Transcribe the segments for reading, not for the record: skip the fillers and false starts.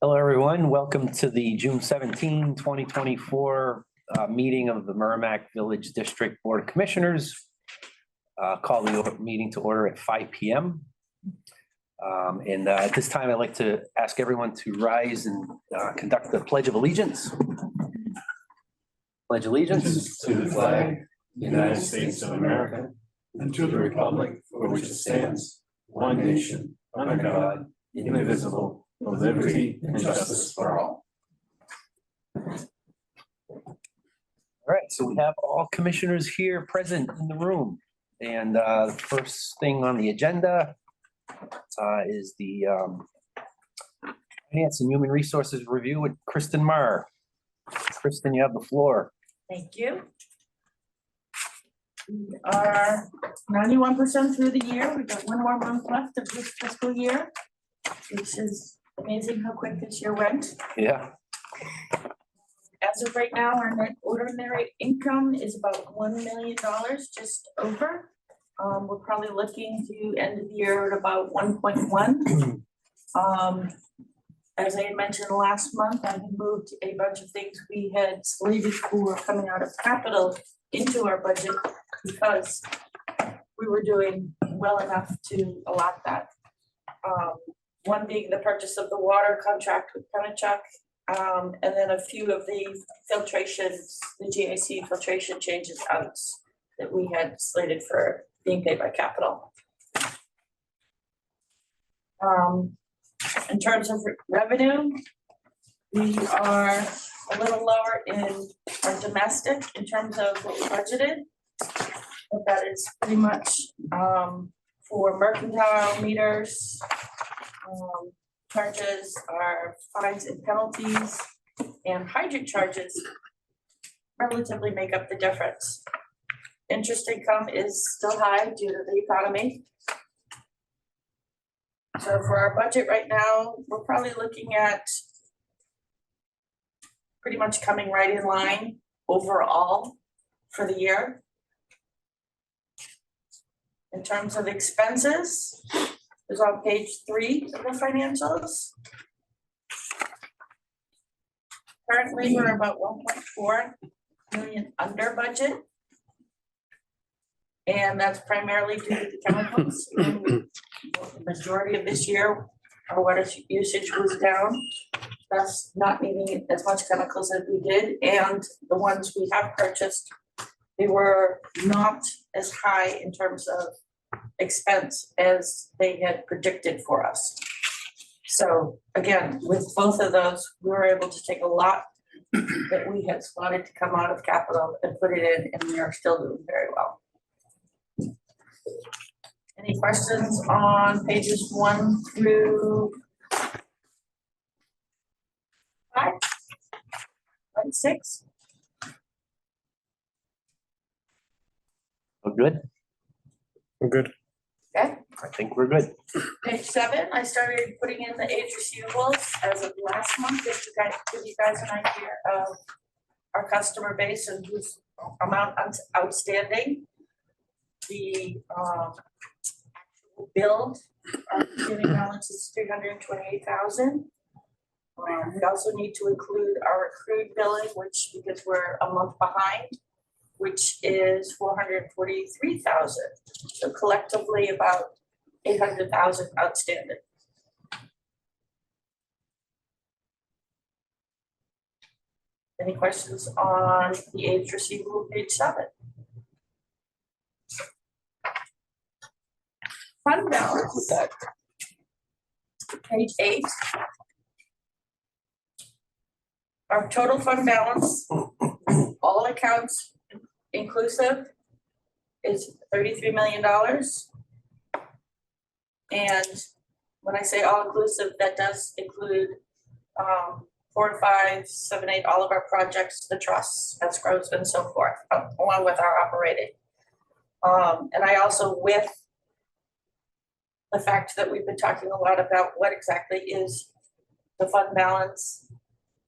Hello, everyone. Welcome to the June 17, 2024 meeting of the Merrimack Village District Board of Commissioners. Call the meeting to order at 5 p.m. At this time, I'd like to ask everyone to rise and conduct the Pledge of Allegiance. Pledge allegiance to the flag, the United States of America, and to the republic for which it stands, one nation, under God, indivisible, with liberty and justice for all. All right, so we have all commissioners here present in the room. And the first thing on the agenda is the Finance and Human Resources Review with Kristen Marr. Kristen, you have the floor. Thank you. We are 91% through the year. We've got one more month left of this fiscal year, which is amazing how quick this year went. Yeah. As of right now, our net ordinary income is about $1 million, just over. We're probably looking to end the year at about 1.1. As I had mentioned last month, I had moved a bunch of things we had slated for coming out of capital into our budget because we were doing well enough to allot that. One being the purchase of the water contract with Penachuk, and then a few of the filtrations, the GAC filtration changes out that we had slated for being paid by capital. In terms of revenue, we are a little lower in our domestic in terms of what we budgeted, but that is pretty much for mercantile meters. Charges are fines and penalties, and hydrant charges relatively make up the difference. Interest income is still high due to the economy. So for our budget right now, we're probably looking at pretty much coming right in line overall for the year. In terms of expenses, is on page 3 of the financials. Currently, we're about 1.4 million under budget. And that's primarily due to the chemicals. The majority of this year, our water usage was down. That's not needing as much chemicals as we did. And the ones we have purchased, they were not as high in terms of expense as they had predicted for us. So again, with both of those, we were able to take a lot that we had slotted to come out of capital and put it in, and we are still doing very well. Any questions on pages 1 through 5 and 6? We're good. We're good. Okay. I think we're good. Page 7, I started putting in the age receivables as of last month, just to give you guys an idea of our customer base and whose amount outstanding. The actual billed beginning balance is $328,000. We also need to include our accrued billing, which because we're a month behind, which is $443,000. So collectively about $800,000 outstanding. Any questions on the age receivable, page 7? Fund balance. With that, Page 8. Our total fund balance, all accounts inclusive, is $33 million. And when I say all inclusive, that does include 4, 5, 7, 8, all of our projects, the trusts, escrows, and so forth, along with our operating. And I also, with the fact that we've been talking a lot about what exactly is the fund balance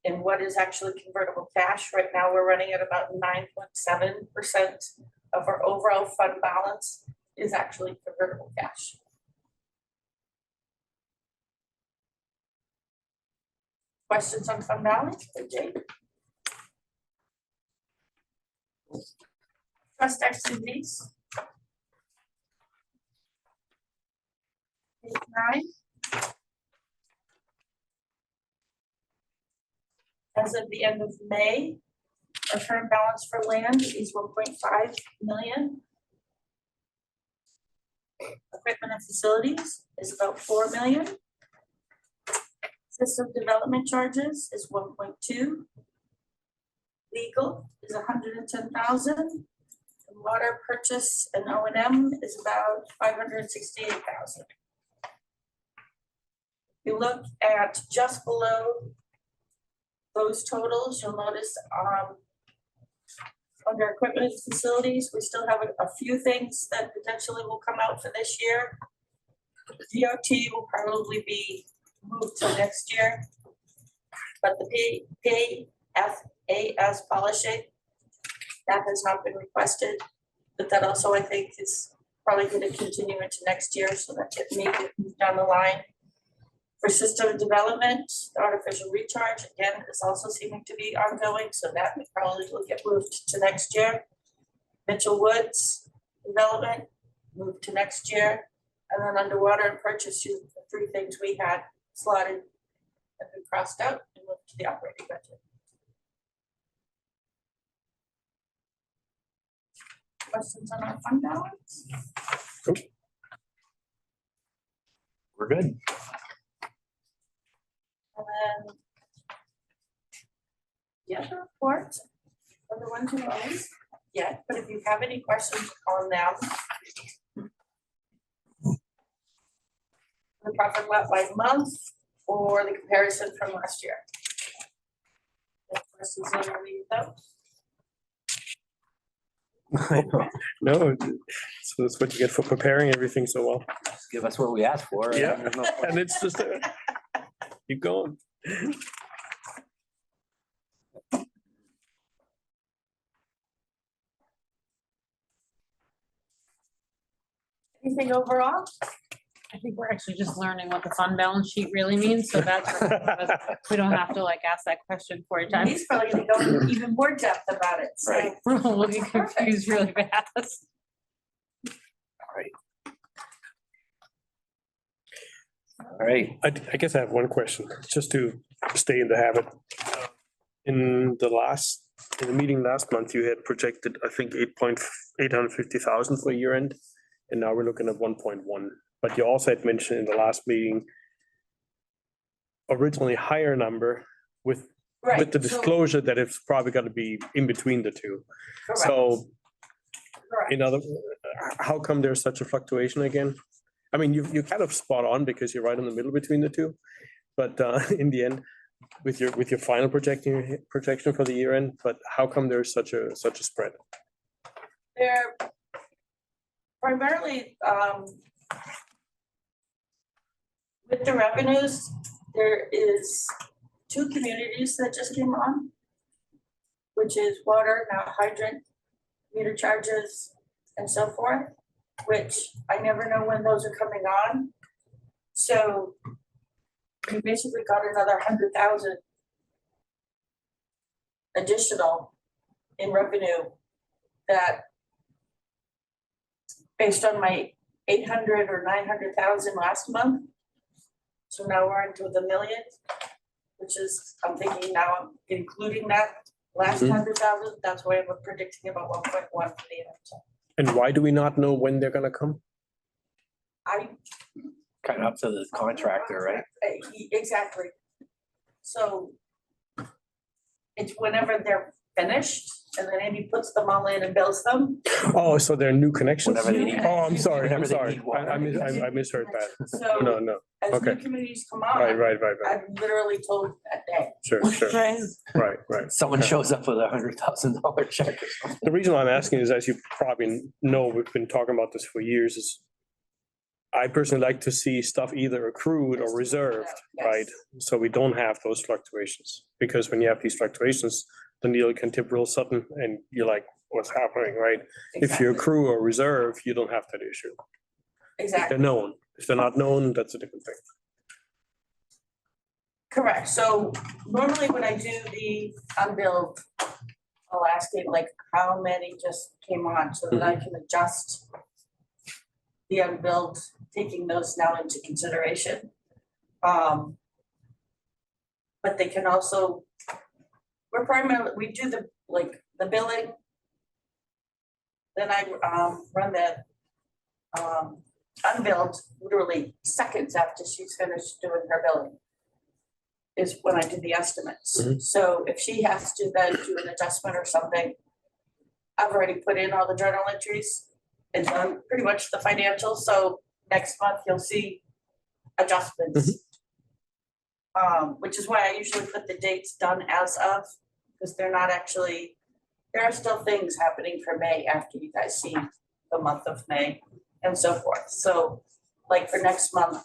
and what is actually convertible cash. Right now, we're running at about 9.7% of our overall fund balance is actually convertible cash. Questions on fund balance, Jake? Trust activities. Page 9. As of the end of May, our current balance for land is 1.5 million. Equipment and facilities is about 4 million. System development charges is 1.2. Legal is 110,000. And water purchase and O&M is about 568,000. You look at just below those totals, you'll notice under equipment and facilities, we still have a few things that potentially will come out for this year. DOT will probably be moved to next year. But the PFAS policy, that has not been requested. But that also, I think, is probably going to continue into next year, so that it may get moved down the line. For system development, the artificial recharge, again, is also seeming to be ongoing, so that probably will get moved to next year. Mitchell Woods development, moved to next year. And then underwater and purchase, the 3 things we had slotted have been crossed out and moved to the operating budget. Questions on our fund balance? We're good. And then the other reports are the ones you always get, but if you have any questions on them, the profit and loss by month or the comparison from last year. Any questions on any of those? No, so that's what you get for preparing everything so well. Just give us what we asked for. Yeah. There's no And it's just, keep going. Anything overall? I think we're actually just learning what the fund balance sheet really means, so that's, we don't have to like ask that question 40 times. He's probably gonna go into even more depth about it, so. Right. We'll get confused really fast. All right. I guess I have one question, just to stay in the habit. In the meeting last month, you had projected, I think, 850,000 for year end, and now we're looking at 1.1. But you also had mentioned in the last meeting, originally higher number with Right, the so- disclosure that it's probably gonna be in between the two. correct, So correct. in other, how come there's such a fluctuation again? I mean, you're kind of spot on because you're right in the middle between the two. But in the end, with your final projection for the year end, but how come there's such a spread? They're primarily, with the revenues, there is 2 communities that just came on, which is water, now hydrant, meter charges, and so forth, which I never know when those are coming on. So we basically got another 100,000 additional in revenue that, based on my 800 or 900,000 last month. So now we're into the million, which is, I'm thinking now I'm including that last 100,000, that's why I'm predicting about 1.1 for the end. And why do we not know when they're gonna come? I Kind of up to the contractor, right? Exactly. So it's whenever they're finished, and then Amy puts them all in and bills them. Oh, so they're new connections? Whenever they need- Oh, I'm sorry, whenever I'm they sorry. need water. I misheard that. So No, as new okay. communities come right, on, right. I'm literally told that day. Sure, right. Someone Okay. shows up with $100,000 check or something. The reason why I'm asking is, as you probably know, we've been talking about this for years, is I personally like to see stuff either accrued or reserved, Yes. right? So we don't have those fluctuations, because when you have these fluctuations, the needle can tip real sudden and you're like, what's happening, right? If you Exactly. accrue or reserve, you don't have that issue. If Exactly. they're known. If they're not known, that's a different thing. Correct, so normally when I do the unbilled, I'll ask it like how many just came on so that I can adjust the unbilled, taking those now into consideration. But they can also, we do the, like, the billing. Then I run the unbilled literally seconds after she's finished doing her billing. Is when I do the estimates. So if she has to then do an adjustment or something, I've already put in all the journal entries and done pretty much the financials, so next month you'll see adjustments. Which is why I usually put the dates done as of, because they're not actually, there are still things happening for May after you guys see the month of May and so forth. So like for next month,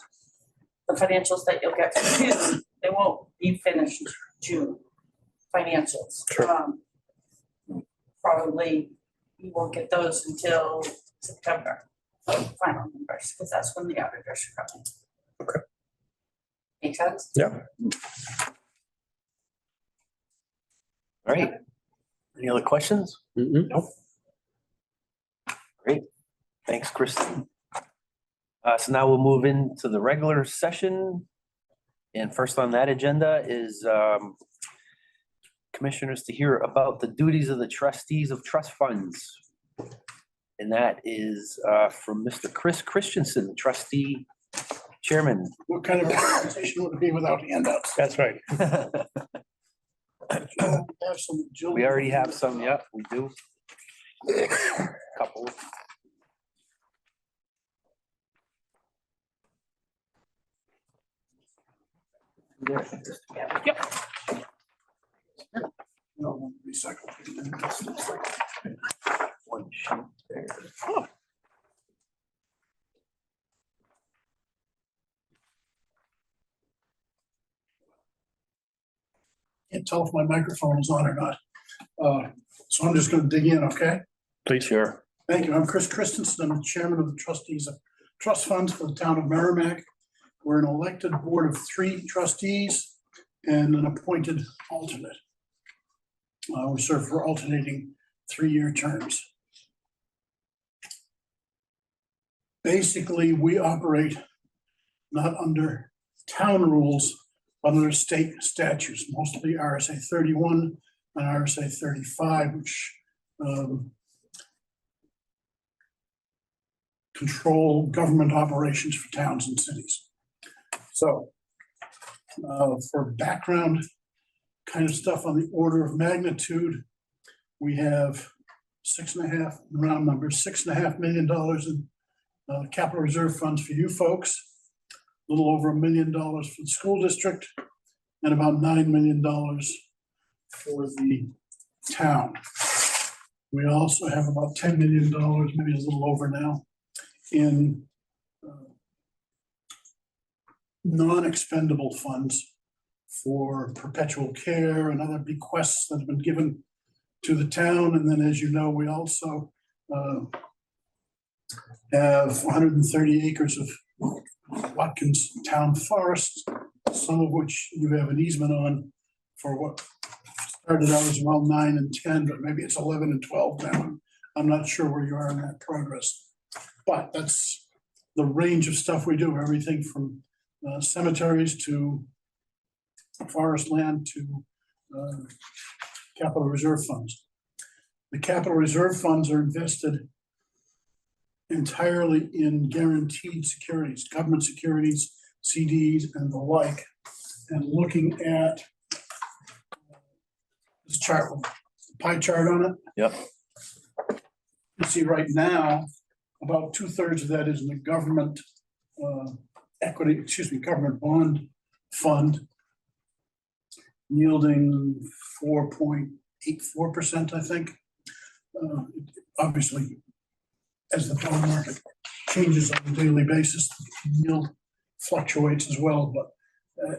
the financials that you'll get for June, they won't be finished June financials. Sure. Probably you won't get those until September, final numbers, because that's when the auditors are coming. Okay. Make sense? Yeah. All right. Any other questions? Nope. Great. Thanks, Kristen. So now we'll move into the regular session. And first on that agenda is commissioners to hear about the duties of the trustees of trust funds. And that is from Mr. Chris Christensen, trustee chairman. What kind of presentation would it be without handouts? That's right. Have some We already have some, yep, we do. Couple. Yep. No, recycle. One sheet there. Can't tell if my microphone is on or not. So I'm just gonna dig in, okay? Please. Sure. Thank you. I'm Chris Christensen. I'm the chairman of the trustees of trust funds for the town of Merrimack. We're an elected board of 3 trustees and an appointed alternate. We serve for alternating 3-year terms. Basically, we operate not under town rules, but under state statutes, mostly RSA 31 and RSA 35, which control government operations for towns and cities. So for background kind of stuff on the order of magnitude, we have round numbers, $6.5 million in capital reserve funds for you folks, a little over $1 million for the school district, and about $9 million for the town. We also have about $10 million, maybe a little over now, in non-expendable funds for perpetual care and other bequests that have been given to the town. And then, as you know, we also have 130 acres of Watkins Town Forest, some of which you have an easement on for what started out as well 9 and 10, but maybe it's 11 and 12 now. I'm not sure where you are in that progress, but that's the range of stuff we do, everything from cemeteries to forest land to capital reserve funds. The capital reserve funds are invested entirely in guaranteed securities, government securities, CDs and the like. And looking at this chart, with the pie chart on it. Yep. You see right now, about 2/3 of that is in the government government bond fund, yielding 4.84%, I think. Obviously, as the bond market changes on a daily basis, the yield fluctuates as well. But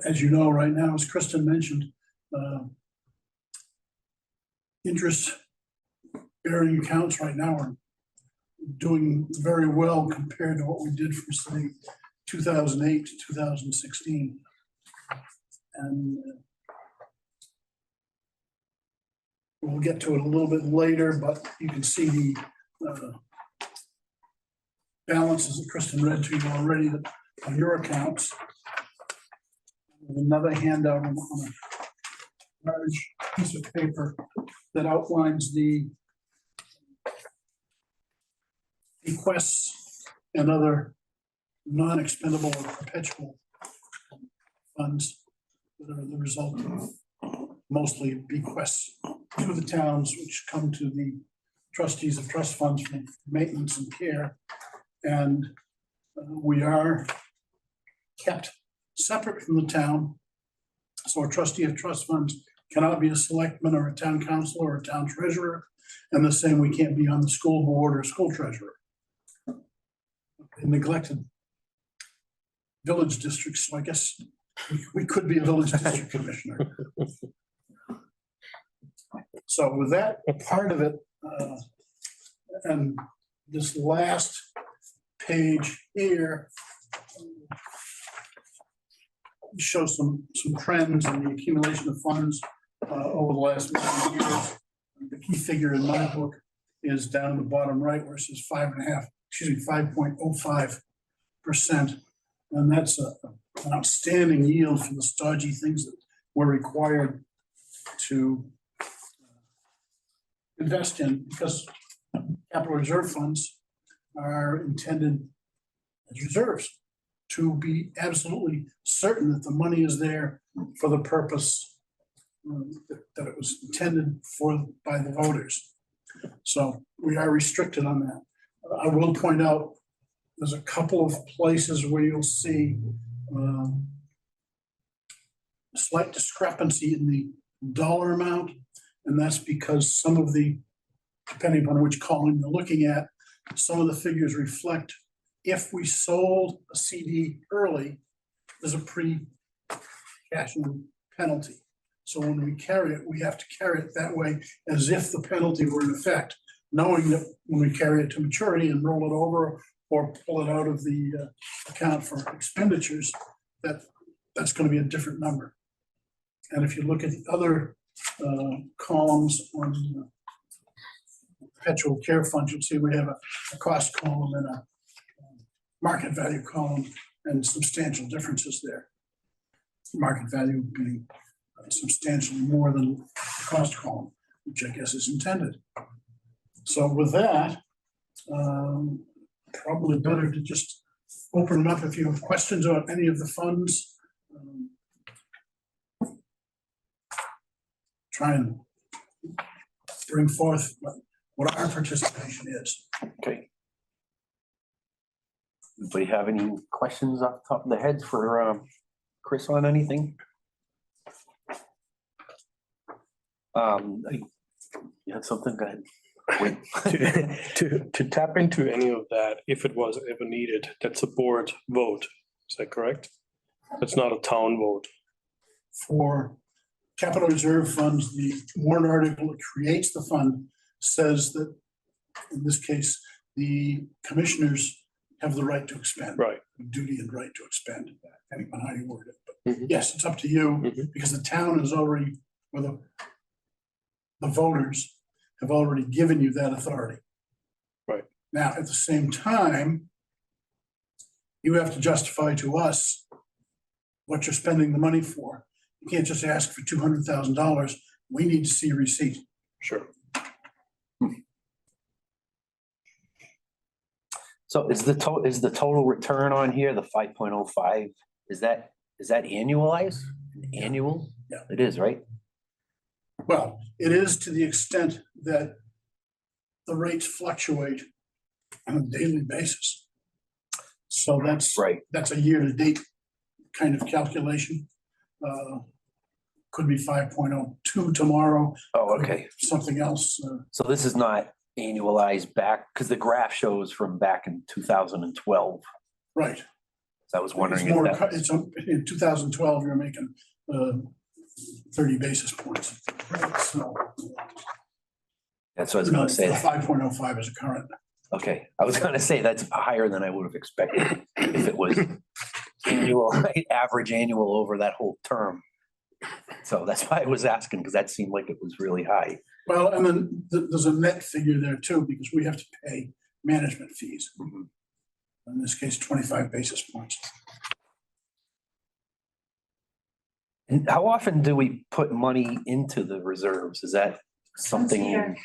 as you know, right now, as Kristen mentioned, interest-bearing accounts right now are doing very well compared to what we did from, say, 2008 to 2016. And we'll get to it a little bit later, but you can see the balances that Kristen read to you already that on your accounts. There's another handout on a large piece of paper that outlines the bequests and other non-expendable or perpetual funds that are the result of mostly bequests to the towns, which come to the trustees of trust funds for maintenance and care. And we are kept separate from the town. So a trustee of trust funds cannot be a selectman or a town council or a town treasurer. And the same, we can't be on the school board or school treasurer. Neglected village districts, so I guess we could be a village district commissioner. So with that part of it, and this last page here shows some trends in the accumulation of funds over the last many years. The key figure in my book is down in the bottom right where it says 5.05%. And that's an outstanding yield for the stodgy things that we're required to invest in, because capital reserve funds are intended as reserves to be absolutely certain that the money is there for the purpose that it was intended for by the voters. So we are restricted on that. I will point out there's a couple of places where you'll see a slight discrepancy in the dollar amount. And that's because some of the, depending upon which column you're looking at, some of the figures reflect if we sold a CD early, there's a pre-cashing penalty. So when we carry it, we have to carry it that way as if the penalty were in effect, knowing that when we carry it to maturity and roll it over or pull it out of the account for expenditures, that's going to be a different number. And if you look at the other columns on the perpetual care fund, you'll see we have a cost column and a market value column, and substantial differences there. Market value being substantially more than the cost column, which I guess is intended. So with that, probably better to just open it up if you have questions on any of the funds. Try and bring forth what our participation is. Okay. Anybody have any questions off the top of their heads for Chris on anything? You had something, go ahead. Wait. To tap into any of that, if it was ever needed, that's a board vote. Is that correct? That's not a town vote. For capital reserve funds, the warrant article that creates the fund says that, in this case, the commissioners have the right to expend. Right. Duty and right to expend, depending on how you word it. But yes, it's up to you, because the town is already, or the voters have already given you that authority. Right. Now, at the same time, you have to justify to us what you're spending the money for. You can't just ask for $200,000. We need to see a receipt. Sure. So is the total return on here, the 5.05, is that annualized? Annual? Yeah. It is, right? Well, it is to the extent that the rates fluctuate on a daily basis. So that's Right. That's a year-to-date kind of calculation. Could be 5.02 tomorrow. Oh, okay. Something else. So this is not annualized back, because the graph shows from back in 2012. Right. So I was wondering It's more, if that, it's in 2012, you're making 30 basis points. So, that's what I was gonna say. 5.05 is a current. Okay, I was gonna say that's higher than I would have expected if it was annual, average annual over that whole term. So that's why I was asking, because that seemed like it was really high. Well, and then there's a net figure there too, because we have to pay management fees. Mhm. In this case, 25 basis points. And how often do we put money into the reserves? Is that something year.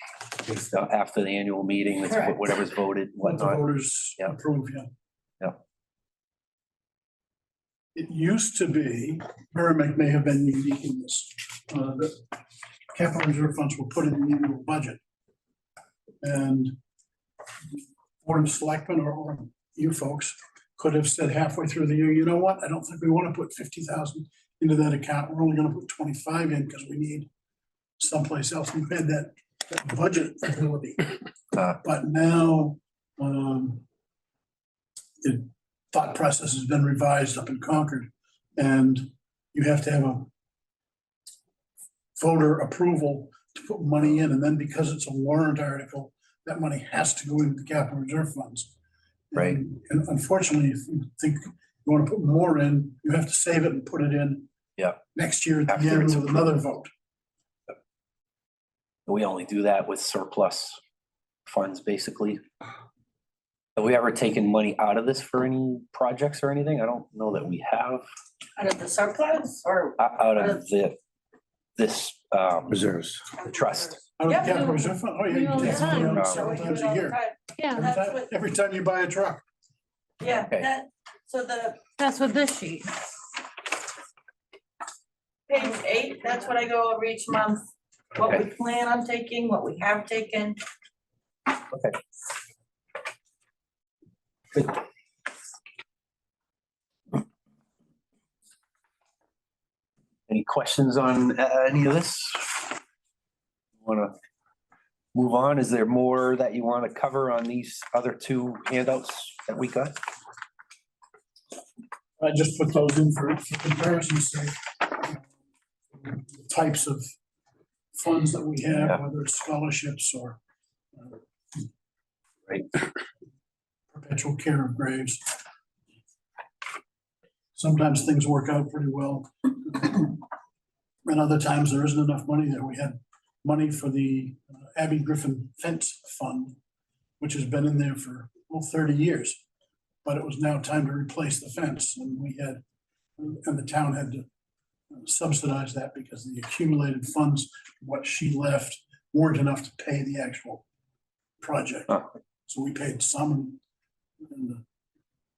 based on after the annual meeting, that's Correct. whatever's voted, What the whatnot? voters Yeah. approve, yeah. Yeah. It used to be, Merrimack may have been unique in this, that capital reserve funds were put in the annual budget. And Board of Selectmen or you folks could have said halfway through the year, you know what, I don't think we want to put 50,000 into that account. We're only gonna put 25 in because we need someplace else. We've had that budget ability. But now, the thought process has been revised up in Concord, and you have to have a voter approval to put money in, and then because it's a warrant article, that money has to go into the capital reserve funds. Right. And unfortunately, if you think you want to put more in, you have to save it and put it in. Yeah. Next year at the After end it's with another vote. We only do that with surplus funds, basically. Have we ever taken money out of this for any projects or anything? I don't know that we have, Out of the surplus or? out of this, Reserves. the trust. Out of the Yeah. capital reserve fund, oh yeah, you all the take money time. out several times a year. Yeah, Every That's time, what- every time you buy a truck. Yeah, Okay. that, so the that's what this sheet. page 8, that's what I go over each month. What we Okay. plan on taking, what we have taken. Any questions on any of this? Want to move on? Is there more that you want to cover on these other two handouts that we got? I just put those in for comparison's sake. The types of funds that we have, Yeah. whether it's scholarships or Right. perpetual care of graves. Sometimes things work out pretty well. And other times there isn't enough money there. We had money for the Abbey Griffin Fence Fund, which has been in there for, 30 years. But it was now time to replace the fence, and the town had to subsidize that because the accumulated funds, what she left, weren't enough to pay the actual project. Huh. So we paid some, and the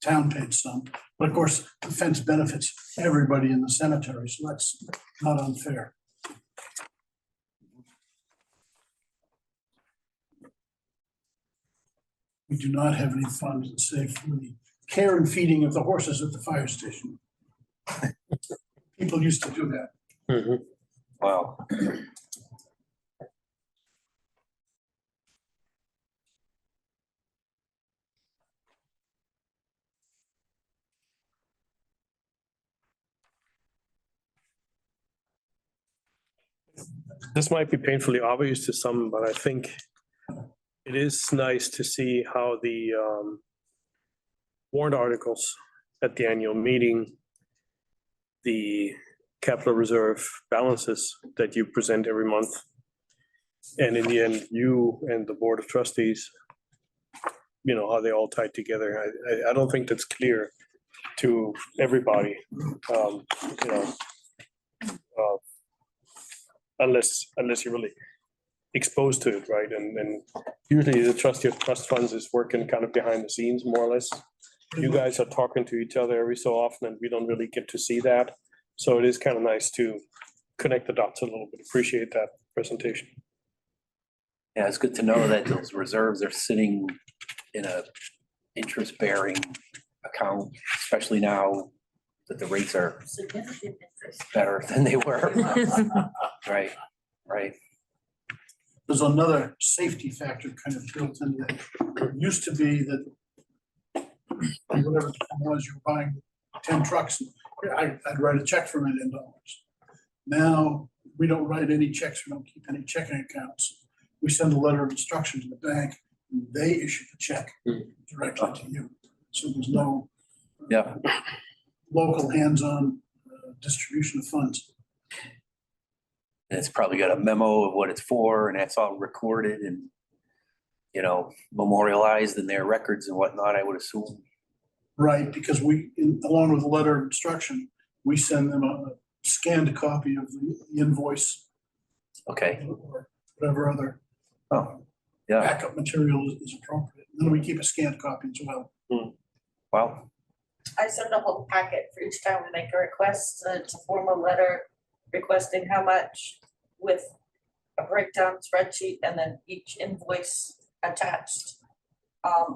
town paid some. But of course, the fence benefits everybody in the cemetery, so that's not unfair. We do not have any funds to save for the care and feeding of the horses at the fire station. People used to do that. Mhm. Wow. This might be painfully obvious to some, but I think it is nice to see how the warrant articles at the annual meeting, the capital reserve balances that you present every month. And in the end, you and the Board of Trustees, how they all tie together. I don't think that's clear to everybody. Unless you're really exposed to it, right? And usually the trustee of trust funds is working kind of behind the scenes, more or less. You guys are talking to each other every so often, and we don't really get to see that. So it is kind of nice to connect the dots a little bit. Appreciate that presentation. Yeah, it's good to know that those reserves are sitting in a interest-bearing account, especially now that the rates are Significant interest. better than they were. Right, right. There's another safety factor kind of built into it. It used to be that whatever the time was, you were buying 10 trucks, I'd write a check for $1 million. Now, we don't write any checks, we don't keep any checking accounts. We send a letter of instruction to the bank, and they issue the check directly to you. So there's no Yeah, local hands-on distribution of funds. And it's probably got a memo of what it's for, and that's all recorded and, you know, memorialized in their records and whatnot, I would assume. Right, because along with the letter of instruction, we send them a scanned copy of the invoice Okay, or whatever other oh, yeah, backup material is appropriate. And then we keep a scanned copy as well. wow, I send a whole packet for each time we make a request, it's a formal letter requesting how much with a breakdown spreadsheet and then each invoice attached.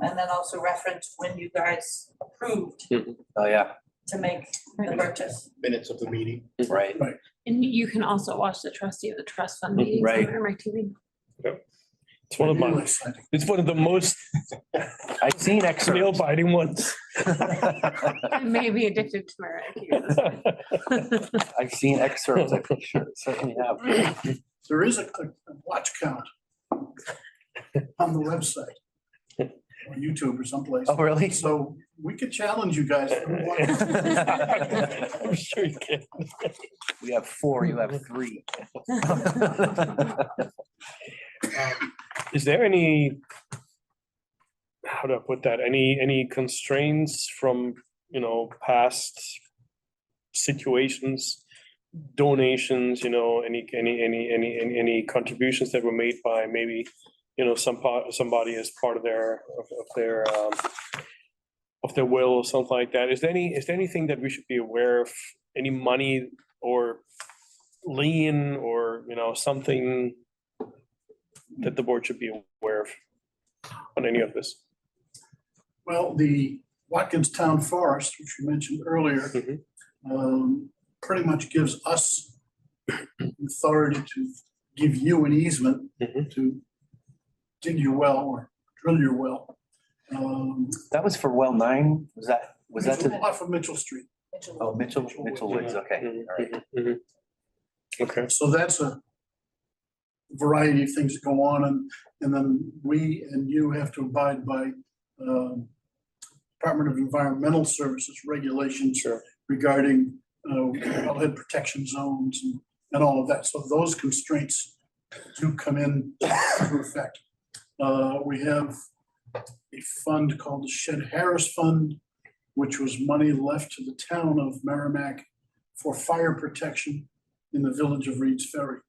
And then also reference when you guys approved oh, yeah, to make the purchase. Minutes of the meeting. right. And you can also watch the trustee of the trust fund meetings on Right. Merrimack TV. It's one of Really my, exciting. it's one of the most I've seen nail excerpts. biting ones. I may be addicted to Merrimack TV. I've seen excerpts, I certainly have. There is a watch count on the website or YouTube or someplace. Oh, really? So we could challenge you guys. I'm sure you can. We have 4, you have 3. Is there any, how do I put that? Any constraints from, you know, past situations, donations, you know, any contributions that were made by maybe, you know, somebody as part of their will or something like that? Is there anything that we should be aware of? Any money or lien or, you know, something that the board should be aware of on any of this? Well, the Watkins Town Forest, which you mentioned earlier, pretty much gives us authority to give you an easement to dig your well or drill your well. That was for well 9, was that to, Off of Mitchell Street. oh, Mitchell Woods, okay, all right. Okay. So that's a variety of things that go on, and then we and you have to abide by Department of Environmental Services regulations regarding wellhead protection zones and all of that. So those constraints do come into effect. We have a fund called the Shed Harris Fund, which was money left to the town of Merrimack for fire protection in the village of Reed's Ferry.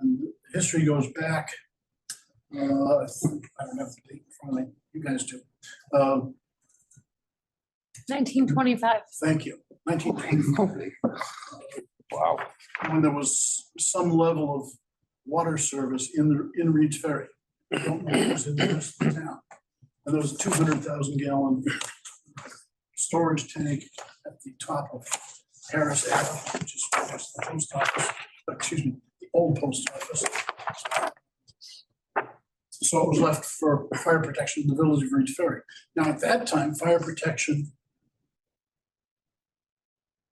And history goes back, I don't have the date in front of me, you guys do. 1925. Thank you, 1925. Wow, When there was some level of water service in Reed's Ferry. I don't know if it was in the rest of the town. And there was a 200,000 gallon storage tank at the top of Harris Ave, which is the post office, excuse me, the old post office. So it was left for fire protection in the village of Reed's Ferry. Now, at that time, fire protection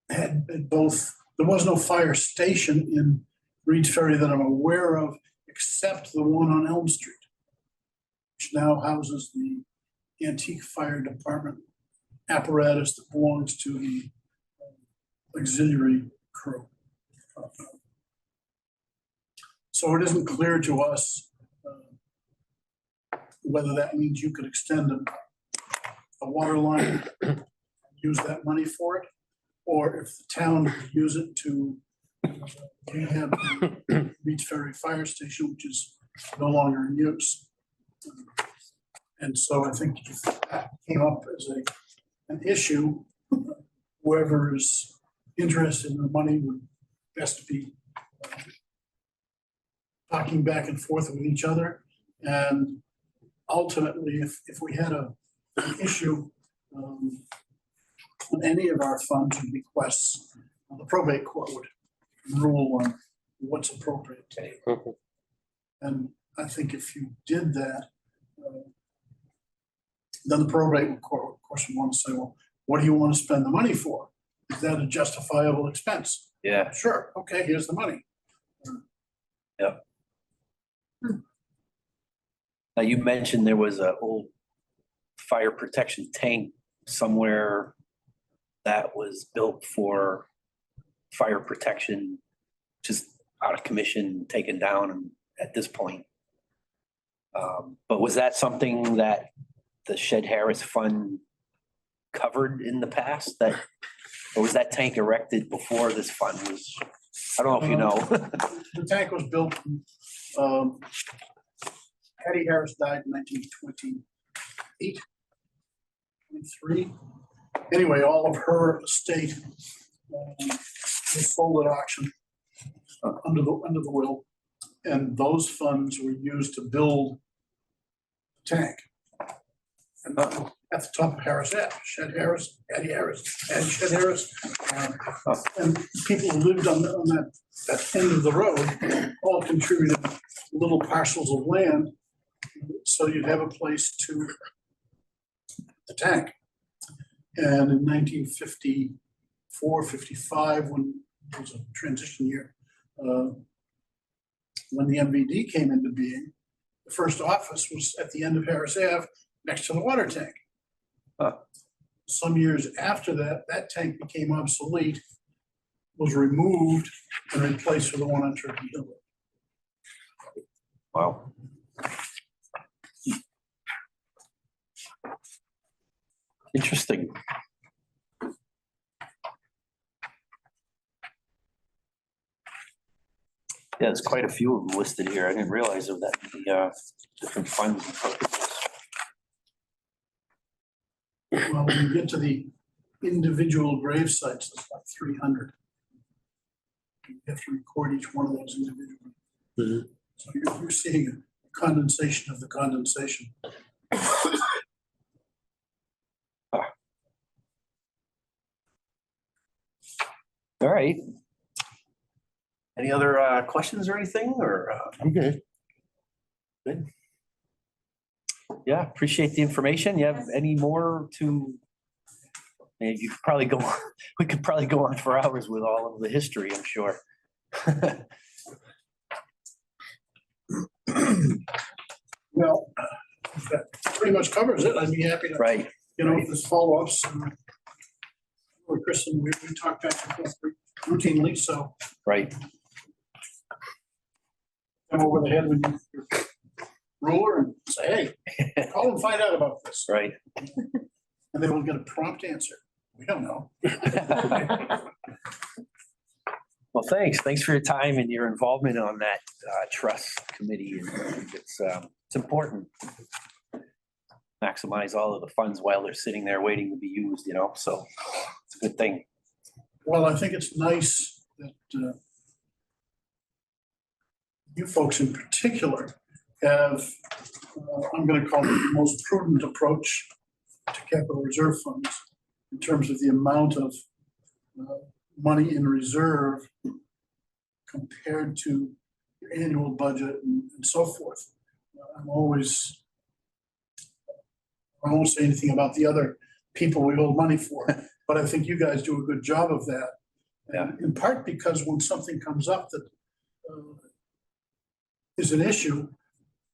had both, there was no fire station in Reed's Ferry that I'm aware of, except the one on Elm Street, which now houses the antique fire department apparatus that belongs to the auxiliary crew. So it isn't clear to us whether that means you could extend a water line, use that money for it, or if the town would use it to rehab the Reed's Ferry Fire Station, which is no longer in use. And so I think if that came up as an issue, whoever is interested in the money would best be talking back and forth with each other. And ultimately, if we had an issue on any of our funds and requests, the probate court would rule on what's appropriate. And I think if you did that, then the probate court, of course, would want to say, well, what do you want to spend the money for? Is that a justifiable expense? yeah, Sure, okay, here's the money. now you mentioned there was a old fire protection tank somewhere that was built for fire protection, just out of commission, taken down at this point. But was that something that the Shed Harris Fund covered in the past, that, or was that tank erected before this fund was, I don't know if you know. The tank was built, Hattie Harris died in 1928, 23. Anyway, all of her estate was sold at auction under the will, and those funds were used to build the tank. And at the top of Harris Ave, Shed Harris, Hattie Harris, and Shed Harris. And people who lived on that end of the road all contributed little parcels of land, so you'd have a place to the tank. And in 1954, 55, when it was a transition year, when the MVD came into being, the first office was at the end of Harris Ave, next to the water tank. Some years after that, that tank became obsolete, was removed and replaced with the one on Turkey Hill. Wow. Interesting. Yeah, there's quite a few of them listed here. I didn't realize of that, the different funds and purposes. Well, when you get to the individual grave sites, it's like 300. You have to record each one of those individually. Mhm. So you're seeing a condensation of the condensation. All right. Any other questions or anything, or? Okay. Good. Yeah, appreciate the information. You have any more to? And you could probably go, we could probably go on for hours with all of the history, I'm sure. Well, that pretty much covers it. I'd be happy to, Right, if there's follow-ups. Or Kristen, we talk back and forth routinely, so right. come over the head with your ruler and say, hey, call and find out about this. Right. And they will get a prompt answer. We don't know. Well, thanks for your time and your involvement on that trust committee. It's important. Maximize all of the funds while they're sitting there waiting to be used, so it's a good thing. Well, I think it's nice that you folks in particular have, I'm going to call it the most prudent approach to capital reserve funds in terms of the amount of money in reserve compared to your annual budget and so forth. I won't say anything about the other people we hold money for, but I think you guys do a good job of that. Yeah. In part because when something comes up that is an issue,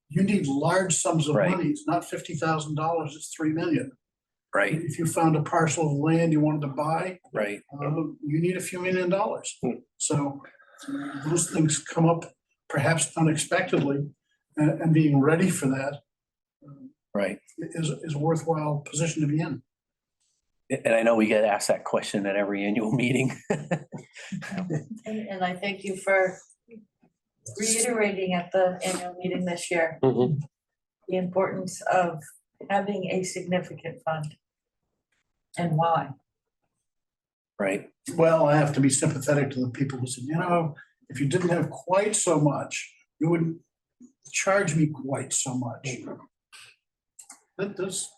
you need large sums of Right. money. It's not $50,000, it's 3 million. Right, If you found a parcel of land you wanted to buy, right. you need a few $1 million. So those things come up perhaps unexpectedly, and being ready for that Right. is a worthwhile position to be in. And I know we get asked that question at every annual meeting. And I thank you for reiterating at the annual meeting this year, Mhm. the importance of having a significant fund. And why? Right, Well, I have to be sympathetic to the people who said, if you didn't have quite so much, you wouldn't charge me quite so much. There's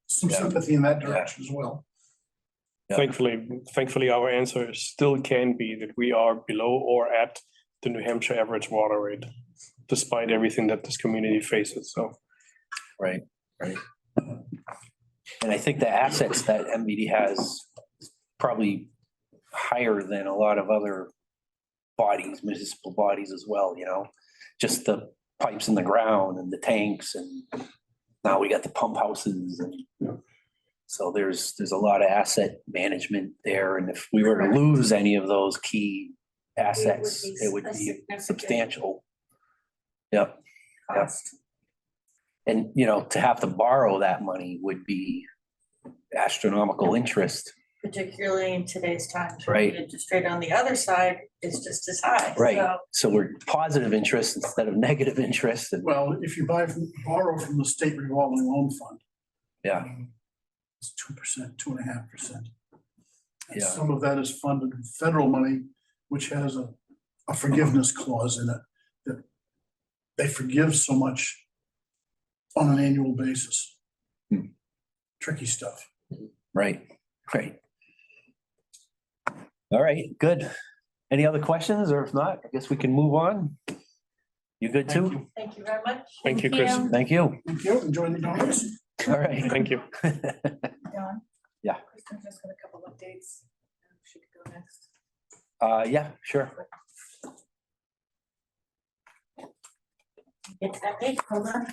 some Yeah. sympathy in that direction as well. Yeah. Thankfully, our answer still can be that we are below or at the New Hampshire average water rate, despite everything that this community faces, so. right. And I think the assets that MVD has is probably higher than a lot of other bodies, municipal bodies as well, just the pipes in the ground and the tanks, and now we got the pump houses, and so there's a lot of asset management there. And if we were to lose any of those key assets, be it would a be significant substantial. Yep, cost. and to have to borrow that money would be astronomical interest, Particularly in today's times. when Right. the interest rate on the other side is just as high. right? So, So we're positive interest instead of negative interest, and Well, if you borrow from the state revolving loan fund. yeah, It's 2%, 2.5%. And Yeah. some of that is funded with federal money, which has a forgiveness clause in it, that they forgive so much on an annual basis. Hmm. Tricky stuff. right. All right, good. Any other questions, or if not, I guess we can move on. You good Thank too? thank you very much. Thank you, Chris. Thank you. Thank you. Enjoy the donuts. All right. Thank you. Don? Yeah. Kristen's just got a couple updates. She could go next. Yeah, sure. It's that big, hold on.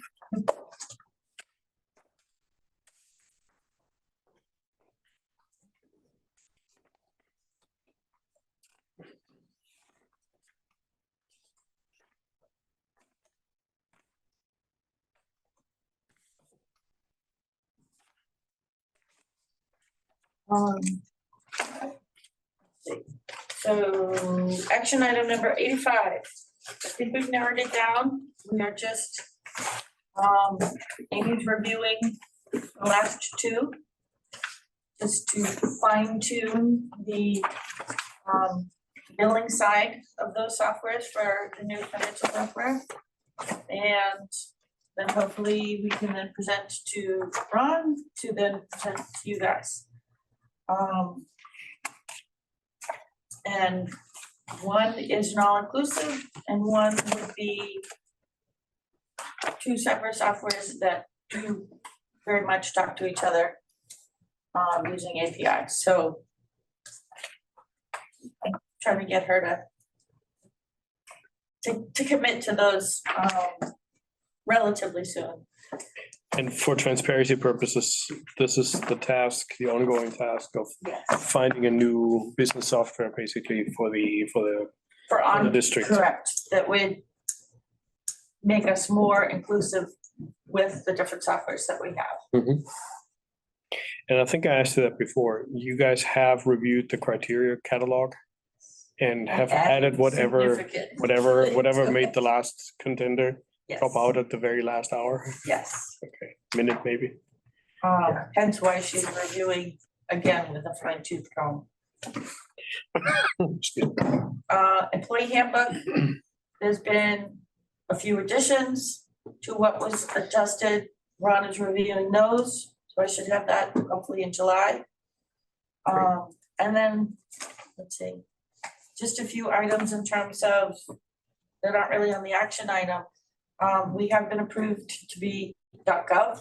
So action item number 85. I think we've narrowed it down. We are just, Amy's reviewing the last two. Just to fine tune the, billing side of those softwares for the new financial software. And then hopefully we can then present to Ron to then present to you guys. And one is an all-inclusive and one would be two separate softwares that do very much talk to each other using APIs. So I'm trying to get her to commit to those relatively soon. And for transparency purposes, this is the task, the ongoing task of Yes. finding a new business software basically for For the district. Correct, that would make us more inclusive with the different softwares that we have. And I think I asked you that before. You guys have reviewed the criteria catalog and have added whatever significant made the last contender Yes, drop out at the very last hour. yes. Okay, minute maybe. Hence why she's reviewing again with a fine tooth comb. Excuse me. Employee handbook, there's been a few additions to what was adjusted. Ron is reviewing those, so I should have that hopefully in July. And then, let's see, just a few items in terms of, they're not really on the action item. We have been approved to be .gov.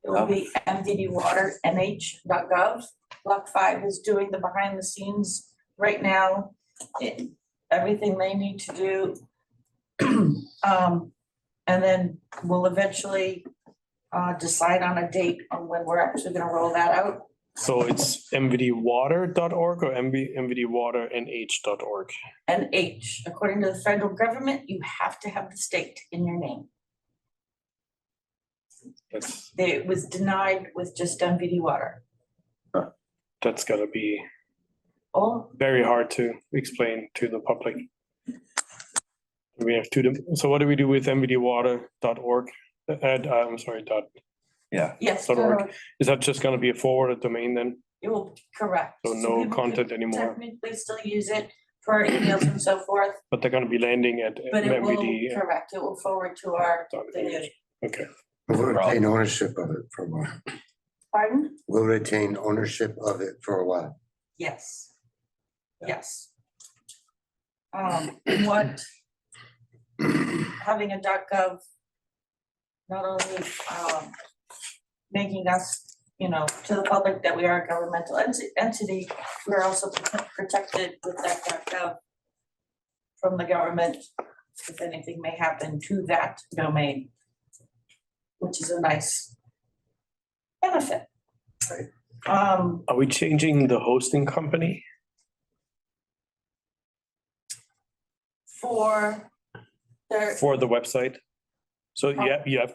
It will be MVD Water NH.gov. Block 5 is doing the behind the scenes right now, everything they need to do. And then we'll eventually decide on a date on when we're actually gonna roll that out. So it's mvdwater.org or mvdwaternh.org? And H, according to the federal government, you have to have the state in your name. It was denied with just MVD Water. That's gotta be Oh, very hard to explain to the public. We have so what do we do with mvdwater.org? I'm sorry, yes, .org. Is that just gonna be a forwarded domain then? it will, correct. So no people content can anymore, Technically still use it for emails and so forth, but they're gonna be landing at but it will, MVD. correct, it will forward to our, Okay, We'll retain ownership of it for a while. pardon? We'll retain ownership of it for a while. Yes. Yes. What having a .gov not only making us, to the public that we are a governmental entity, we're also protected with that .gov from the government if anything may happen to that domain, which is a nice benefit. Right. are we changing the hosting company? for their. For the website. So you have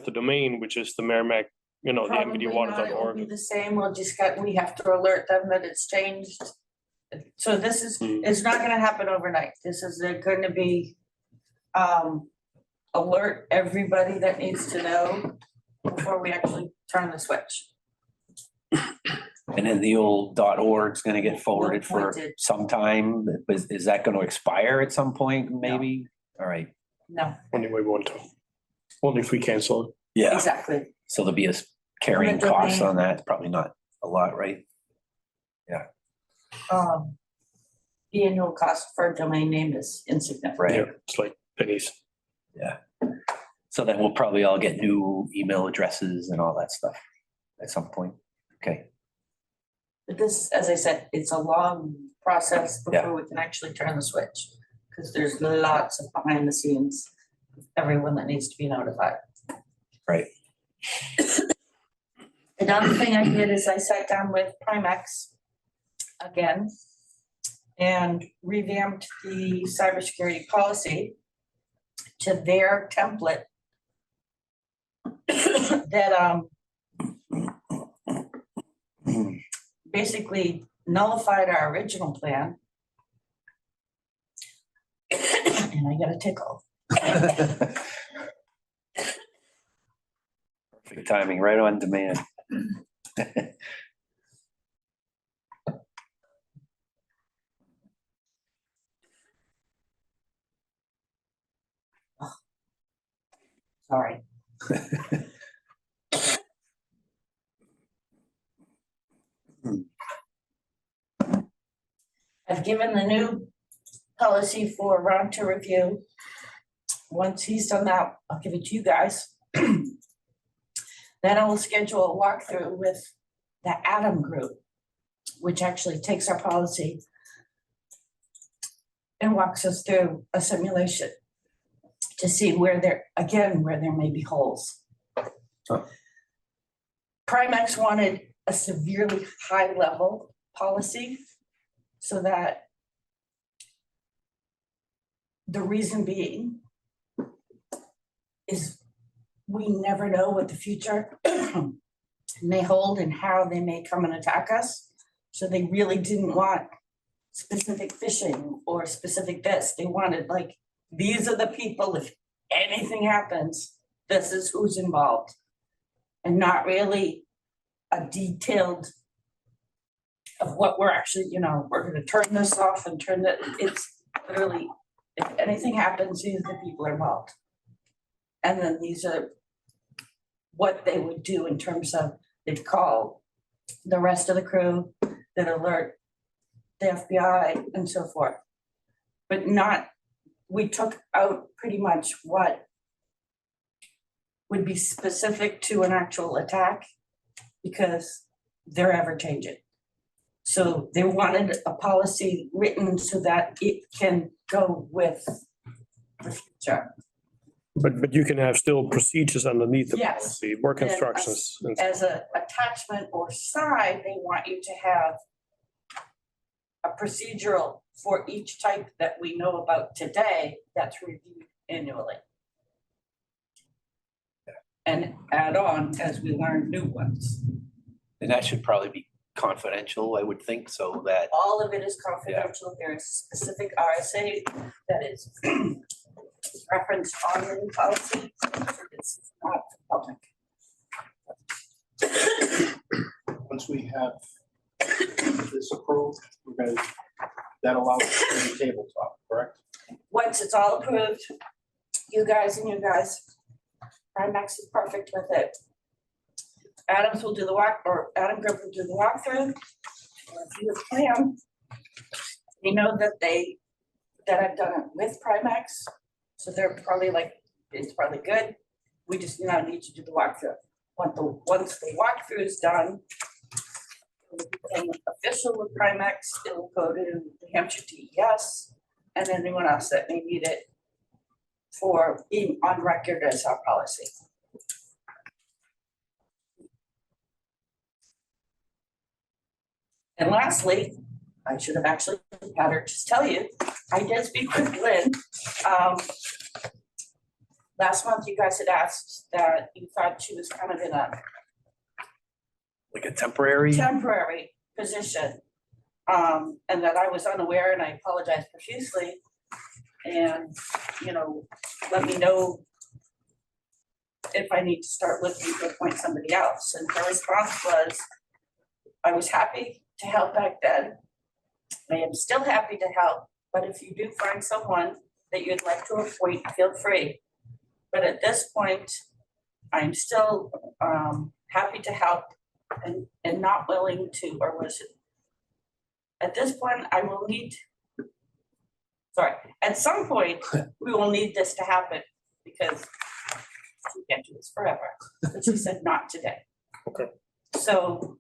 the domain, which is the Merrimack, the Probably not, it will be MVDwater.org. the same, we have to alert them that it's changed. So this is, it's not gonna happen overnight, this is gonna be, alert everybody that needs to know before we actually turn the switch. And then the old .org is gonna get forwarded for Appointed. some time. Is that gonna expire at some point, maybe? All right, No, Only we want to. Only if we cancel it. yeah, exactly, so there'll be a carrying The cost domain. on that, probably not a lot, right? the annual cost for a domain name is insignificant. Right. Yeah, it's like pennies. So then we'll probably all get new email addresses and all that stuff at some point. Okay, But this, as I said, it's a long process Yeah. before we can actually turn the switch. Because there's lots of behind the scenes, everyone that needs to be notified. right. Another thing I did is I sat down with Primex again and revamped the cybersecurity policy to their template that basically nullified our original plan. And I got a tickle. Perfect timing, right on demand. Sorry. I've given the new policy for Ron to review. Once he's done that, I'll give it to you guys. Then I will schedule a walkthrough with the Adam group, which actually takes our policy and walks us through a simulation to see where there may be holes. Oh. Primex wanted a severely high level policy so that the reason being is we never know what the future may hold and how they may come and attack us. So they really didn't want specific phishing or specific this. They wanted like, these are the people, if anything happens, this is who's involved. And not really a detailed of what we're actually, we're gonna turn this off and turn that, it's literally, if anything happens, these are the people involved. And then these are what they would do in terms of, they'd call the rest of the crew, that alert the FBI and so forth. But not, we took out pretty much what would be specific to an actual attack because they're ever changing. So they wanted a policy written so that it can go with the future. But you can have still procedures underneath the Yes. policy, work And instructions. and- As a attachment or side, they want you to have a procedural for each type that we know about today that's reviewed annually. And add on as we learn new ones. And that should probably be confidential, I would think, so that, All of it is confidential. There is specific RSA that is referenced on the new policy. It's not public. Once we have this approved, we're gonna, that allows us to tabletop, correct? Once it's all approved, you guys, Primex is perfect with it. Adams will do the Adam Group will do the walkthrough. Review the plan. You know that I've done it with Primex, so they're probably like, it's probably good. We just now need to do the walkthrough. Once the walkthrough is done, it will become official with Primex, it will go to New Hampshire DES, and anyone else that may need it for being on record as our policy. And lastly, I should have actually had her just tell you, I did speak with Lynn. Last month, you guys had asked that you thought she was kind of in a Like a temporary? temporary position. And that I was unaware, and I apologize profusely. And, let me know if I need to start looking to appoint somebody else. And her response was, I was happy to help back then. I am still happy to help, but if you do find someone that you'd like to appoint, feel free. But at this point, I'm still happy to help and not willing to, or was it? At this point, I will need, sorry, at some point, we will need this to happen because we can't do this forever. But she said not today. Okay. So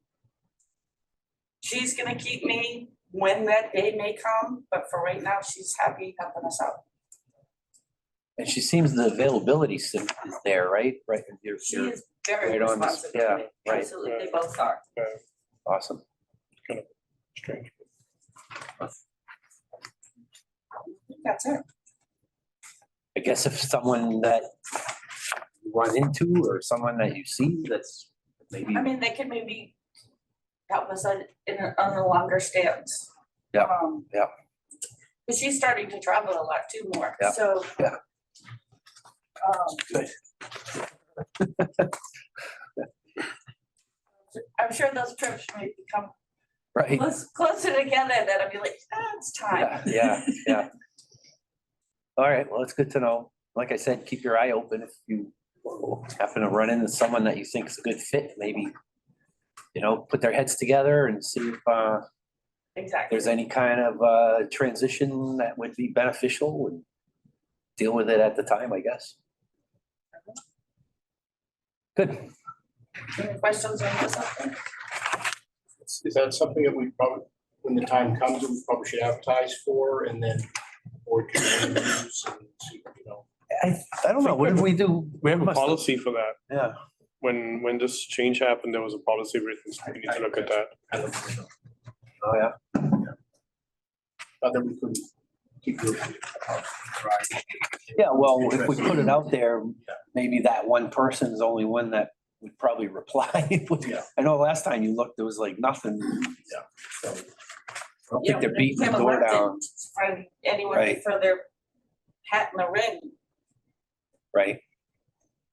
she's gonna keep me when that day may come, but for right now, she's happy helping us out. And she seems the availability is there, right? Right. She is very right on this- responsive to yeah, me. right. Absolutely, they both are. Awesome. Strange. That's it. I guess if someone that you run into or someone that you see that's maybe, I mean, they can maybe help us on a longer stance. Yeah, yeah. But she's starting to travel a lot too more, Yeah, so. yeah. Good. I'm sure those trips may become Right. closer together, that I'll be like, it's time. Yeah. All right, well, it's good to know. Like I said, keep your eye open if you happen to run into someone that you think is a good fit, maybe, put their heads together and see if Exactly. there's any kind of transition that would be beneficial and deal with it at the time, I guess. Good. Any questions on this? Is that something that we probably, when the time comes, we probably should advertise for and then, or can use and see, I don't know, what did we do? We have a Must have- policy for that. Yeah, When this change happened, there was a policy written, so we need to look at that. I don't know. oh, yeah. But then we could keep doing it. Yeah, well, if we put it out there, maybe that one person's the only one that would probably reply. Yeah. I know last time you looked, there was like nothing. So, I don't think they're beating the door down, Find anyone Right. for their hat in the ring. right?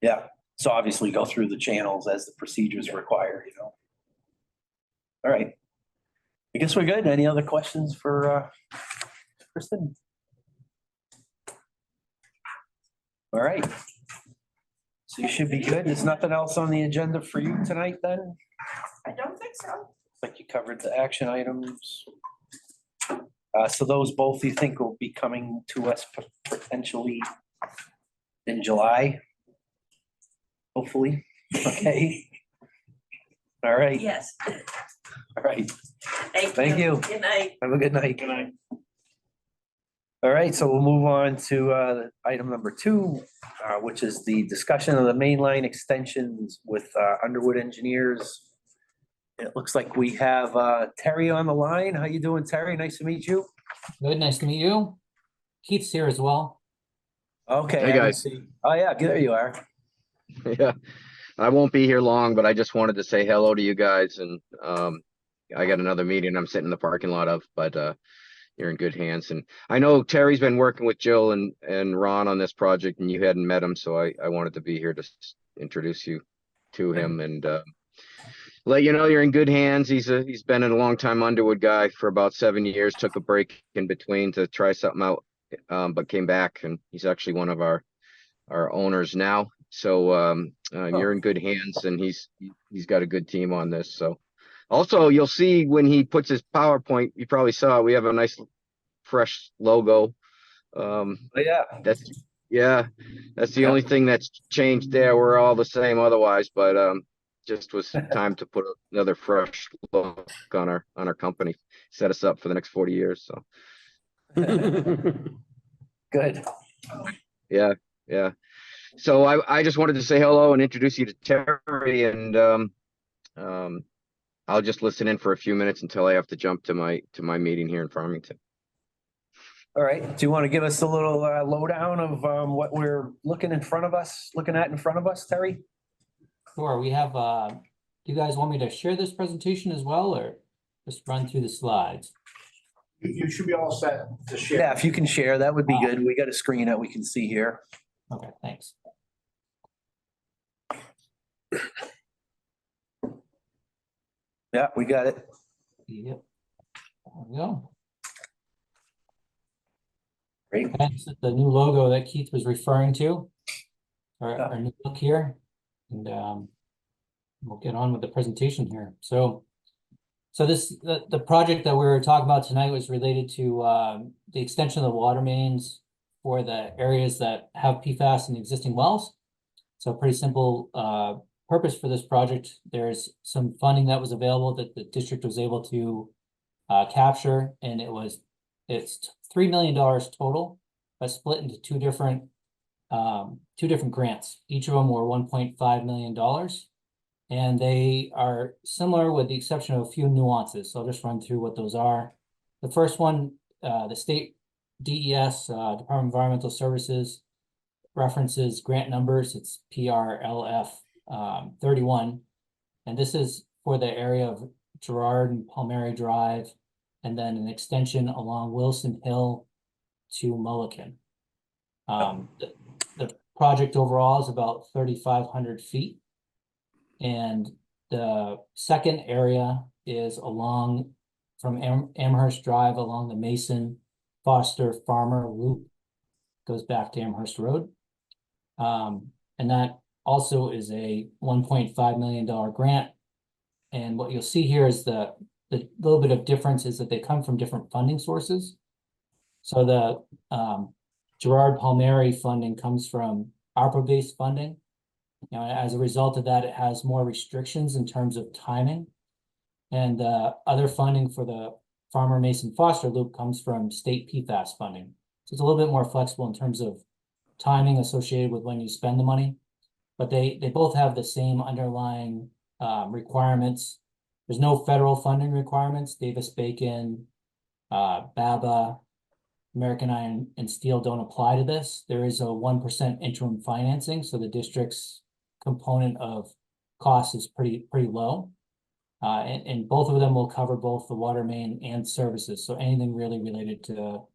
Yeah, so obviously go through the channels as the procedures require, All right. I guess we're good. Any other questions for Kristen? All right. So you should be good. There's nothing else on the agenda for you tonight then? I don't think so. Like you covered the action items. So those both you think will be coming to us potentially in July? Hopefully, okay. All right, Yes. all right. Thank Thank you. Good night. Have a good night. Good night. All right, so we'll move on to item number 2, which is the discussion of the mainline extensions with Underwood Engineers. It looks like we have Terry on the line. How you doing, Terry? Nice to meet you. Good, nice to meet you. Keith's here as well. Okay. Hey, I didn't guys. see- Oh, yeah, there you are. Yeah, I won't be here long, but I just wanted to say hello to you guys and I got another meeting I'm sitting in the parking lot of, but you're in good hands. And I know Terry's been working with Jill and Ron on this project and you hadn't met him, so I wanted to be here to introduce you to him and let you know you're in good hands. He's been a long time Underwood guy for about 7 years, took a break in between to try something out, but came back and he's actually one of our owners now. So you're in good hands and he's got a good team on this. So also you'll see when he puts his PowerPoint, you probably saw we have a nice fresh logo. Oh, yeah. That's the only thing that's changed there. We're all the same otherwise, but just was time to put another fresh look on our company, set us up for the next 40 years. So Good. yeah. So I just wanted to say hello and introduce you to Terry and I'll just listen in for a few minutes until I have to jump to my meeting here in Farmington. All right, do you want to give us a little lowdown of what we're looking at in front of us, Terry? Sure, we have, do you guys want me to share this presentation as well, or just run through the slides? You should be all set to share. Yeah, if you can share, that would be good. We got a screen that we can see here. Okay, thanks. Yeah, we got it. Yep. There we go. Great. That's the new logo that Keith was referring to. Our new look here, and we'll get on with the presentation here. So the project that we were talking about tonight was related to the extension of the water mains for the areas that have PFAS in existing wells. So pretty simple purpose for this project. There's some funding that was available that the district was able to capture, and it's $3 million total, but split into two different grants. Each of them were $1.5 million. And they are similar with the exception of a few nuances. So I'll just run through what those are. The first one, the state DES, Department of Environmental Services, references grant numbers. It's PRLF 31. And this is for the area of Gerard and Palmieri Drive, and then an extension along Wilson Hill to Mulliken. The project overall is about 3,500 feet. And the second area is along from Amherst Drive along the Mason Foster Farmer Loop, goes back to Amherst Road. And that also is a $1.5 million grant. And what you'll see here is the little bit of difference is that they come from different funding sources. So the Gerard Palmieri funding comes from ARPA-based funding. Now, as a result of that, it has more restrictions in terms of timing. And other funding for the Farmer Mason Foster Loop comes from state PFAS funding. So it's a little bit more flexible in terms of timing associated with when you spend the money. But they both have the same underlying requirements. There's no federal funding requirements. Davis-Bacon, BABA, American Iron and Steel don't apply to this. There is a 1% interim financing, so the district's component of cost is pretty low. And both of them will cover both the water main and services. So anything really related to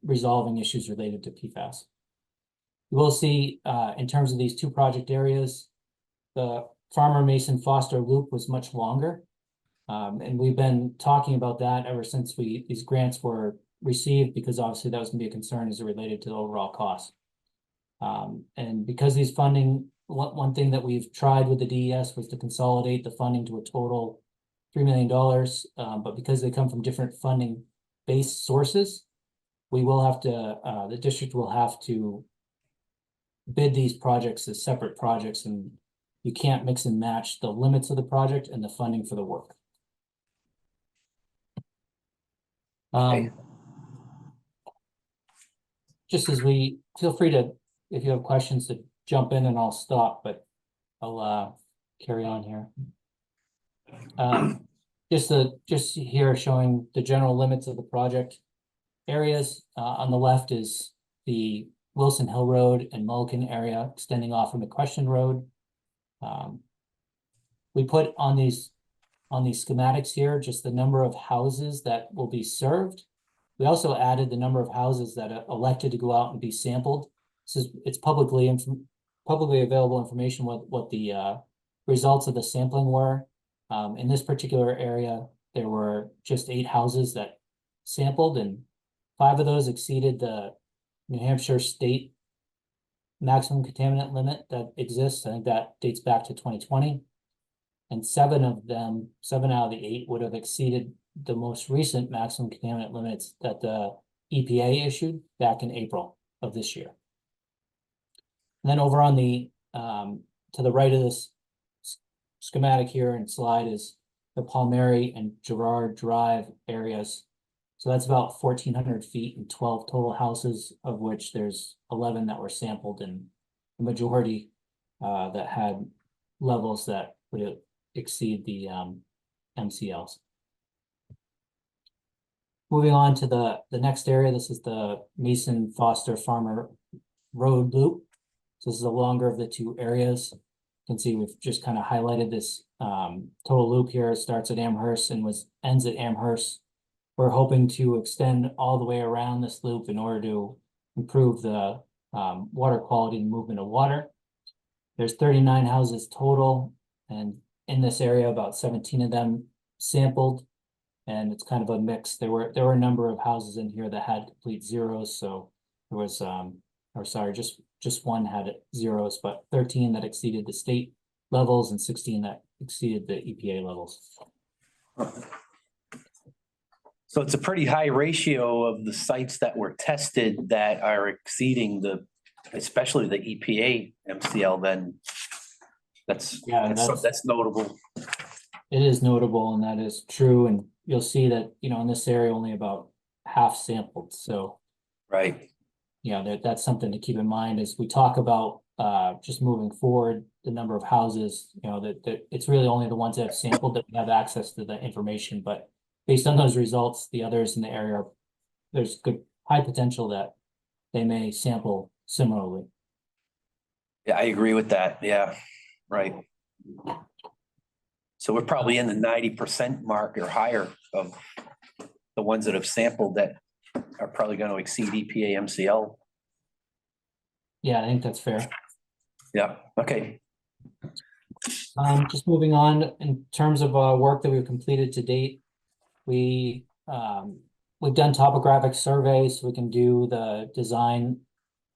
resolving issues related to PFAS. You will see in terms of these two project areas, the Farmer Mason Foster Loop was much longer. And we've been talking about that ever since these grants were received, because obviously that was going to be a concern as it related to the overall cost. And because these funding, one thing that we've tried with the DES was to consolidate the funding to a total $3 million. But because they come from different funding based sources, we will have to, the district will have to bid these projects as separate projects, and you can't mix and match the limits of the project and the funding for the work. Just as we feel free to, if you have questions, to jump in and I'll stop, but I'll carry on here. Just here showing the general limits of the project areas. On the left is the Wilson Hill Road and Mulliken area extending off of McQuestion Road. We put on these schematics here just the number of houses that will be served. We also added the number of houses that are elected to go out and be sampled. It's publicly available information what the results of the sampling were. In this particular area, there were just 8 houses that sampled, and 5 of those exceeded the New Hampshire state maximum contaminant limit that exists. I think that dates back to 2020. And 7 out of the 8 would have exceeded the most recent maximum contaminant limits that the EPA issued back in April of this year. And then over on the to the right of this schematic here and slide is the Palmieri and Gerard Drive areas. So that's about 1,400 feet and 12 total houses, of which there's 11 that were sampled, and the majority that had levels that would exceed the MCLs. Moving on to the next area, this is the Mason Foster Farmer Road Loop. So this is the longer of the two areas. You can see we've just kind of highlighted this total loop here. It starts at Amherst and ends at Amherst. We're hoping to extend all the way around this loop in order to improve the water quality and movement of water. There's 39 houses total, and in this area, about 17 of them sampled. And it's kind of a mix. There were a number of houses in here that had complete zeros. So there was, just one had zeros, but 13 that exceeded the state levels and 16 that exceeded the EPA levels. So it's a pretty high ratio of the sites that were tested that are exceeding especially the EPA MCL, then that's notable. It is notable, and that is true. And you'll see that, in this area, only about half sampled. So, right. That's something to keep in mind as we talk about just moving forward, the number of houses, that it's really only the ones that have sampled that we have access to the information. But based on those results, the others in the area, there's high potential that they may sample similarly. Yeah, I agree with that. Yeah, right. So we're probably in the 90% mark or higher of the ones that have sampled that are probably going to exceed EPA MCL. Yeah, I think that's fair. Yeah, okay. Just moving on, in terms of work that we've completed to date, we've done topographic surveys, so we can do the design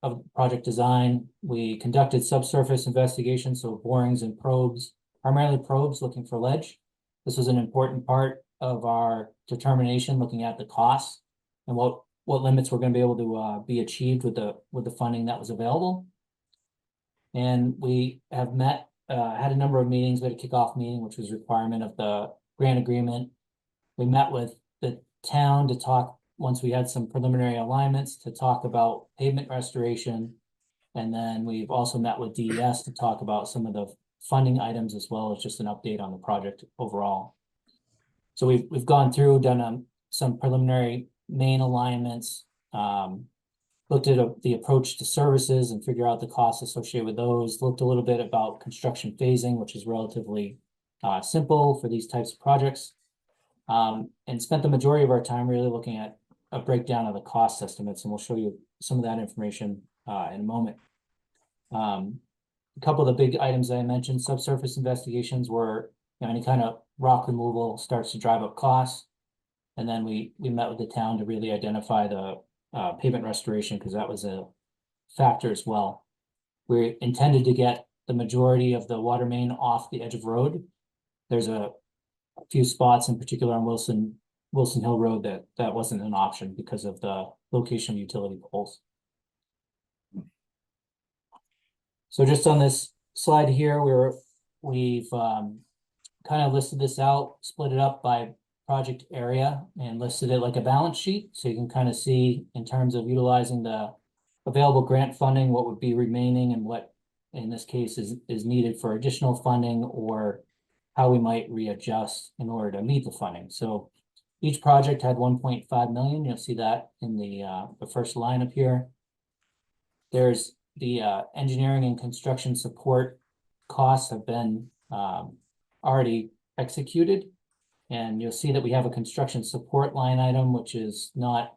of project design. We conducted subsurface investigations, so borings and probes, primarily probes looking for ledge. This was an important part of our determination, looking at the costs and what limits were going to be able to be achieved with the funding that was available. And we have had a number of meetings. We had a kickoff meeting, which was a requirement of the grant agreement. We met with the town to talk, once we had some preliminary alignments, to talk about pavement restoration. And then we've also met with DES to talk about some of the funding items, as well as just an update on the project overall. So we've gone through, done some preliminary main alignments, looked at the approach to services and figure out the costs associated with those, looked a little bit about construction phasing, which is relatively simple for these types of projects, and spent the majority of our time really looking at a breakdown of the cost estimates, and we'll show you some of that information in a moment. A couple of the big items that I mentioned, subsurface investigations were, any kind of rock removal starts to drive up costs. And then we met with the town to really identify the pavement restoration, because that was a factor as well. We intended to get the majority of the water main off the edge of road. There's a few spots in particular on Wilson Hill Road that wasn't an option because of the location of utility poles. So just on this slide here, we've kind of listed this out, split it up by project area, and listed it like a balance sheet. So you can kind of see, in terms of utilizing the available grant funding, what would be remaining and what in this case is needed for additional funding, or how we might readjust in order to meet the funding. So each project had 1.5 million. You'll see that in the first line up here. There's the engineering and construction support costs have been already executed. And you'll see that we have a construction support line item, which is not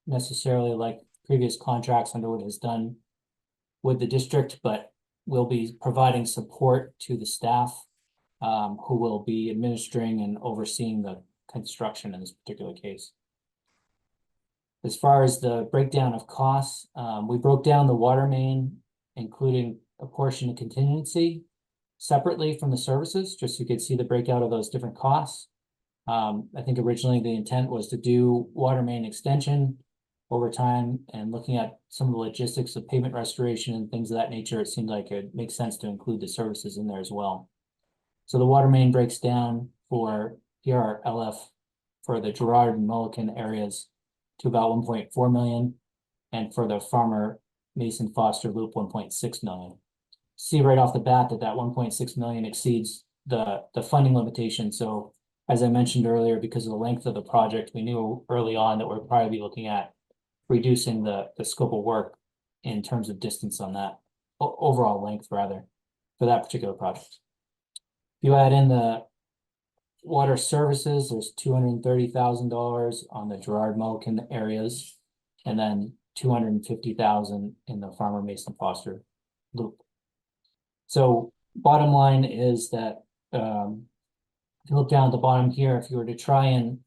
necessarily like previous contracts Underwood has done with the district, but we'll be providing support to the staff who will be administering and overseeing the construction in this particular case. As far as the breakdown of costs, we broke down the water main, including a portion of contingency, separately from the services, just so you could see the breakout of those different costs. I think originally the intent was to do water main extension over time, and looking at some of the logistics of pavement restoration and things of that nature, it seemed like it makes sense to include the services in there as well. So the water main breaks down for PRLF for the Girard and Mulliken areas to about 1.4 million, and for the Farmer Mason Foster Loop 1.6 million. See right off the bat that 1.6 million exceeds the funding limitation. So as I mentioned earlier, because of the length of the project, we knew early on that we're probably be looking at reducing the scope of work in terms of distance on that, overall length rather, for that particular project. If you add in the water services, there's $230,000 on the Gerard Mulliken areas, and then $250,000 in the Farmer Mason Foster loop. So bottom line is that, if you look down at the bottom here, if you were to try and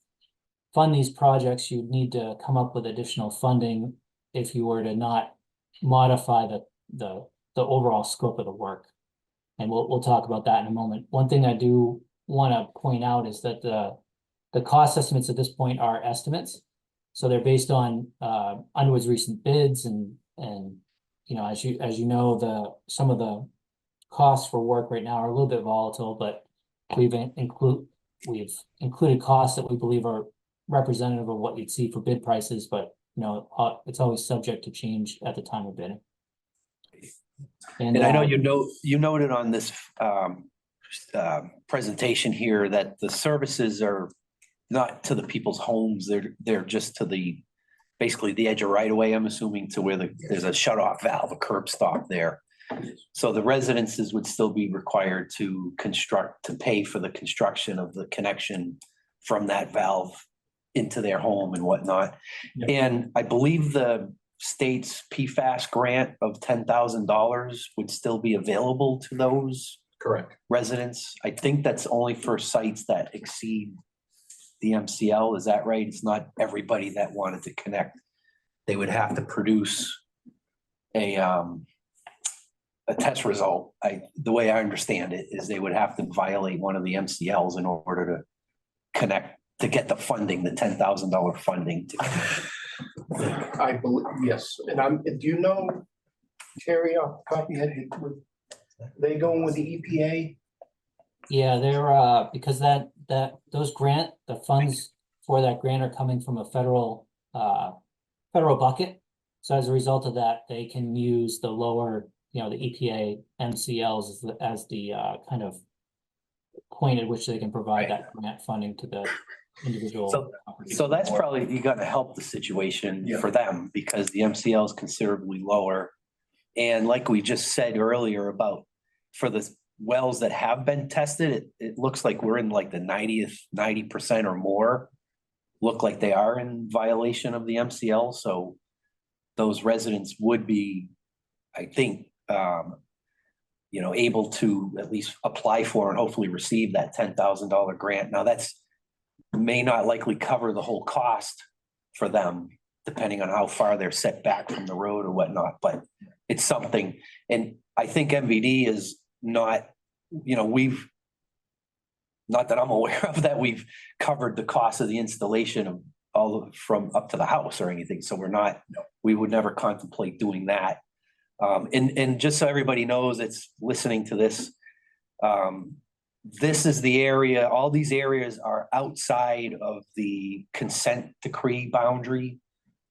fund these projects, you'd need to come up with additional funding if you were to not modify the overall scope of the work. And we'll talk about that in a moment. One thing I do want to point out is that the cost estimates at this point are estimates. So they're based on Underwood's recent bids and you know, as you know, some of the costs for work right now are a little bit volatile, but we've included costs that we believe are representative of what you'd see for bid prices, but you know, it's always subject to change at the time of bidding. And I know you noted on this presentation here that the services are not to the people's homes, they're just to basically the edge of right of way, I'm assuming, to where there's a shut off valve, a curb stop there. So the residences would still be required to pay for the construction of the connection from that valve into their home and whatnot. Yeah. And I believe the state's PFAS grant of $10,000 would still be available to those Correct. residents. I think that's only for sites that exceed the MCL. Is that right? It's not everybody that wanted to connect. They would have to produce a test result. The way I understand it is they would have to violate one of the MCLs in order to connect, to get the funding, the $10,000 funding. I believe, yes, and do you know, Terry, off the top of your head, they going with the EPA? Yeah, they're because the funds for that grant are coming from a federal bucket. So as a result of that, they can use the lower, you know, the EPA MCLs as the kind of point at which they can provide that grant funding to the individual. So that's probably, you gotta help the situation for them, because the MCL is considerably lower. And like we just said earlier about, for the wells that have been tested, it looks like we're in like the 90% or more look like they are in violation of the MCL. So those residents would be, I think, you know, able to at least apply for and hopefully receive that $10,000 grant. Now that's may not likely cover the whole cost for them, depending on how far they're set back from the road or whatnot, but it's something. And I think MVD is not, you know, not that I'm aware of, that we've covered the cost of the installation of all from up to the house or anything. So we would never contemplate doing that. And just so everybody knows that's listening to this, this is the area, all these areas are outside of the consent decree boundary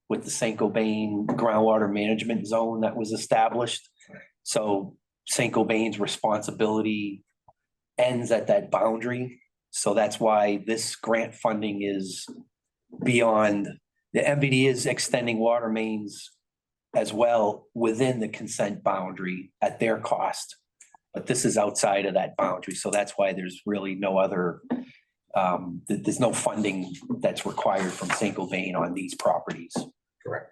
with the St. Gobain groundwater management zone that was established. So St. Gobain's responsibility ends at that boundary. So that's why this grant funding is beyond, the MVD is extending water mains as well within the consent boundary at their cost. But this is outside of that boundary. So that's why there's really no other, there's no funding that's required from St. Gobain on these properties. Correct.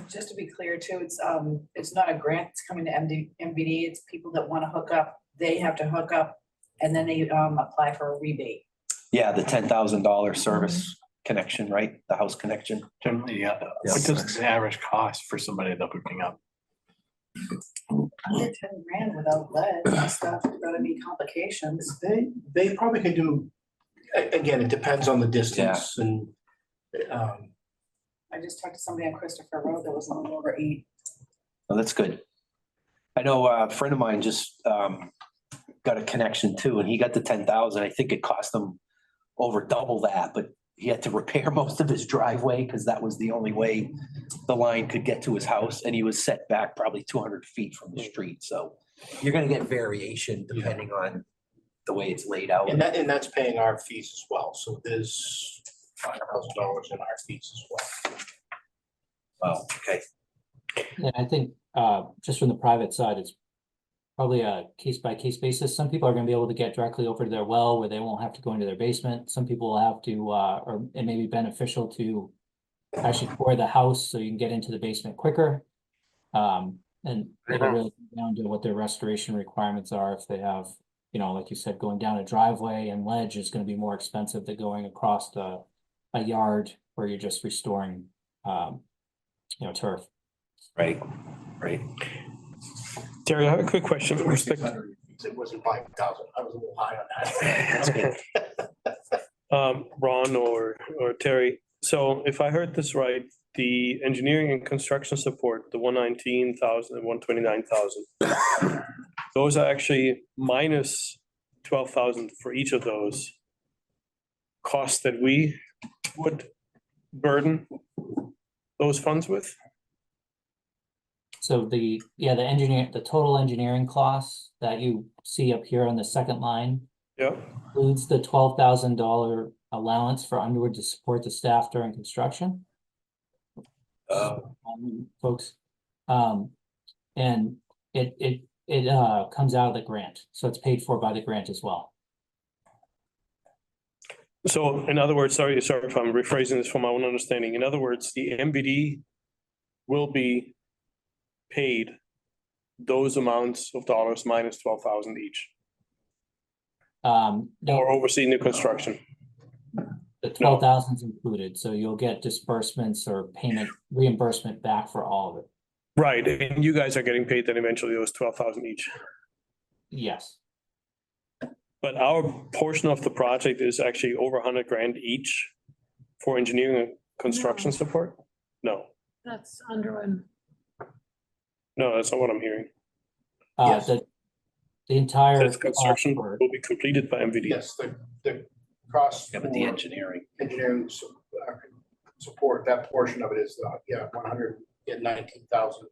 Just to be clear too, it's not a grant that's coming to MVD, it's people that want to hook up, they have to hook up and then they apply for a rebate. Yeah, the $10,000 service connection, right? The house connection. Generally, yeah. What does the average cost for somebody that's hooking up? Under 10 grand without lead and stuff, there's gonna be complications. They probably can do, again, it depends on the distance and, I just talked to somebody on Christopher Road that was a little over 8. Oh, that's good. I know a friend of mine just got a connection too, and he got the 10,000. I think it cost him over double that, but he had to repair most of his driveway because that was the only way the line could get to his house, and he was set back probably 200 feet from the street. So you're gonna get variation depending on the way it's laid out. And that's paying our fees as well, so there's $5,000 in our fees as well. Well, okay. And I think, just from the private side, it's probably a case by case basis. Some people are gonna be able to get directly over to their well where they won't have to go into their basement. Some people will have to, or it may be beneficial to actually core the house so you can get into the basement quicker. And it'll really come down to what their restoration requirements are. If they have, you know, like you said, going down a driveway and ledge is gonna be more expensive than going across a yard where you're just restoring, you know, turf. Right, right. Terry, I have a quick question with respect. It wasn't 5,000, I was a little high on that. Ron or Terry, so if I heard this right, the engineering and construction support, the 119,000 and 129,000. Those are actually minus 12,000 for each of those costs that we would burden those funds with. So the total engineering costs that you see up here on the second line Yeah, includes the $12,000 allowance for Underwood to support the staff during construction. Folks, and it comes out of the grant, so it's paid for by the grant as well. so in other words, sorry if I'm rephrasing this from my own understanding. In other words, the MVD will be paid those amounts of dollars minus 12,000 each, No, or overseeing the construction. the 12,000 is included, so you'll get disbursements or payment reimbursement back for all of it. Right, and you guys are getting paid then eventually those 12,000 each. Yes, But our portion of the project is actually over 100 grand each for engineering and construction No. support? No, That's Underwood. no, that's not what I'm hearing. Yes. the entire. Says construction cost for- will be completed by MVD. Yes, the cost Yeah, for but the engineering. engineering support, that portion of it is, 119,000.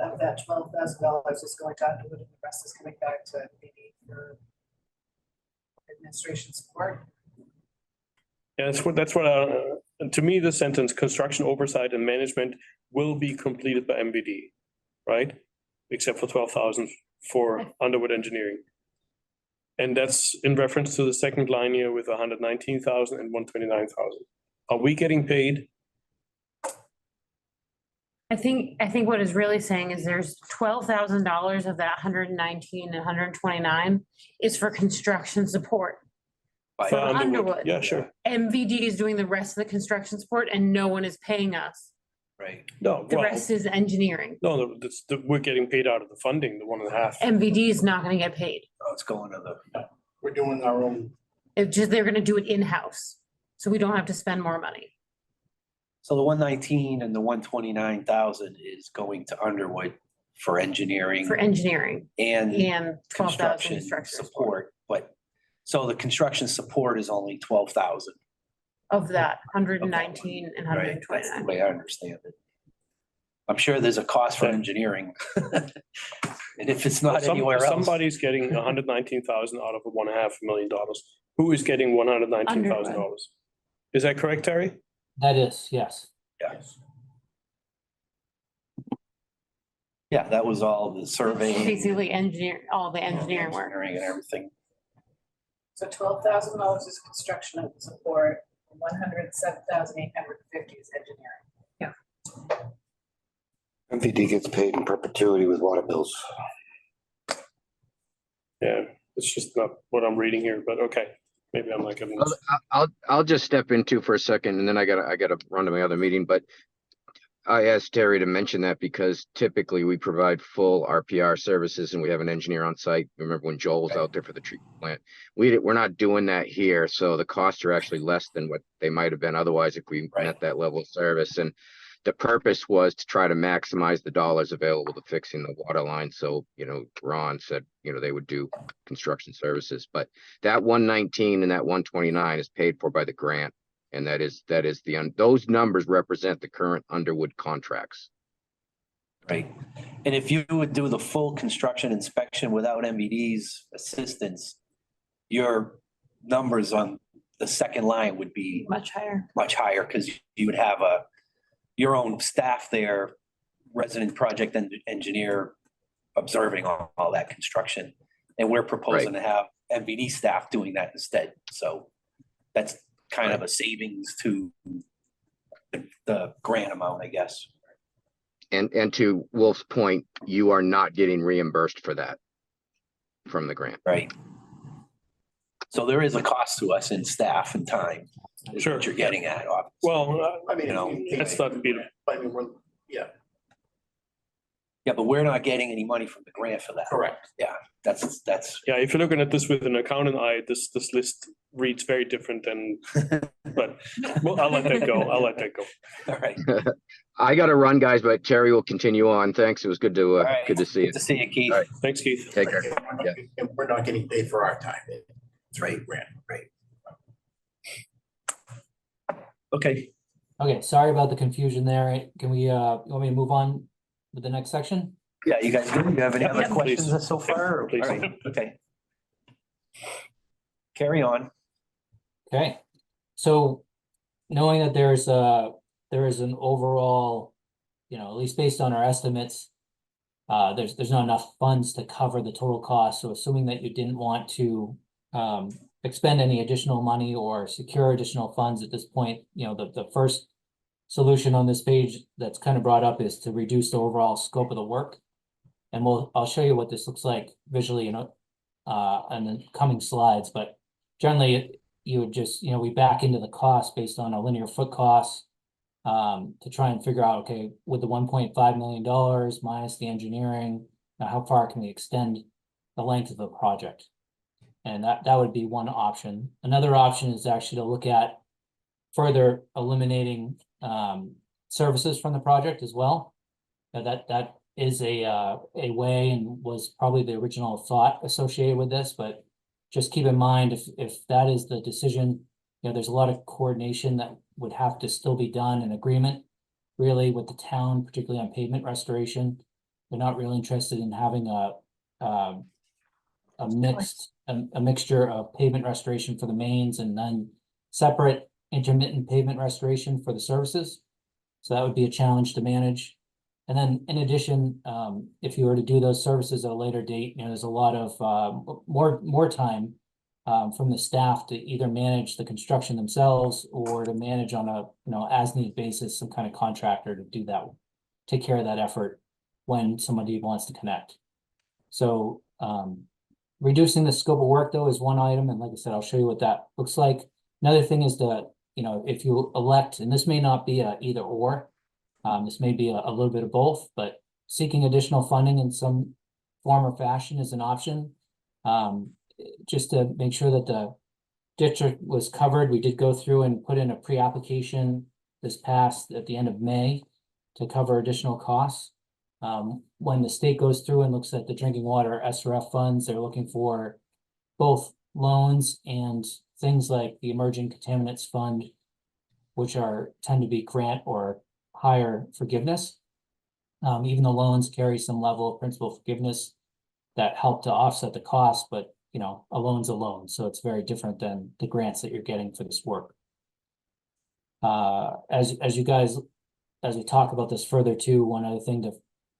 Of that $12,000 is going to Underwood and the rest is coming back to MVD for administration support. Yeah, that's what, to me, the sentence, construction oversight and management will be completed by MVD, right? Except for 12,000 for Underwood engineering. And that's in reference to the second line here with 119,000 and 129,000. Are we getting paid? I think what is really saying is there's $12,000 of that 119 and 129 is for construction support. By For Underwood? Underwood. Yeah, sure. MVD is doing the rest of the construction support and no one is paying us. Right. No, The well, rest is engineering. no, we're getting paid out of the funding, the 1.5. MVD is not gonna get paid. Oh, it's going to the, We're doing our own, It's just, they're gonna do it in-house. So we don't have to spend more money. so the 119 and the 129,000 is going to Underwood for engineering For engineering and and 12,000 construction construction support. support, but, so the construction support is only 12,000. Of that, 119 and Right, that's the 129. way I understand it. I'm sure there's a cost for engineering. And if it's not anywhere else. Somebody's getting 119,000 out of $1.5 million. Who is getting $119,000? Is that correct, Terry? That is, yes. Yeah, that was all the surveying. Basically all the engineering work. Engineering and everything. So $12,000 is construction support, 107,850 is engineering. MVD gets paid in perpetuity with water bills. Yeah, it's just not what I'm reading here, but okay, maybe I'm not getting this. I'll just step in too for a second and then I gotta run to my other meeting, but I asked Terry to mention that because typically we provide full RPR services and we have an engineer on site. Remember when Joel was out there for the treatment plant? We're not doing that here, so the costs are actually less than what they might have been otherwise if we met that level of service. And the purpose was to try to maximize the dollars available to fixing the water line. So, Ron said, they would do construction services, but that 119 and that 129 is paid for by the grant. And those numbers represent the current Underwood contracts. Right. And if you would do the full construction inspection without MVD's assistance, your numbers on the second line would be Much higher. much higher because you would have your own staff there, resident project engineer observing all that construction. And we're proposing to have MVD staff doing that instead. So that's kind of a savings to the grant amount, I guess. And to Wolf's point, you are not getting reimbursed for that from the grant. Right. So there is a cost to us in staff and time. Is Sure. what you're getting at. Obviously. Well, I mean, You know, that's not the beat. I mean, yeah, Yeah, but we're not getting any money from the grant for that. correct. That's, Yeah, if you're looking at this with an accountant eye, this list reads very different than, but well, I'll let that go. all right. Uh, I gotta run, guys, but Terry will continue on. Thanks. It was good to, All right. good to see you. Good to see you, Keith. All right. Thanks, Keith. Take care. Yeah. And we're not getting paid for our time. That's right. Grant. Okay. Okay, sorry about the confusion there. Can we, you want me to move on with the next section? Yeah, you guys, do you have any other Yeah, questions please. so far? Please. All right, okay. Carry on. Okay, so knowing that there is an overall, at least based on our estimates, there's not enough funds to cover the total cost. So assuming that you didn't want to expend any additional money or secure additional funds at this point, the first solution on this page that's kind of brought up is to reduce the overall scope of the work. And I'll show you what this looks like visually, in the coming slides, but generally you would just, we back into the cost based on a linear foot cost to try and figure out, okay, with the $1.5 million minus the engineering, how far can we extend the length of the project? And that would be one option. Another option is actually to look at further eliminating services from the project as well. That is a way and was probably the original thought associated with this, but just keep in mind if that is the decision, there's a lot of coordination that would have to still be done in agreement really with the town, particularly on pavement restoration. They're not really interested in having a mixture of pavement restoration for the mains and then separate intermittent pavement restoration for the services. So that would be a challenge to manage. And then in addition, if you were to do those services at a later date, there's a lot of more time from the staff to either manage the construction themselves or to manage on a as need basis, some kind of contractor to do that, take care of that effort when somebody wants to connect. So reducing the scope of work though is one item, and like I said, I'll show you what that looks like. Another thing is that if you elect, and this may not be a either or, this may be a little bit of both, but seeking additional funding in some form or fashion is an option. Just to make sure that the district was covered, we did go through and put in a pre-application this past at the end of May to cover additional costs. When the state goes through and looks at the drinking water SRF funds, they're looking for both loans and things like the Emerging Contaminants Fund, which tend to be grant or higher forgiveness. Even the loans carry some level of principal forgiveness that help to offset the cost, but a loan's a loan, so it's very different than the grants that you're getting for this work. As we talk about this further too, one other thing to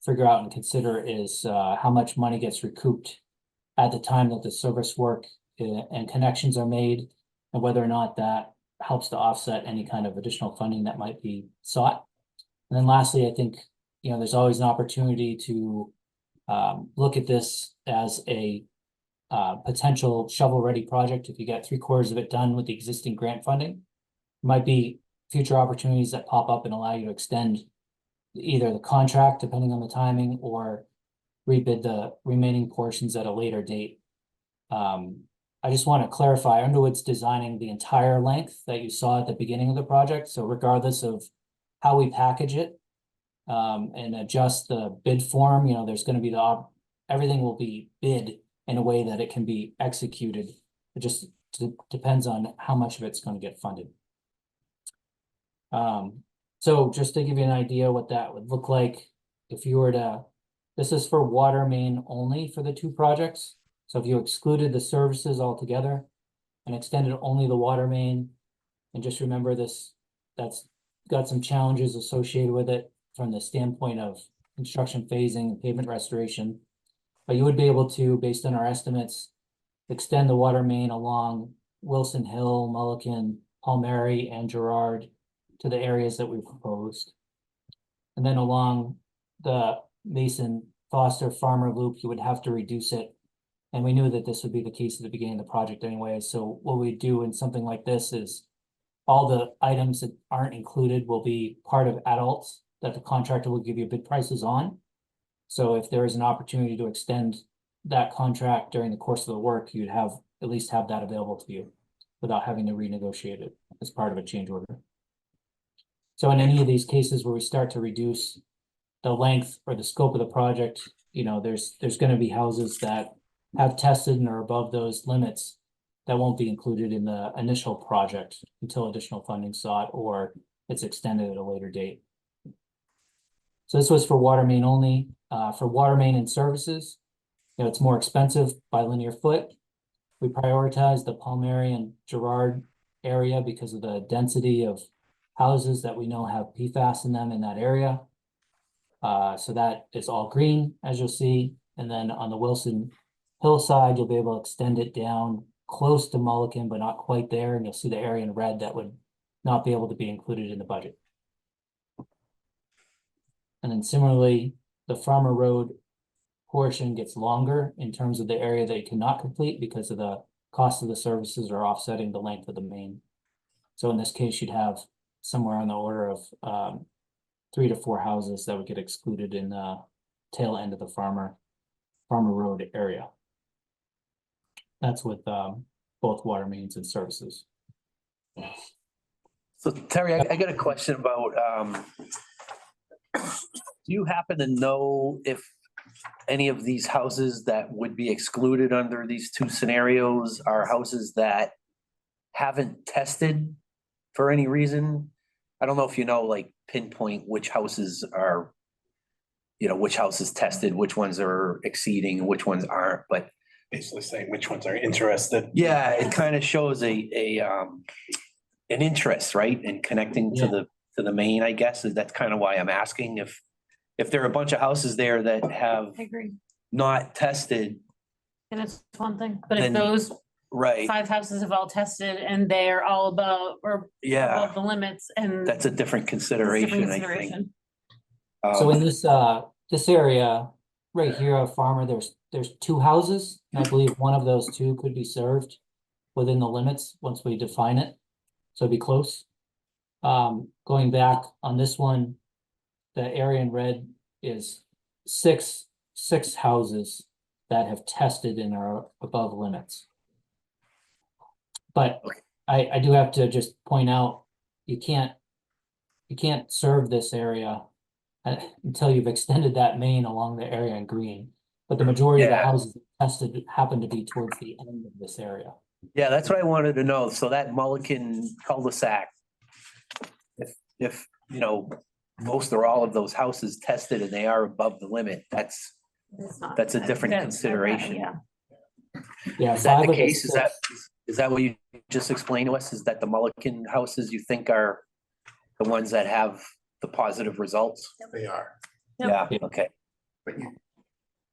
figure out and consider is how much money gets recouped at the time that the service work and connections are made, and whether or not that helps to offset any kind of additional funding that might be sought. And then lastly, I think, there's always an opportunity to look at this as a potential shovel-ready project. If you get 3/4 of it done with the existing grant funding, might be future opportunities that pop up and allow you to extend either the contract, depending on the timing, or rebid the remaining portions at a later date. I just want to clarify, Underwood's designing the entire length that you saw at the beginning of the project. So regardless of how we package it and adjust the bid form, there's going to be everything will be bid in a way that it can be executed. It just depends on how much of it's going to get funded. So just to give you an idea what that would look like, if you were to, this is for water main only for the two projects. So if you excluded the services altogether and extended only the water main, and just remember this, that's got some challenges associated with it from the standpoint of construction phasing and pavement restoration. But you would be able to, based on our estimates, extend the water main along Wilson Hill, Mulliken, Palmieri, and Gerard to the areas that we proposed. And then along the Mason Foster Farmer Loop, you would have to reduce it. And we knew that this would be the case at the beginning of the project anyway. So what we do in something like this is all the items that aren't included will be part of adults that the contractor will give you bid prices on. So if there is an opportunity to extend that contract during the course of the work, you'd have at least have that available to you without having to renegotiate it as part of a change order. So in any of these cases where we start to reduce the length or the scope of the project, you know, there's going to be houses that have tested and are above those limits that won't be included in the initial project until additional funding sought or it's extended at a later date. So this was for water main only. For water main and services, you know, it's more expensive by linear foot. We prioritize the Palmieri and Gerard area because of the density of houses that we know have PFAS in them in that area. So that is all green, as you'll see. And then on the Wilson Hillside, you'll be able to extend it down close to Mulliken, but not quite there. And you'll see the area in red that would not be able to be included in the budget. And then similarly, the Farmer Road portion gets longer in terms of the area that you cannot complete because of the cost of the services are offsetting the length of the main. So in this case, you'd have somewhere on the order of 3 to 4 houses that would get excluded in the tail end of the Farmer Road area. That's with both water mains and services. So Terry, I got a question about, do you happen to know if any of these houses that would be excluded under these two scenarios are houses that haven't tested for any reason? I don't know if you know, like pinpoint which houses are, you know, which houses tested, which ones are exceeding, which ones aren't, but Basically saying which ones are interested. yeah, it kind of shows an interest, right, in connecting to the main, I guess. That's kind of why I'm asking if there are a bunch of houses there that have I agree. not tested, And it's one thing, but if Then- those right? 5 houses have all tested and they're all above or Yeah, above the limits and. that's a different it's a different consideration, I think. consideration. So in this area right here of Farmer, there's 2 houses, and I believe one of those 2 could be served within the limits once we define it. So it'd be close. Going back on this one, the area in red is six houses that have tested and are above limits. But I do have to just point out, you can't serve this area until you've extended that main along the area in green. But the majority of the Yeah. houses tested happen to be towards the end of this area. Yeah, that's what I wanted to know. So that Mulliken cul-de-sac, if, you know, most or all of those houses tested and they are above the limit, that's a different consideration. Yeah. Yeah. Is that 5 the of case? Is 6 that what you just explained to us? Is that the Mulliken houses you think are the ones that have the positive results? They are, Yeah, Yep. okay, but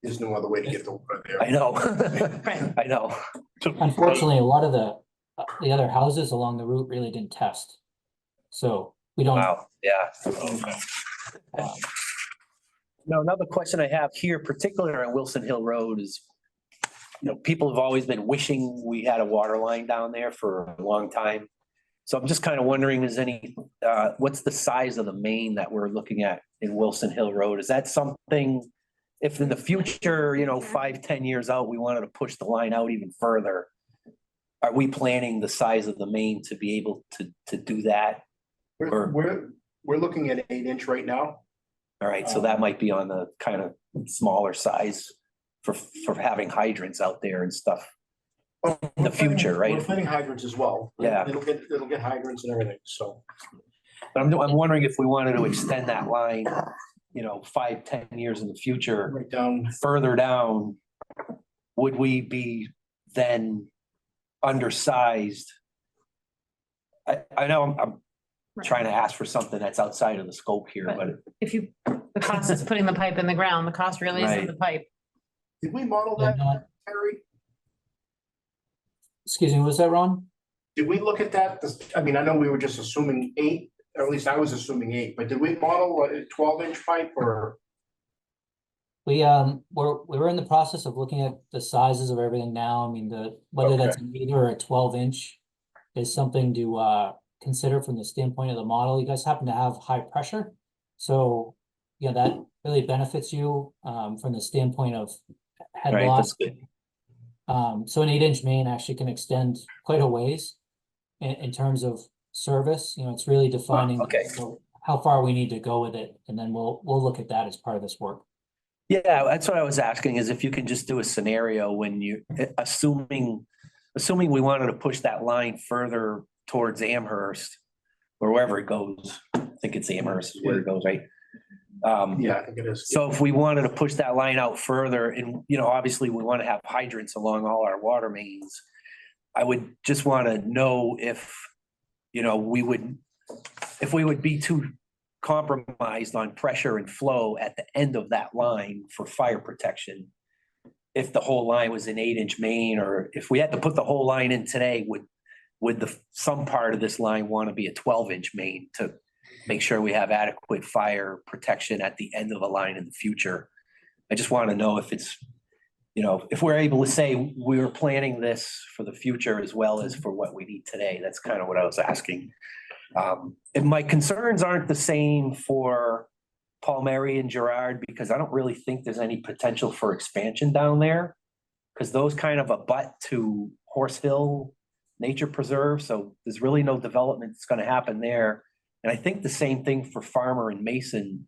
there's no other way to get the water there. I know. Right. I know. Unfortunately, a lot of the other houses along the route really didn't test. So we don't. Wow, yeah. Now, another question I have here, particularly on Wilson Hill Road is, you know, people have always been wishing we had a water line down there for a long time. So I'm just kind of wondering, what's the size of the main that we're looking at in Wilson Hill Road? Is that something, if in the future, you know, 5-10 years out, we wanted to push the line out even further, are we planning the size of the main to be able to do that? We're looking at 8-inch right now. All right, so that might be on the kind of smaller size for having hydrants out there and stuff in the future, right? We're planning hydrants as well. Yeah. It'll get hydrants and everything, so. But I'm wondering if we wanted to extend that line, 5, 10 years in the future, Right down, further down, would we be then undersized? I know I'm trying to ask for something that's outside of the scope here, but If you, the cost is putting the pipe in the ground, the cost really isn't Right. the pipe. did we model They're that, not- Terry? Excuse me, was that Ron? Did we look at that? I mean, I know we were just assuming 8, or at least I was assuming 8, but did we model a 12-inch pipe or? We were in the process of looking at the sizes of everything now. I mean, whether that's an 8 or a 12-inch is something to consider from the standpoint of the model. You guys happen to have high pressure, so that really benefits you from the standpoint of head right, loss. that's good. So an 8-inch main actually can extend quite a ways in terms of service. It's really defining okay. how far we need to go with it, and then we'll look at that as part of this work. Yeah, that's what I was asking, is if you can just do a scenario when you, assuming we wanted to push that line further towards Amherst or wherever it goes. I think it's Amherst is where it goes, right? Yeah, I think it is. So if we wanted to push that line out further and, obviously we want to have hydrants along all our water mains. I would just want to know if, we would be too compromised on pressure and flow at the end of that line for fire protection. If the whole line was an 8-inch main, or if we had to put the whole line in today, would some part of this line want to be a 12-inch main to make sure we have adequate fire protection at the end of the line in the future? I just want to know if it's, if we're able to say we were planning this for the future as well as for what we need today. That's kind of what I was asking. And my concerns aren't the same for Palmieri and Gerard, because I don't really think there's any potential for expansion down there. Because those kind of abut to Horse Hill Nature Preserve, so there's really no development that's going to happen there. And I think the same thing for Farmer and Mason.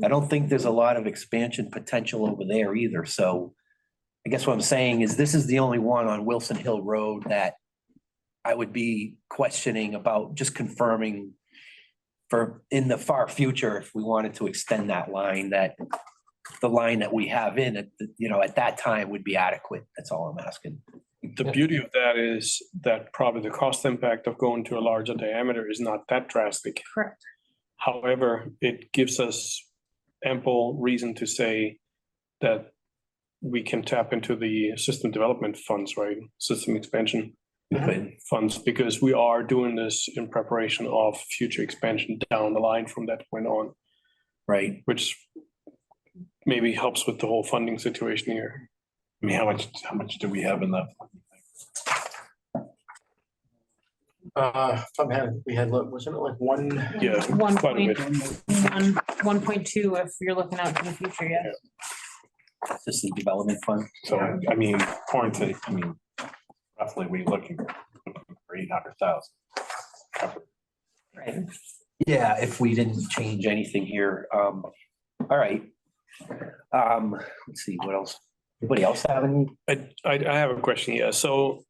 I don't think there's a lot of expansion potential over there either. So I guess what I'm saying is this is the only one on Wilson Hill Road that I would be questioning about, just confirming for in the far future, if we wanted to extend that line, that the line that we have in at, at that time would be adequate. That's all I'm asking. The beauty of that is that probably the cost impact of going to a larger diameter is not that drastic. Correct. However, it gives us ample reason to say that we can tap into the system development funds, right? System expansion funds, because we are doing this in preparation of future expansion down the line from that point on. Right. Which maybe helps with the whole funding situation here. I mean, how much do we have in that? We had, wasn't it like one? Yeah, One quite a point, bit. 1.2 if you're looking out to the future, yes. System development fund. So, I mean, roughly we looking for 800,000. Right. Yeah, if we didn't change anything here. All right. Let's see, what else? Anybody else have any? I have a question, yeah, so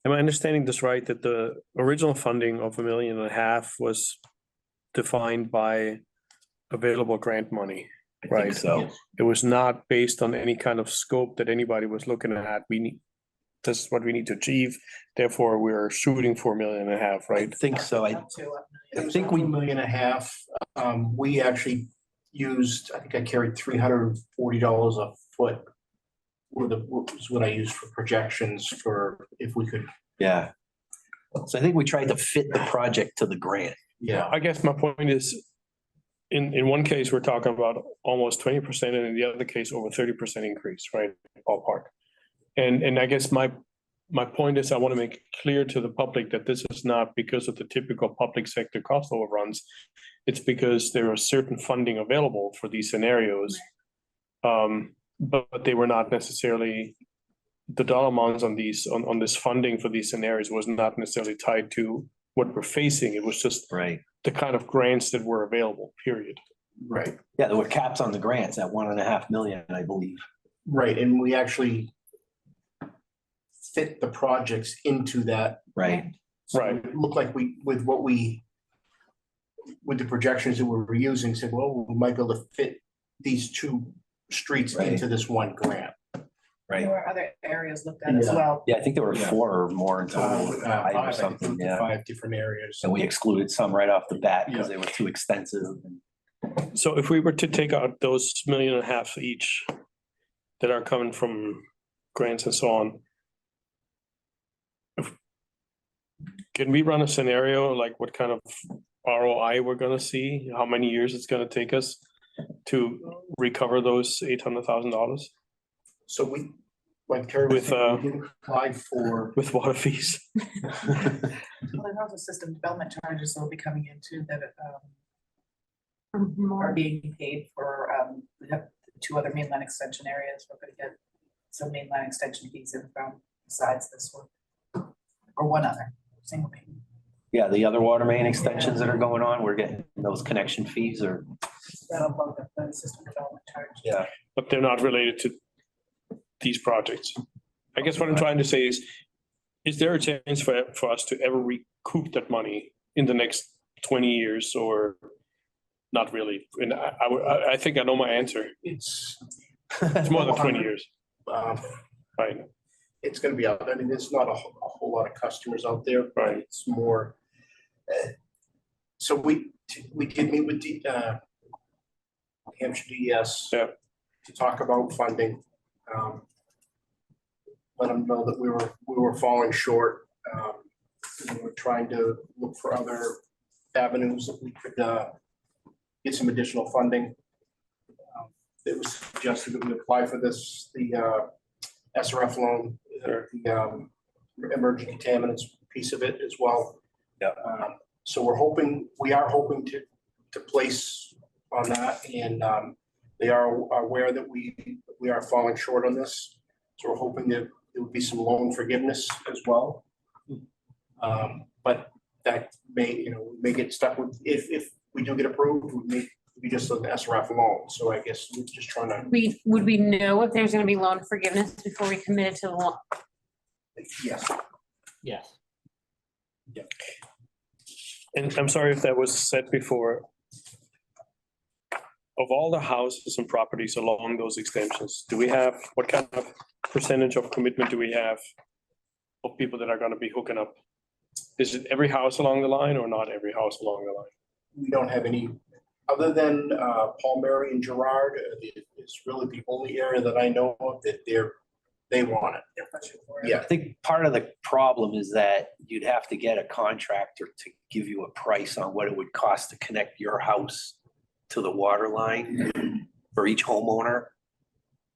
am I understanding this right, that the original funding of $1.5 million was defined by available grant money, I think right? so. It was not based on any kind of scope that anybody was looking at. This is what we need to achieve, therefore we're shooting for $1.5 million, I right? think so. I think we, $1.5 million. We actually used, I think I carried $340 a foot. Was what I used for projections for if we could, yeah. So I think we tried to fit the project to the grant. yeah. I guess my point is, in one case, we're talking about almost 20%, and in the other case, over 30% increase, right? Ballpark. And I guess my point is, I want to make clear to the public that this is not because of the typical public sector cost overruns. It's because there are certain funding available for these scenarios. But they were not necessarily, the dollar amounts on this funding for these scenarios was not necessarily tied to what we're facing. It was just Right. the kind of grants that were available, period. Right, Yeah, there were caps on the grants at 1.5 million, I believe. right. And we actually fit the projects into that. Right. So Right. It looked like with what we with the projections that we were using, said, well, we might be able to fit these two streets Right. into this one grant. Right. There were other areas looked at as Yeah. well. Yeah, I think there were Yeah. 4 or more in total, 5 or I think something, yeah. 5 different areas. And we excluded some right off the bat because Yeah. they were too extensive. So if we were to take out those 1.5 million each that are coming from grants and so on. Can we run a scenario like what kind of ROI we're gonna see? How many years it's gonna take us to recover those $800,000 So we, like Terry was With, saying, we did apply for, with water fees? Well, there's also system development charges that will be coming in too that are being paid for, we have 2 other mainline extension areas. We're gonna get some mainline extension fees in from besides this one. Or one other, single main. Yeah, the other water main extensions that are going on, we're getting those connection fees or, That'll bump up the system development charge. yeah. But they're not related to these projects. I guess what I'm trying to say is there a chance for us to ever recoup that money in the next 20 years or not really? And I think I know my answer. it's. It's more than 20 years, Um, right? it's gonna be out, I mean, there's not a whole lot of customers out there, but Right. it's more. So we did meet with the, Hampshire DES. Yeah. To talk about funding. Let them know that we were falling short. We were trying to look for other avenues that we could, get some additional funding. It was suggested that we apply for this, the, SRF loan, the, emerging contaminants piece of it as well. Yeah. So we are hoping to place on that, and they are aware that we are falling short on this. So we're hoping that there would be some loan forgiveness as well. But that may, we may get stuck with, if we do get approved, we may be just an SRF loan. So I guess we're just trying to, Would we know if there's gonna be loan forgiveness before we committed to the loan? yes. Yes. And I'm sorry if that was said before. Of all the houses and properties along those extensions, what kind of percentage of commitment do we have of people that are gonna be hooking up? Is it every house along the line or not every house along the line? We don't have any, other than Paul, Mary and Gerard, it's really the only area that I know of that they want it. They're pushing for it. Yeah, I think part of the problem is that you'd have to get a contractor to give you a price on what it would cost to connect your house to the water line for each homeowner.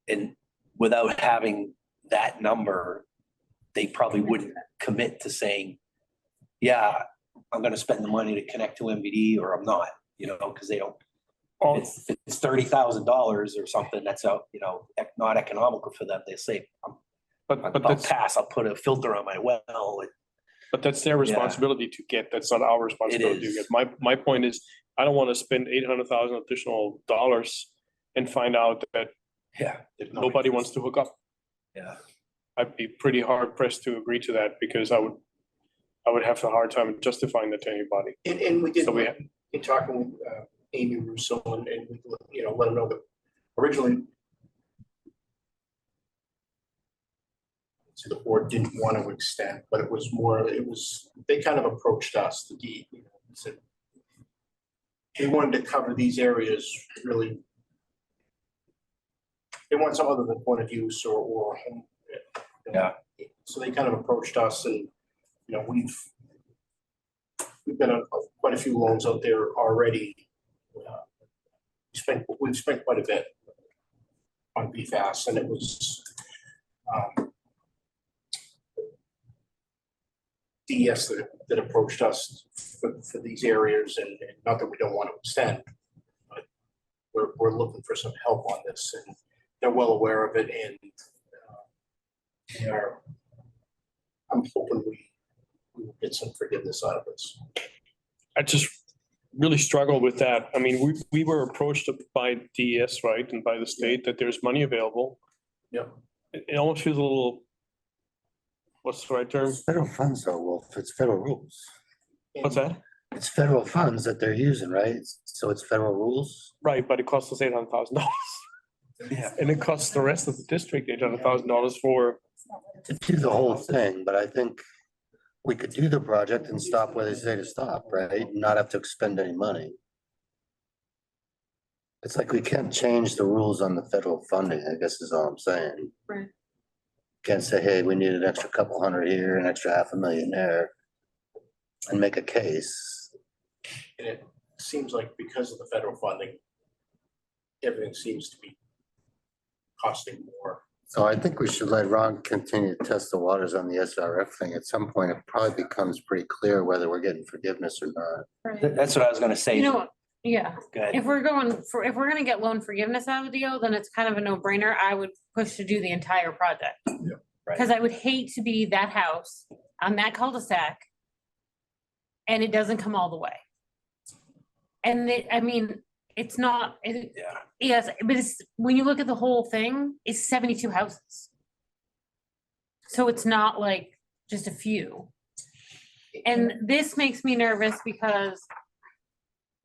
And without having that number, they probably wouldn't commit to saying, yeah, I'm gonna spend the money to connect to MVD or I'm not, because they don't. If it's $30,000 or something, that's not economical for them. They say, But I'll that's, pass, I'll put a filter on my well. but that's their responsibility to get, that's not our responsibility to is. get. My point is, I don't wanna spend 800,000 additional dollars and find out that Yeah, nobody wants to hook up. yeah. I'd be pretty hard pressed to agree to that because I would have a hard time justifying that to anybody. and we did, So we, in talking with Amy Russo and we, let them know that originally so the board didn't want to extend, but they kind of approached us, the deed, said they wanted to cover these areas really. They want some other than point of use or home. Yeah. So they kind of approached us and, we've got quite a few loans out there already. We've spent quite a bit on PFAS, and it was DES that approached us for these areas, and not that we don't want to extend, but we're looking for some help on this, and they're well aware of it, and I'm hoping we will get some forgiveness out of this. I just really struggle with that. I mean, we were approached by DES, right, and by the state that there's money available. Yep. It almost feels a little, what's the right term? Federal funds though, Wolf, it's federal rules. What's that? It's federal funds that they're using, right? So it's federal rules. Right, but it costs us $800,000. Yeah. And it costs the rest of the district $800,000 for, To do the whole thing, but I think we could do the project and stop where they say to stop, right? Not have to expend any money. It's like we can't change the rules on the federal funding, I guess is all I'm saying. Right. Can't say, hey, we need an extra couple hundred here, an extra $500,000 there. And make a case. And it seems like because of the federal funding, everything seems to be costing more. So I think we should let Ron continue to test the waters on the SRF thing. At some point, it probably becomes pretty clear whether we're getting forgiveness or not. Right. That's what I was gonna say. You know, yeah, Good. if we're gonna get loan forgiveness out of the deal, then it's kind of a no-brainer. I would push to do the entire project. Right. Cause I would hate to be that house on that cul-de-sac. And it doesn't come all the way. And I mean, it's not, Yeah. yes, but it's, when you look at the whole thing, it's 72 houses. So it's not like just a few. And this makes me nervous because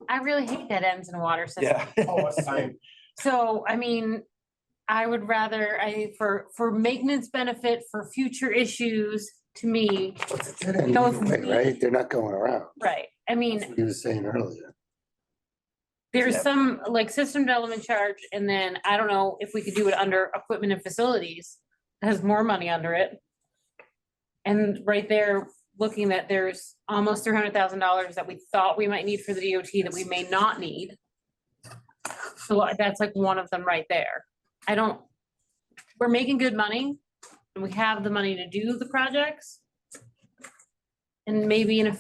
I really hate dead ends in a water system. Yeah. Oh, So, I mean, I would rather, for maintenance benefit, for future issues, to me, know, if we- Right? They're not going around. right, I mean, That's what he was saying earlier. there's Yeah. some like system development charge, and then I don't know if we could do it under equipment and facilities, it has more money under it. And right there, looking that there's almost $300,000 that we thought we might need for the DOT that we may not need. So that's like one of them right there. We're making good money, and we have the money to do the projects. And maybe in a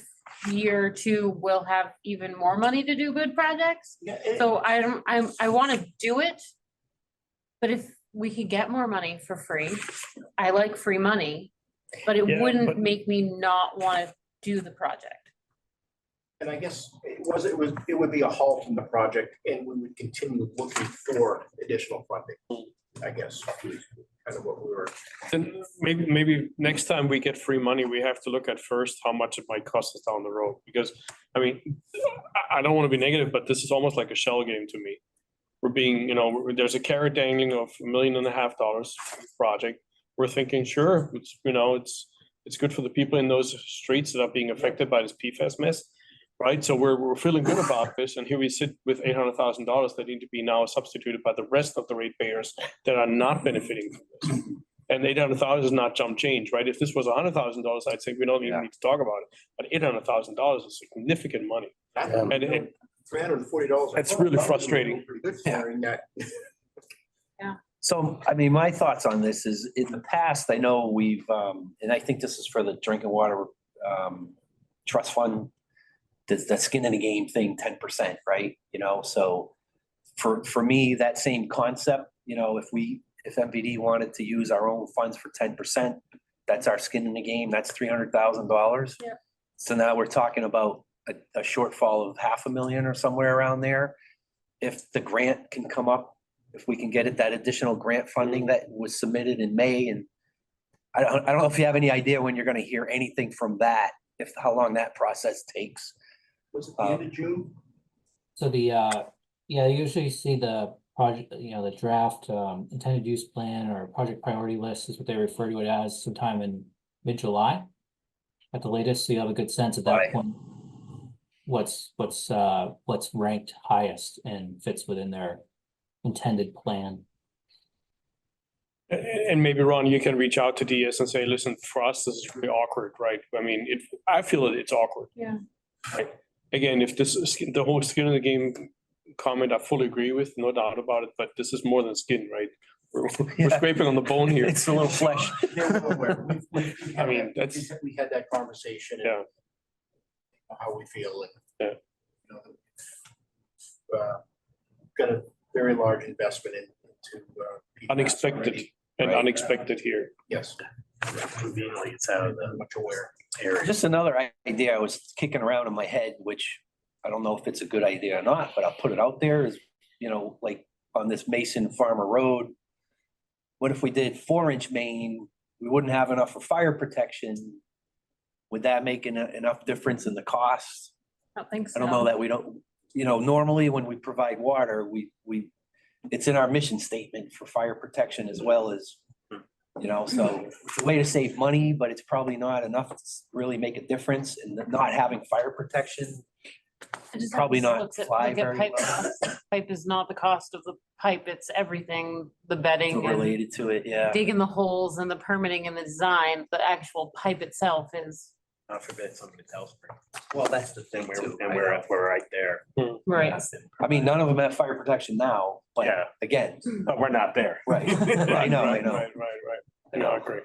year or two, we'll have even more money to do good projects. So I wanna do it. But if we could get more money for free, I like free money, but it Yeah, wouldn't but- make me not wanna do the project. And I guess it would be a halt in the project and we would continue looking for additional funding, I guess. Kind of what we were. then maybe next time we get free money, we have to look at first how much it might cost us down the road. Because, I mean, I don't want to be negative, but this is almost like a shell game to me. We're being, there's a carrot dangling of $1.5 million for the project. We're thinking, sure, it's good for the people in those streets that are being affected by this PFAS mess. Right, so we're feeling good about this, and here we sit with $800,000 that need to be now substituted by the rest of the ratepayers that are not benefiting from this. And $800,000 is not jump change, right? If this was $100,000, I'd say we don't even need to talk about it. But $800,000 is significant money. And $340. It's really frustrating. Pretty good for in that. So, I mean, my thoughts on this is, in the past, I know we've, and I think this is for the drinking water trust fund, the skin in the game thing, 10%, right? So for me, that same concept, if MVD wanted to use our own funds for 10%, that's our skin in the game, that's $300,000. Yeah. So now we're talking about a shortfall of $500,000 or somewhere around there. If the grant can come up, if we can get it, that additional grant funding that was submitted in May, and I don't know if you have any idea when you're gonna hear anything from that, how long that process takes. Was it the end of June? So you usually see the project, the draft intended use plan or project priority list is what they refer to it as, sometime in mid-July at the latest, so you have a good sense at that Right. point what's ranked highest and fits within their intended plan. And maybe, Ron, you can reach out to DS and say, listen, for us, this is really awkward, right? I mean, I feel that it's awkward. Yeah. Right? Again, if this is the whole skin in the game comment, I fully agree with, no doubt about it, but this is more than skin, right? We're Yeah. scraping on the bone here. It's a little flesh. I mean, that's- We had that conversation. And Yeah. how we feel. And, Yeah. Got a very large investment into. PFAS Unexpected already. and Right. unexpected here. Yes. Conveniently, it's out of the Much aware. area. Just another idea I was kicking around in my head, which I don't know if it's a good idea or not, but I'll put it out there, is, like on this Mason Farmer Road, what if we did 4-inch main? We wouldn't have enough for fire protection. Would that make enough difference in the cost? don't think so. I don't know that we don't, normally when we provide water, it's in our mission statement for fire protection as well as, so it's a way to save money, but it's probably not enough to really make a difference, and not having fire protection. I just probably have to not look at- fly look at very pipe well. costs. Pipe is not the cost of the pipe, it's everything, the bedding and Related to it, yeah. digging the holes and the permitting and the design. The actual pipe itself is, God forbid somebody tells me. Well, that's the thing And too. we're right there. right. I mean, none of them have fire protection now, but Yeah. again, But we're not there. Right. I know. Right. No, I agree.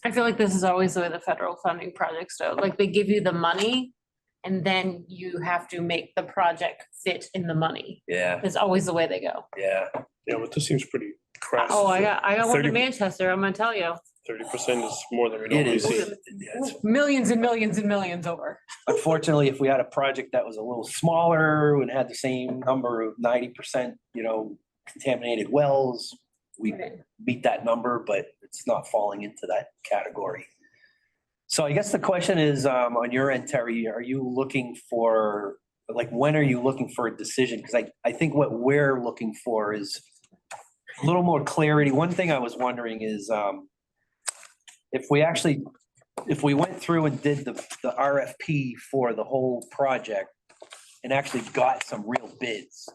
I feel like this is always the way the federal funding projects go. Like they give you the money and then you have to make the project fit in the money. yeah, It's always the way they go. yeah. Yeah, but this seems pretty crass. Oh, I got one 30 in Manchester, I'm gonna tell you. 30% is more than we It normally is. see. Yeah, it's- Millions and millions and millions over. Unfortunately, if we had a project that was a little smaller and had the same number of 90%, contaminated wells, we beat that number, but it's not falling into that category. So I guess the question is, on your end, Terry, are you looking for, when are you looking for a decision? Because I think what we're looking for is a little more clarity. One thing I was wondering is, if we went through and did the RFP for the whole project and actually got some real bids,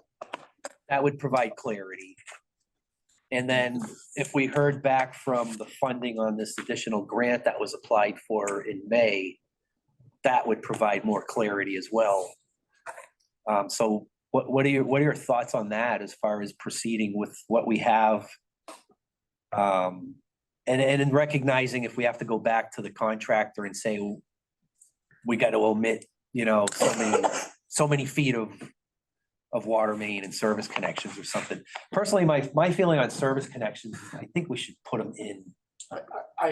that would provide clarity. And then if we heard back from the funding on this additional grant that was applied for in May, that would provide more clarity as well. So what are your thoughts on that as far as proceeding with what we have? And in recognizing if we have to go back to the contractor and say, we got to omit, so many feet of water main and service connections or something. Personally, my feeling on service connections, is I think we should put them in. I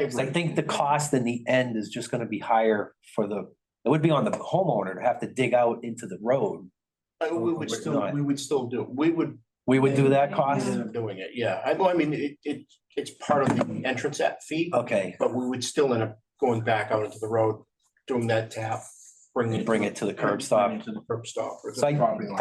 'Cause I agree. think the cost in the end is just gonna be higher it would be on the homeowner to have to dig out into the road. We would still do, we would. We would do that cost? End up doing it, yeah. I mean, it's part of the entrance at fee, Okay, but we would still end up going back out into the road, doing that tap, bring it to the curb stop. To the curb stop. or to So the property line.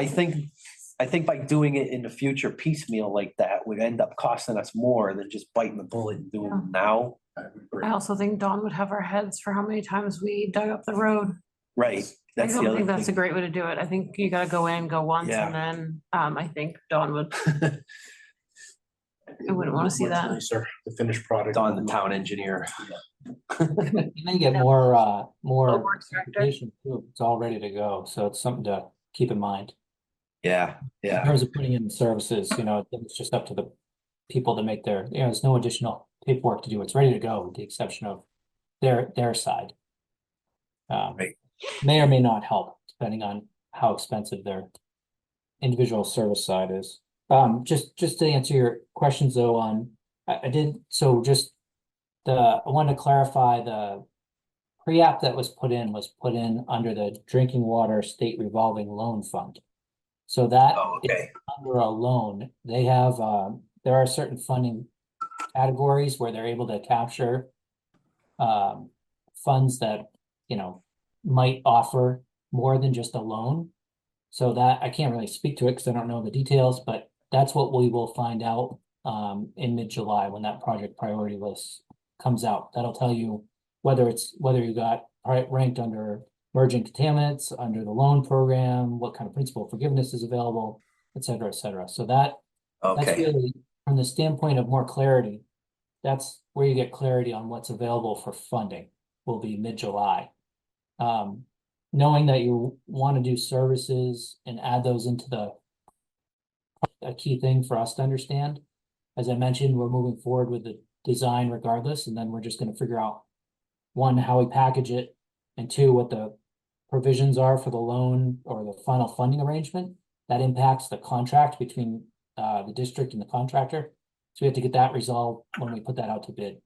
I think by doing it in the future piecemeal like that would end up costing us more than just biting the bullet and doing it now. I would agree. I also think Dawn would have our heads for how many times we dug up the road. Right, I that's the don't other think that's a thing. great way to do it. I think you gotta go in, go once Yeah. and then, I think Dawn would, I wouldn't wanna see Much that. nicer, the finished product. Don, the town engineer. You may get more Road works director. information too. It's all ready to go, so it's something to keep in mind. Yeah, In yeah, terms of putting in services, it's just up to the people to make there's no additional paperwork to do. It's ready to go with the exception of their side. Right. May or may not help, depending on how expensive their individual service side is. Just to answer your questions though I wanted to clarify the pre-app that was put in under the Drinking Water State Revolving Loan Fund. So that oh, okay, under a loan, they have, there are certain funding categories where they're able to capture funds that, might offer more than just a loan. So that, I can't really speak to it because I don't know the details, but that's what we will find out in mid-July when that project priority list comes out. That'll tell you whether you got ranked under emerging contaminants, under the loan program, what kind of principal forgiveness is available, et cetera, et cetera. So that's okay, really, from the standpoint of more clarity, that's where you get clarity on what's available for funding, will be mid-July. Knowing that you want to do services and add those into a key thing for us to understand. As I mentioned, we're moving forward with the design regardless, and then we're just gonna figure out, one, how we package it, and two, what the provisions are for the loan or the final funding arrangement. That impacts the contract between the district and the contractor. So we have to get that resolved when we put that out to bid.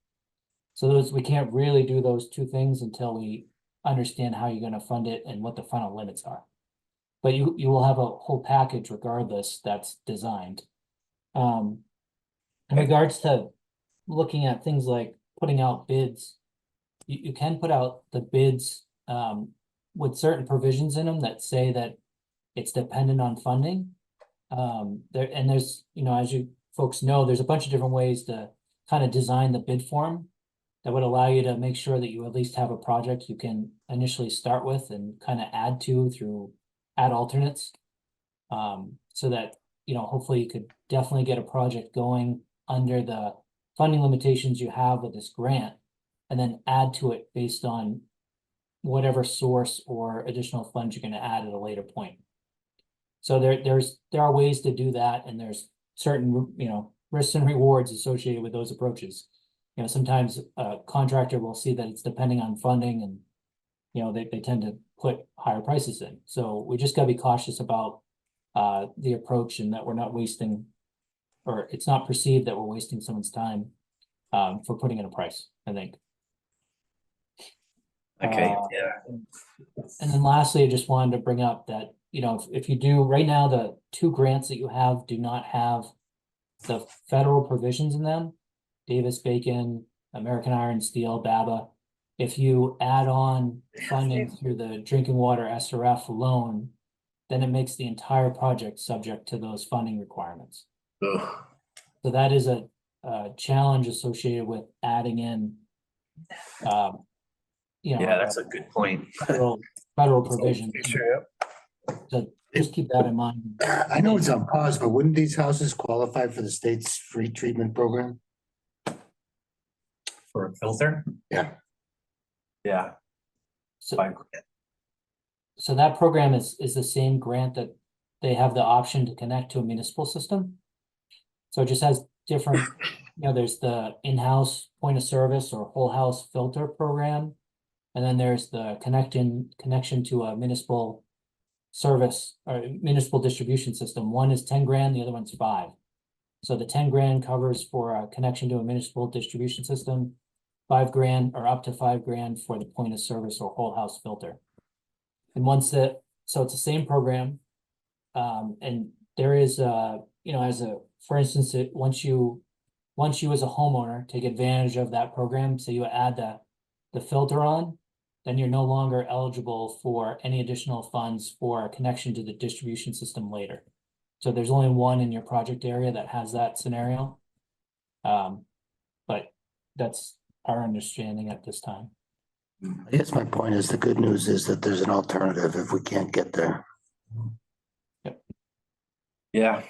So we can't really do those two things until we understand how you're gonna fund it and what the final limits are. But you will have a whole package regardless that's designed. In regards to looking at things like putting out bids, you can put out the bids with certain provisions in them that say that it's dependent on funding. There's, as you folks know, there's a bunch of different ways to kind of design the bid form that would allow you to make sure that you at least have a project you can initially start with and kind of add to through add alternates. So that, hopefully you could definitely get a project going under the funding limitations you have with this grant, and then add to it based on whatever source or additional funds you're gonna add at a later point. So there are ways to do that, and there's certain, risks and rewards associated with those approaches. Sometimes a contractor will see that it's depending on funding and, they tend to put higher prices in. So we just gotta be cautious about the approach, and that we're not wasting, or it's not perceived that we're wasting someone's time for putting in a price, I think. Okay, Uh, yeah. And then lastly, I just wanted to bring up that, if you do, right now, the two grants that you have do not have the federal provisions in them. Davis-Bacon, American Iron Steel, BABA. If you add on funding through the drinking water SRF loan, then it makes the entire project subject to those funding requirements. Ugh. So that is a challenge associated with adding in, Yeah, that's a good point. federal provision. Sure, So just keep that in mind. I know it's on pause, but wouldn't these houses qualify for the state's free treatment program? For a filter? Yeah. Yeah. So, Fine. so that program is the same grant that they have the option to connect to a municipal system. So it just has different, there's the in-house point of service or whole house filter program. And then there's the connection to a municipal service or municipal distribution system. One is 10 grand, the other one's 5. So the 10 grand covers for a connection to a municipal distribution system, 5 grand or up to 5 grand for the point of service or whole house filter. And so it's the same program. And there is, for instance, once you as a homeowner take advantage of that program, so you add the filter on, then you're no longer eligible for any additional funds for a connection to the distribution system later. So there's only one in your project area that has that scenario. But that's our understanding at this time. I guess my point is, the good news is that there's an alternative if we can't get there. Yeah.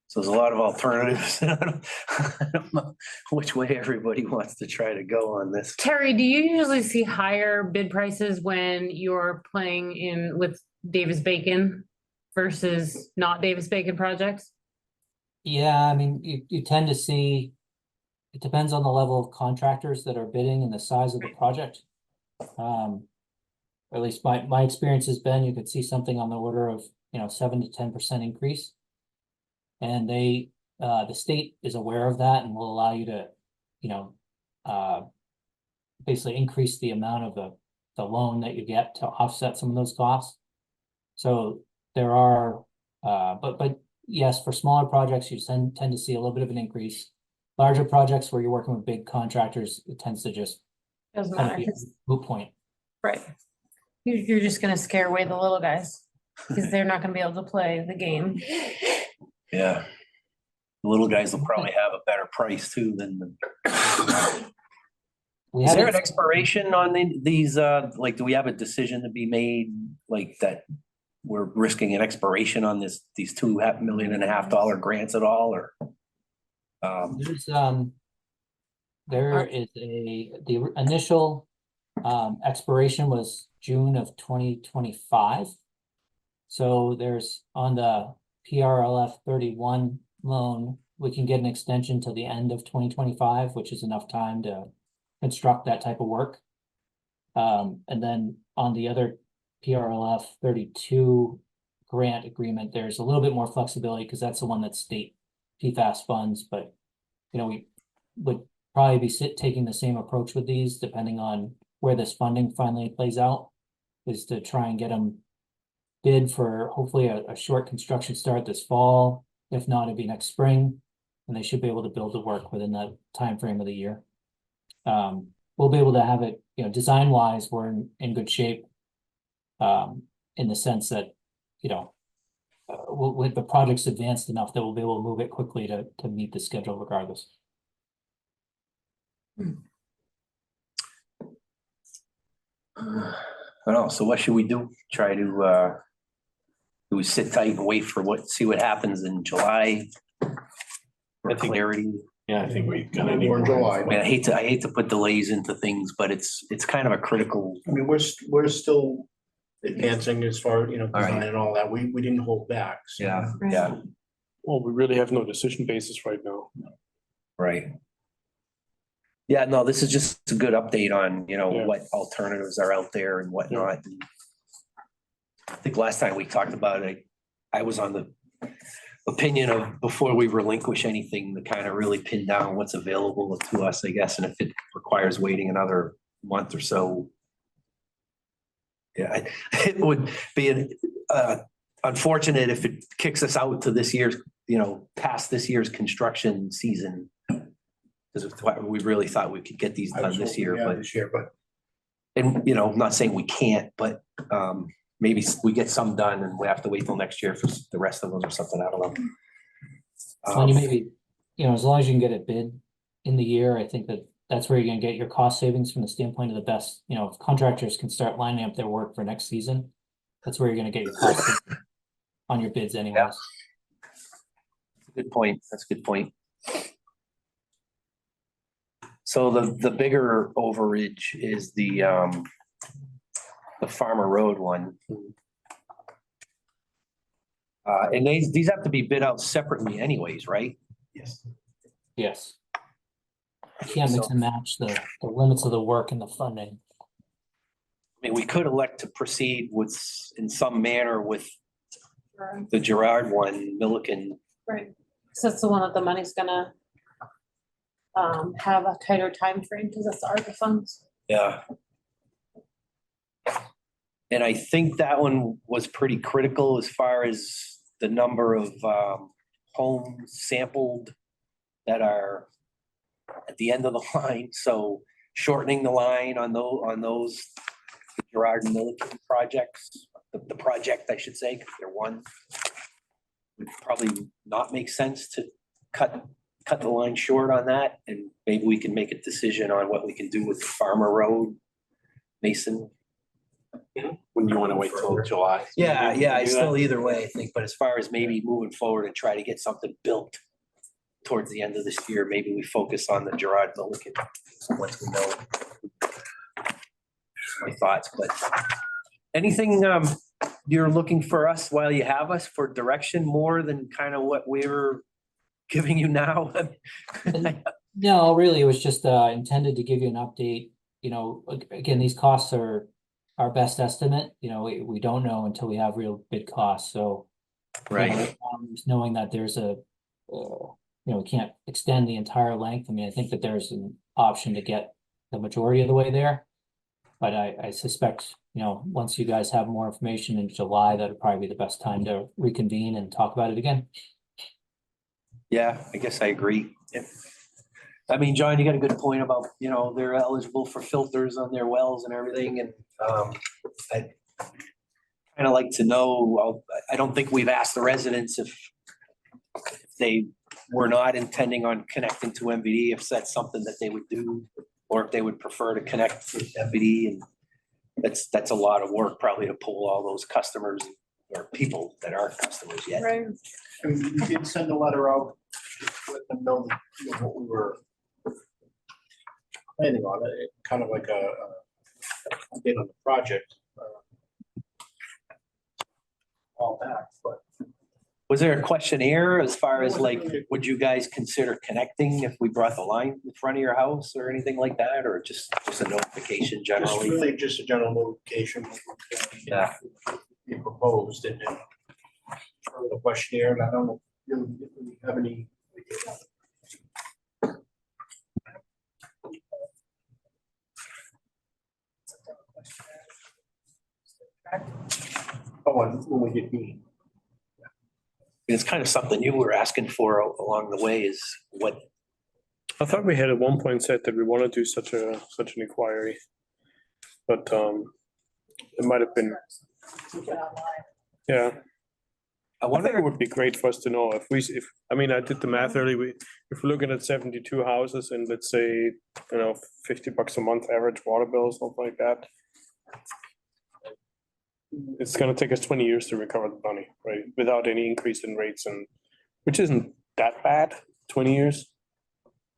So there's a lot of alternatives. I don't know which way everybody wants to try to go on this. Terry, do you usually see higher bid prices when you're playing in with Davis-Bacon versus not Davis-Bacon projects? Yeah, I mean, you tend to see, it depends on the level of contractors that are bidding and the size of the project. Or at least my experience has been, you could see something on the order of, 7 to 10% increase. And the state is aware of that and will allow you to, basically increase the amount of the loan that you get to offset some of those costs. So there are, but yes, for smaller projects, you tend to see a little bit of an increase. Larger projects where you're working with big contractors, it tends to just Doesn't kind of matter, be a 'cause- moot point. right. You're just gonna scare away the little guys, because they're not gonna be able to play the game. Yeah. The little guys will probably have a better price too than the. We Is there an haven't, expiration on these, like, do we have a decision to be made, like, that we're risking an expiration on these $2.5 million grants at all, or? there's, there is the initial expiration was June of 2025. So there's on the PRLF 31 loan, we can get an extension till the end of 2025, which is enough time to construct that type of work. And then on the other PRLF 32 grant agreement, there's a little bit more flexibility because that's the one that's state PFAS funds, but we would probably be taking the same approach with these, depending on where this funding finally plays out, is to try and get them bid for hopefully a short construction start this fall. If not, it'd be next spring. And they should be able to build the work within that time frame of the year. We'll be able to have it, design wise, we're in good shape. In the sense that, with the project's advanced enough that we'll be able to move it quickly to meet the schedule regardless. I don't know, so what should we do? Try to, do we sit tight and wait for see what happens in July? I think- Clarity. Yeah, I think we kind of need. Or in July. I mean, I hate to put delays into things, but it's kind of a critical, I mean, we're still advancing as far, All right. design and all that. We didn't hold back. So. yeah, Well, we really have no decision basis right now. right. Yeah, no, this is just a good update on, Yeah. what alternatives are out there and whatnot. I think last time we talked about it, I was on the opinion of before we relinquish anything, to kind of really pin down what's available to us, I guess, and if it requires waiting another month or so. Yeah, it would be unfortunate if it kicks us out to this year's, past this year's construction season. Because we really thought we could get these I was done this hoping, year, yeah, but, this year, but and, I'm not saying we can't, but maybe we get some done and we have to wait till next year for the rest of them or something, I don't know. When you maybe, as long as you can get it bid in the year, I think that's where you're gonna get your cost savings from the standpoint of the best, if contractors can start lining up their work for next season, that's where you're gonna get your cost savings on your bids anyways. Good point, that's a good point. So the bigger overage is the Farmer Road one. And these have to be bid out separately anyways, right? yes. Yes. You can't mix and match the limits of the work and the funding. I mean, we could elect to proceed with, in some manner with the Gerard one, Milliken. Right, so that's the one that the money's gonna have a tighter time frame because that's ARPA funds. Yeah. And I think that one was pretty critical as far as the number of homes sampled that are at the end of the line, so shortening the line on those Gerard and Milliken projects, the project, I should say, 'cause they're one. Would probably not make sense to cut the line short on that, and maybe we can make a decision on what we can do with the Farmer Road, Mason. When you want to wait till July. Yeah, I Do still that? either way, I think, but as far as maybe moving forward and try to get something built towards the end of this year, maybe we focus on the Gerard Milliken once we know. My thoughts, but anything you're looking for us while you have us for direction more than kind of what we're giving you now? No, really, it was just intended to give you an update. Again, these costs are our best estimate. We don't know until we have real bid costs, so. Right, Knowing that there's we can't extend the entire length. I mean, I think that there's an option to get the majority of the way there. But I suspect, once you guys have more information in July, that'd probably be the best time to reconvene and talk about it again. yeah, I guess I agree. Yeah. I mean, John, you got a good point about, they're eligible for filters on their wells and everything, and I kind of like to know, I don't think we've asked the residents if they were not intending on connecting to MVD, if that's something that they would do, or if they would prefer to connect to MVD, and that's a lot of work probably to pull all those customers or people that aren't customers yet. Right. I mean, we did send a letter out, let them know that, what we were planning on, it kind of like a update on the project. All that, but. Was there a questionnaire as far as like, would you guys consider connecting if we brought the line in front of your house or anything like that, or just a notification It's generally? really just a general notification. Yeah. Be proposed and then the questionnaire, and I don't know if we have any. Oh, and when we get heat. It's kind of something you were asking for along the way is what, I thought we had at one point said that we want to do such an inquiry. But it might have been, yeah. I I think it wonder, would be great for us to know I mean, I did the math earlier, if we're looking at 72 houses and let's say, you know, $50 a month average water bill, something like that. It's gonna take us 20 years to recover the money, right, without any increase in rates which isn't that bad, 20 years.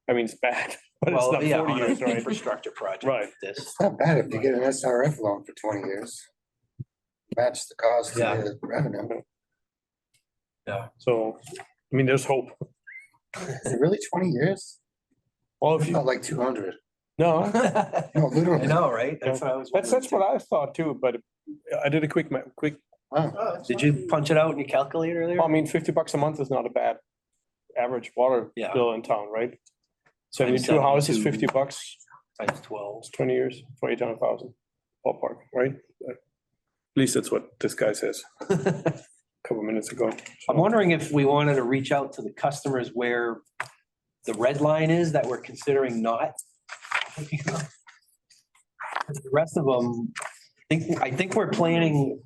I mean, it's bad, but it's well, not yeah, 40 on an years, right? infrastructure project Right. like this. It's not bad if you get an SRF loan for 20 years. Match the cost of Yeah. the revenue. So, I mean, there's hope. Is it really 20 years? Well, I if you, felt like 200. no, I No, literally. know, right? That's what I was. that's what I thought too, but I did a quick, Wow. Did you punch it out in your calculator earlier? I mean, $50 a month is not a bad average water Yeah. bill in town, right? Times 72 houses, 72. $50, Times 12. it's 20 years for 800,000 ballpark, right? At least that's what this guy says a couple minutes ago. I'm wondering if we wanted to reach out to the customers where the red line is that we're considering not. The rest of them, I think we're planning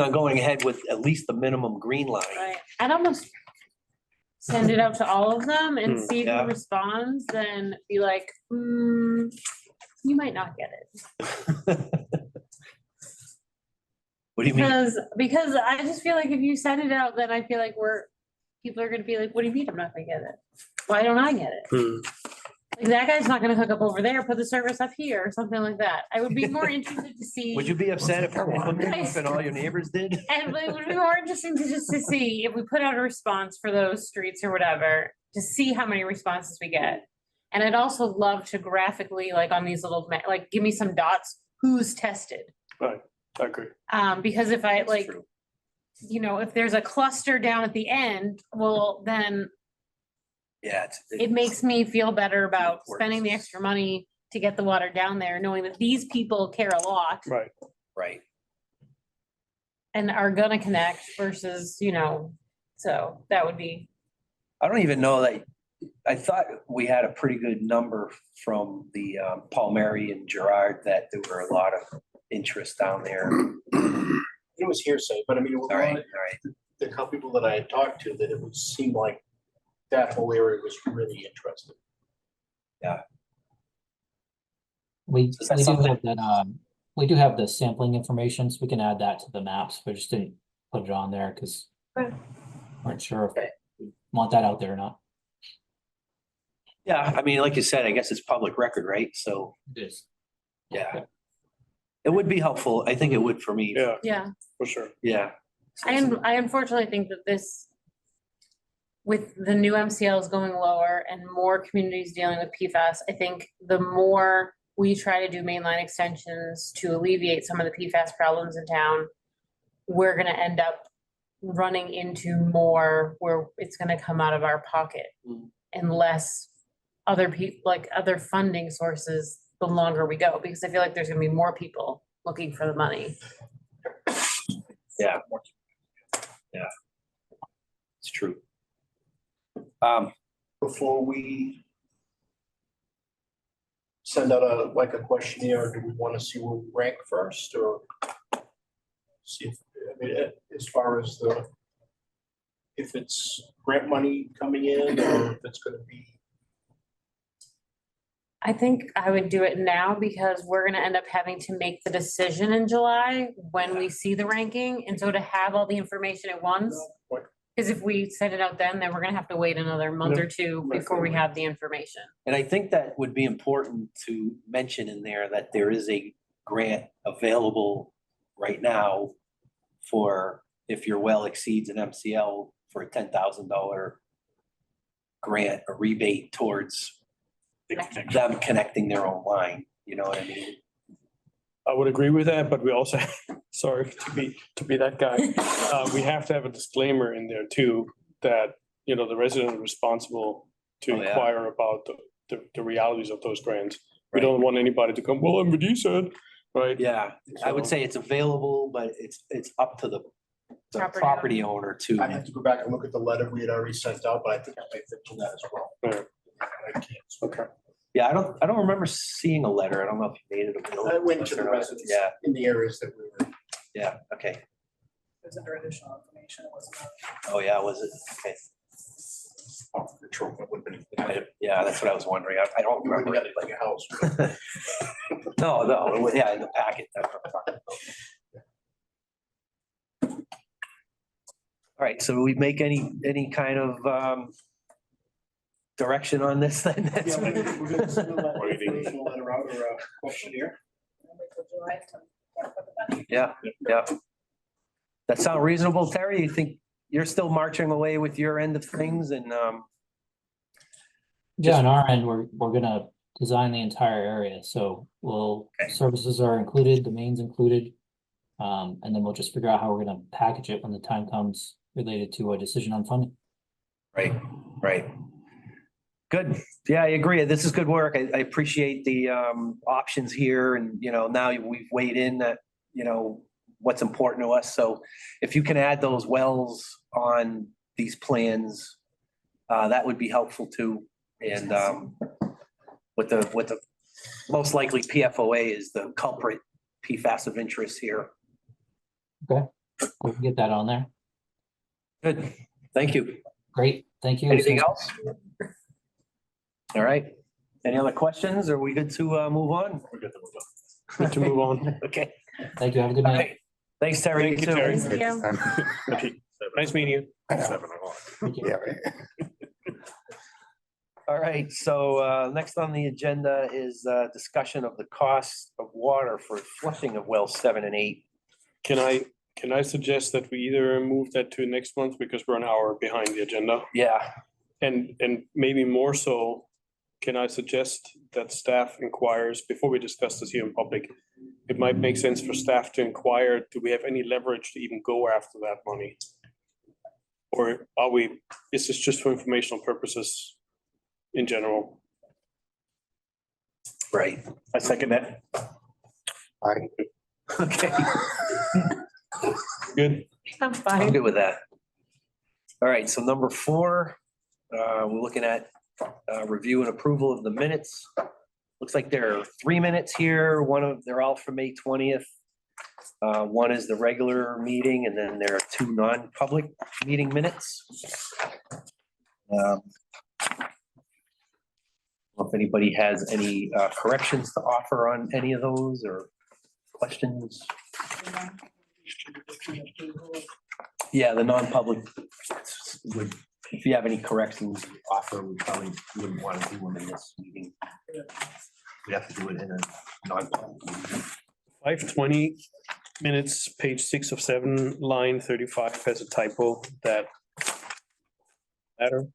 on going ahead with at least the minimum green line. Right, I'd almost send it out to all of them and Hmm, see yeah. who responds, then be like, you might not get it. What do you mean? Because I just feel like if you send it out, then I feel like people are gonna be like, what do you mean I'm not gonna get it? Why don't I get it? Hmm. Like, that guy's not gonna hook up over there, put the service up here, or something like that. I would be more interested to see. Would you be upset if and all your neighbors did? And it would be more interesting to just to see if we put out a response for those streets or whatever, to see how many responses we get. And I'd also love to graphically, like on these little, like, give me some dots, who's tested. Right, I agree. Because if I That's like, true. if there's a cluster down at the end, well, then Yeah. it makes me feel better about Importance. spending the extra money to get the water down there, knowing that these people care a lot Right. Right. and are gonna connect versus, so that would be. I don't even know that, I thought we had a pretty good number from the Paul Mary and Gerard that there were a lot of interest down there. It was hearsay, but I mean, it was All right, all right. the couple people that I had talked to, that it would seem like that whole area was really interested. We Is that do something- have that, we do have the sampling information, so we can add that to the maps, but just didn't put it on there because Okay. weren't sure Okay. if we want that out there or not. Yeah, I mean, like you said, I guess it's public record, right? So, It is. yeah. It would be helpful. I think it would for me. Yeah, Yeah, for sure. Yeah. I unfortunately think that this, with the new MCLs going lower and more communities dealing with PFAS, I think the more we try to do mainline extensions to alleviate some of the PFAS problems in town, we're gonna end up running into more where it's gonna come out of our pocket. Mm. Unless other like other funding sources, the longer we go, because I feel like there's gonna be more people looking for the money. Yeah. Yeah. It's true. Before we send out a questionnaire, do we want to see where we rank first, or see if, I mean, as far as if it's grant money coming in, or if it's gonna be, I think I would do it now because we're gonna end up having to make the decision in July when we see the ranking, and so to have all the information at once. Cause if we send it out then we're gonna have to wait another month or two before we have the information. And I think that would be important to mention in there that there is a grant available right now for if your well exceeds an MCL for a $10,000 grant, a rebate towards them connecting their own line, you know what I mean? I would agree with that, but we also, sorry to be that guy. We have to have a disclaimer in there too, that, the resident is responsible to Oh, yeah. inquire about the realities of those grants. We Right. don't want anybody to come, well, MVD said, right? Yeah, I would So- say it's available, but it's up to the Property property owner to. I have to go back and look at the letter we had already sent out, but I think I may fit to that as well. Alright. I can't. Okay. Yeah, I don't remember seeing a letter. I don't know if you made it available. I went to the residents Yeah, in the areas that we were. yeah, okay. There's under additional information, it wasn't. Oh, yeah, was it? Okay. off the truck, that would have been. Yeah, that's what I was wondering. I don't We remember. got it like a house. No, yeah, in the packet. That's what I'm talking about. All right, so we make any kind of direction on this then? Yeah, we're gonna send a letter, informational letter out or a questionnaire. Yeah, yeah. That sound reasonable, Terry? You think you're still marching away with your end of things and, Yeah, on our end, we're gonna design the entire area, so Okay. services are included, the main's included. And then we'll just figure out how we're gonna package it when the time comes related to a decision on funding. right, right. Good. Yeah, I agree. This is good work. I appreciate the options here and, now we've weighed in that, what's important to us. So if you can add those wells on these plans, that would be helpful too. And with the most likely PFOA is the culprit PFAS of interest here. We can get that on there. Good. Thank you. Great, thank you. Anything else? All right. Any other questions? Are we good to move on? We're good to move on. Good to move on. Okay. Thank you, have a good All night. right. Thanks, Terry. Thank you, too. Terry. Thank you. Nice meeting you. 7:00. Thank you. Yeah, right. All right, so next on the agenda is discussion of the cost of water for flushing of wells 7 and 8. Can I suggest that we either move that to next month because we're an hour behind the agenda? Yeah, And maybe more so, can I suggest that staff inquires, before we discuss this here in public, it might make sense for staff to inquire, do we have any leverage to even go after that money? Or is this just for informational purposes in general? right. I second that. Okay, Good. I'm I'm fine. good with that. All right, so number 4, we're looking at review and approval of the minutes. Looks like there are 3 minutes here. They're all from May 20th. One is the regular meeting, and then there are 2 non-public meeting minutes. If anybody has any corrections to offer on any of those or questions. Yeah, the non-public would, if you have any corrections, offer, we probably wouldn't want to do them in this meeting. We have to do it in a non-public meeting. 5:20 minutes, page 6 of 7, line 35 has a typo that matter.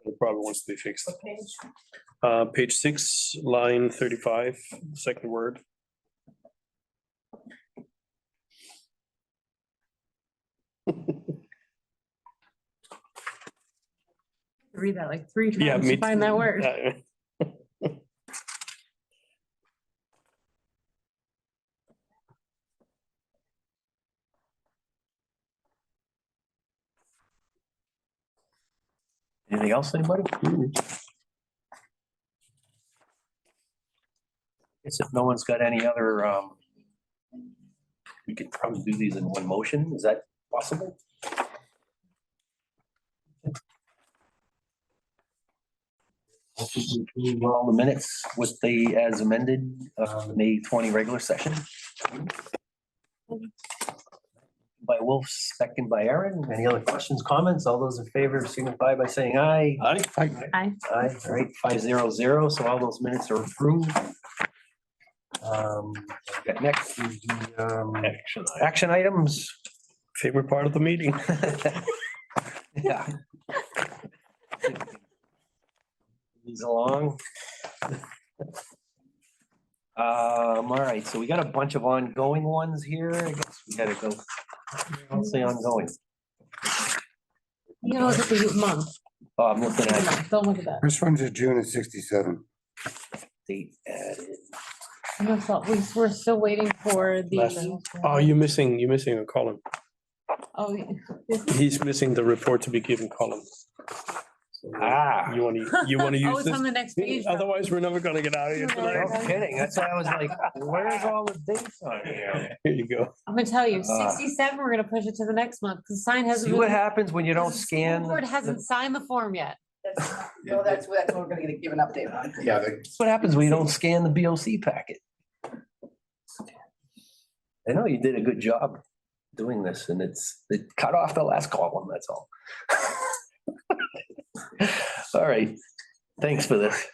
It probably wants to be fixed. Page 6, line 35, second word. Read that like 3 Yeah, times me to find that word. Anything else, anybody? Guess if no one's got any other, we could probably do these in one motion. Is that possible? All the minutes with the as amended, May 20 regular session. By Wolf, second by Aaron. Any other questions, comments? All those in favor signify by saying aye. Aye. Aye. Aye, all right, 500, so all those minutes are approved. Got next is the Action item. action items. Favorite part of the meeting. Yeah. These along. All right, so we got a bunch of ongoing ones here. I guess we gotta go. I'll say ongoing. You know, look at the month. Oh, I'm looking at, Don't look at that. First one's a June of 67. date added. I thought we're still waiting for the, Oh, you're missing a column. oh, He's missing the report to be given column. So, Ah. You wanna oh, use it's on this? the next page. Otherwise, we're never gonna get out of here No tonight. kidding. That's why I was like, where's all the dates on here? Here you go. I'm gonna tell you, Ah. 67, we're gonna push it to the next month, because the sign hasn't. See what been- happens when you don't the school scan? Board hasn't signed the form yet. Well, that's what we're gonna give an update on. Yeah, What happens when you don't scan the BOC packet? I know you did a good job doing this and it cut off the last column, that's all. All right, thanks for this.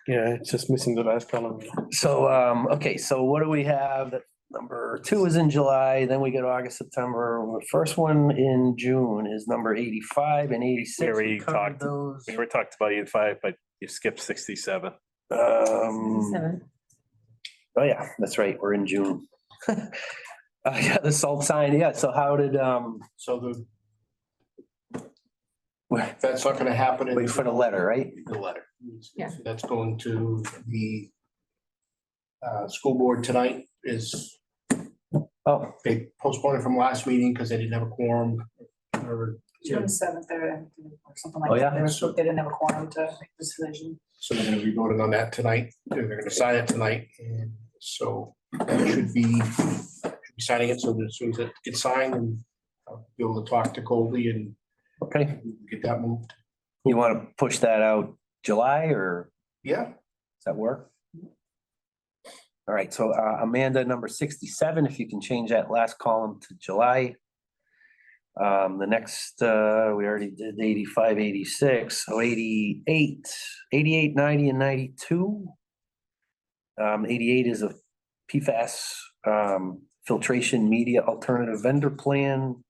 Yeah, it's just missing the last column. So, okay, so what do we have? Number 2 is in July, then we get August, September. The first one in June is number 85 and 86. We already covered talked. those. We were talked about 85, but you skipped 67. Oh 67. yeah, that's right, we're in June. Yeah, the salt sign, yeah, so how did, so that's not gonna happen. wait for the letter, right? The letter. Yeah. So that's going to the school board tonight is, Oh, they postponed it from last meeting because they didn't have a quorum. Or, June 7th or something Oh, like yeah? that. They didn't have a quorum to make the decision. so they're gonna be voting on that tonight. They're gonna sign it tonight, and so that should be signing it, so that as soon as it gets signed, and I'll be able to talk to Colby and okay, get that moved. you want to push that out July or Yeah, does that work? All right, so Amanda, number 67, if you can change that last column to July. The next, we already did 85, 86, so 88, 88, 90 and 92. 88 is a PFAS filtration media alternative vendor plan.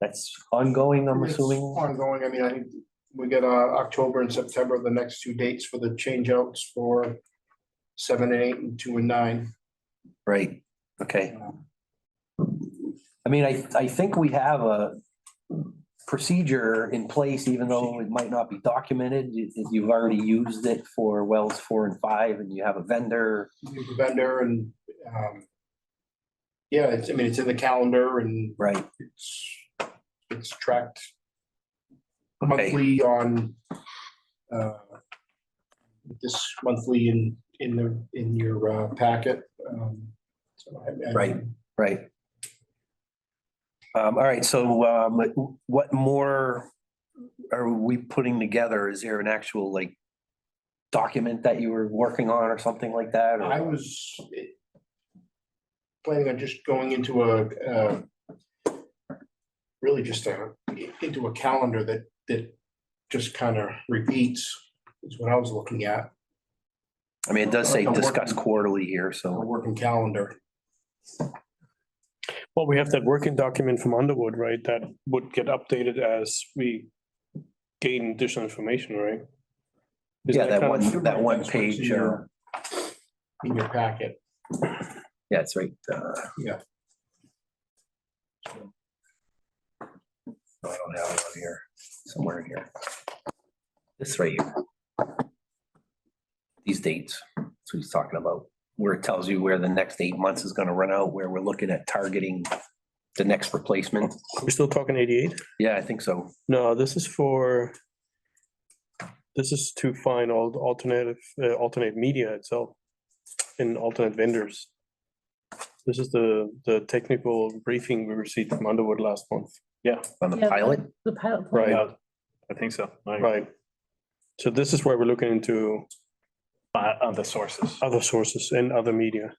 That's ongoing, I'm it's assuming. ongoing. I mean, I think we got October and September, the next 2 dates for the change outs for 7 and 8 and 2 and 9. Right, okay. I mean, I think we have a procedure in place, even though it might not be documented. You've already used it for wells 4 and 5 and you have a vendor. The vendor and, yeah, it's, I mean, it's in the calendar and Right. it's tracked Okay, monthly on, this monthly in your packet. So Right. right. All right, so what more are we putting together? Is there an actual like document that you were working on or something like that? or- I was planning on just going into a really just into a calendar that just kind of repeats is what I was looking at, I mean, it does say Like a discuss working- quarterly here, a so. working calendar. Well, we have that working document from Underwood, right? That would get updated as we gain additional information, right? Is Yeah, that kind one, of- that one That's what's page, in your packet. yeah, it's right. Yeah. No, I don't have it on here, somewhere in here. This right here. These dates, that's what he's talking about, where it tells you where the next 8 months is gonna run out, where we're looking at targeting the next replacement. We're still talking 88? Yeah, I think so. No, this is to find all the alternate media itself and alternate vendors. This is the technical briefing we received from Underwood last month. On the Yeah, pilot, The pilot. plan. Right, Yeah, I think so. right. So this is where we're looking into On the sources. other sources and other media.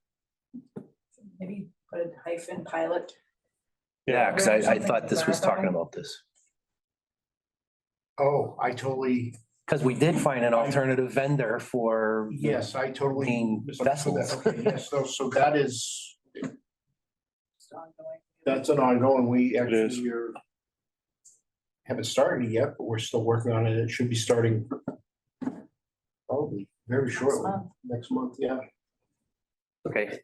Maybe put a hyphen pilot. yeah, because I Something thought this was talking clarifying. about this. Oh, I totally, Because we did find an alternative vendor for. yes, I totally. Main misunderstood that. vessels. Okay, yes, so that is, It's ongoing. that's an ongoing, we is. actually are. Haven't started yet, but we're still working on it. It should be starting. Probably very shortly, month. next month, yeah. Okay.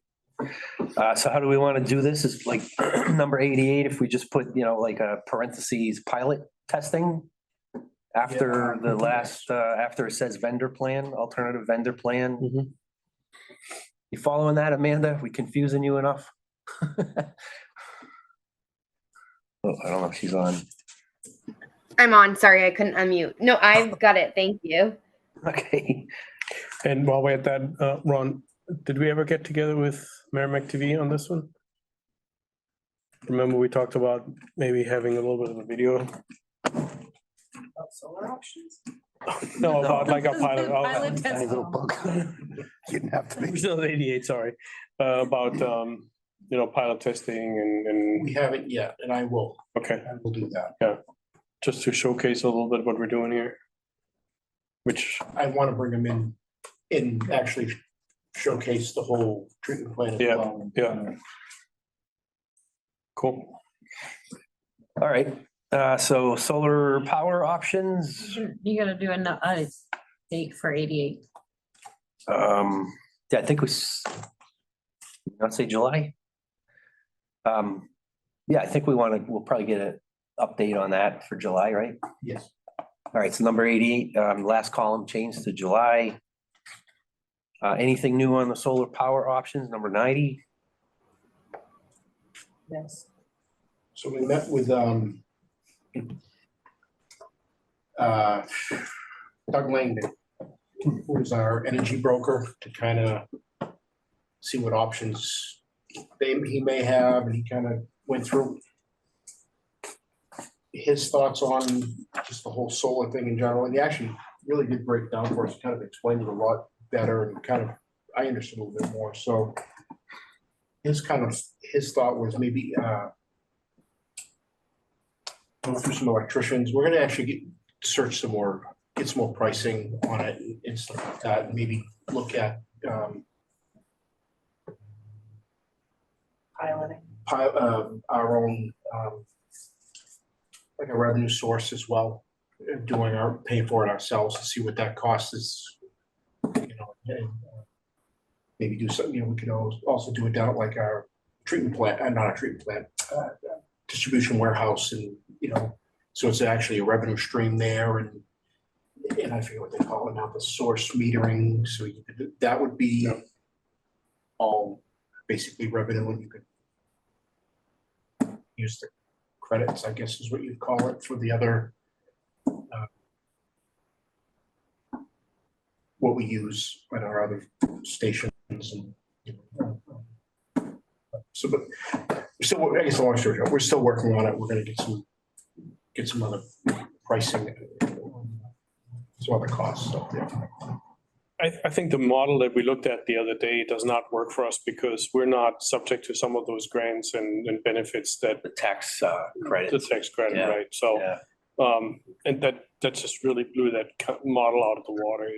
So how do we want to do this? Is like number 88, if we just put, like a parentheses pilot testing after the last, after it says vendor plan, alternative vendor plan. Mhm. You following that, Amanda? We confusing you enough? Oh, I don't know if she's on. I'm on. Sorry, I couldn't unmute. No, I've got it. Thank you. Okay. And while we're at that, Ron, did we ever get together with Merrimack TV on this one? Remember, we talked about maybe having a little bit of a video? Solar options? No, about like a pilot. Pilot test. Tiny little book. You didn't have to be. Still 88, sorry, about, pilot testing and, We haven't yet, and I will okay, do that. just to showcase a little bit what we're doing here. Which, I want to bring them in and actually showcase the whole treatment plan as Yeah, well. yeah. Cool. All right, so solar power options. You gotta do a date for 88. Yeah, I think let's say July. Yeah, I think we'll probably get an update on that for July, right? Yes. All right, so number 88, last column changed to July. Anything new on the solar power options, number 90? Yes. So we met with, Doug Langdon, who is our energy broker, to kind of see what options he may have, and he kind of went through his thoughts on just the whole solar thing in general, and he actually really did break down for us, kind of explained it a lot better, and kind of, I understood a little bit more, so his thought was maybe, go through some electricians, we're gonna actually search some more, get some more pricing on it and stuff like that, and maybe look at, Piloting. our own, like a revenue source as well, paying for it ourselves to see what that cost is. And maybe do something, we could also do it down like our treatment plant, not a treatment plant, distribution warehouse, and, so it's actually a revenue stream there, and I forget what they call it now, the source metering, so that would be all basically revenue, and you could use the credits, I guess is what you'd call it, for the other, what we use at our other stations, and so, but I guess the long story short, we're still working on it. We're gonna get some other pricing, some other costs up there. I think the model that we looked at the other day does not work for us because we're not subject to some of those grants and benefits that. The tax credit. The tax credit, Yeah. right? So, Yeah. and that just really blew that model out of the water.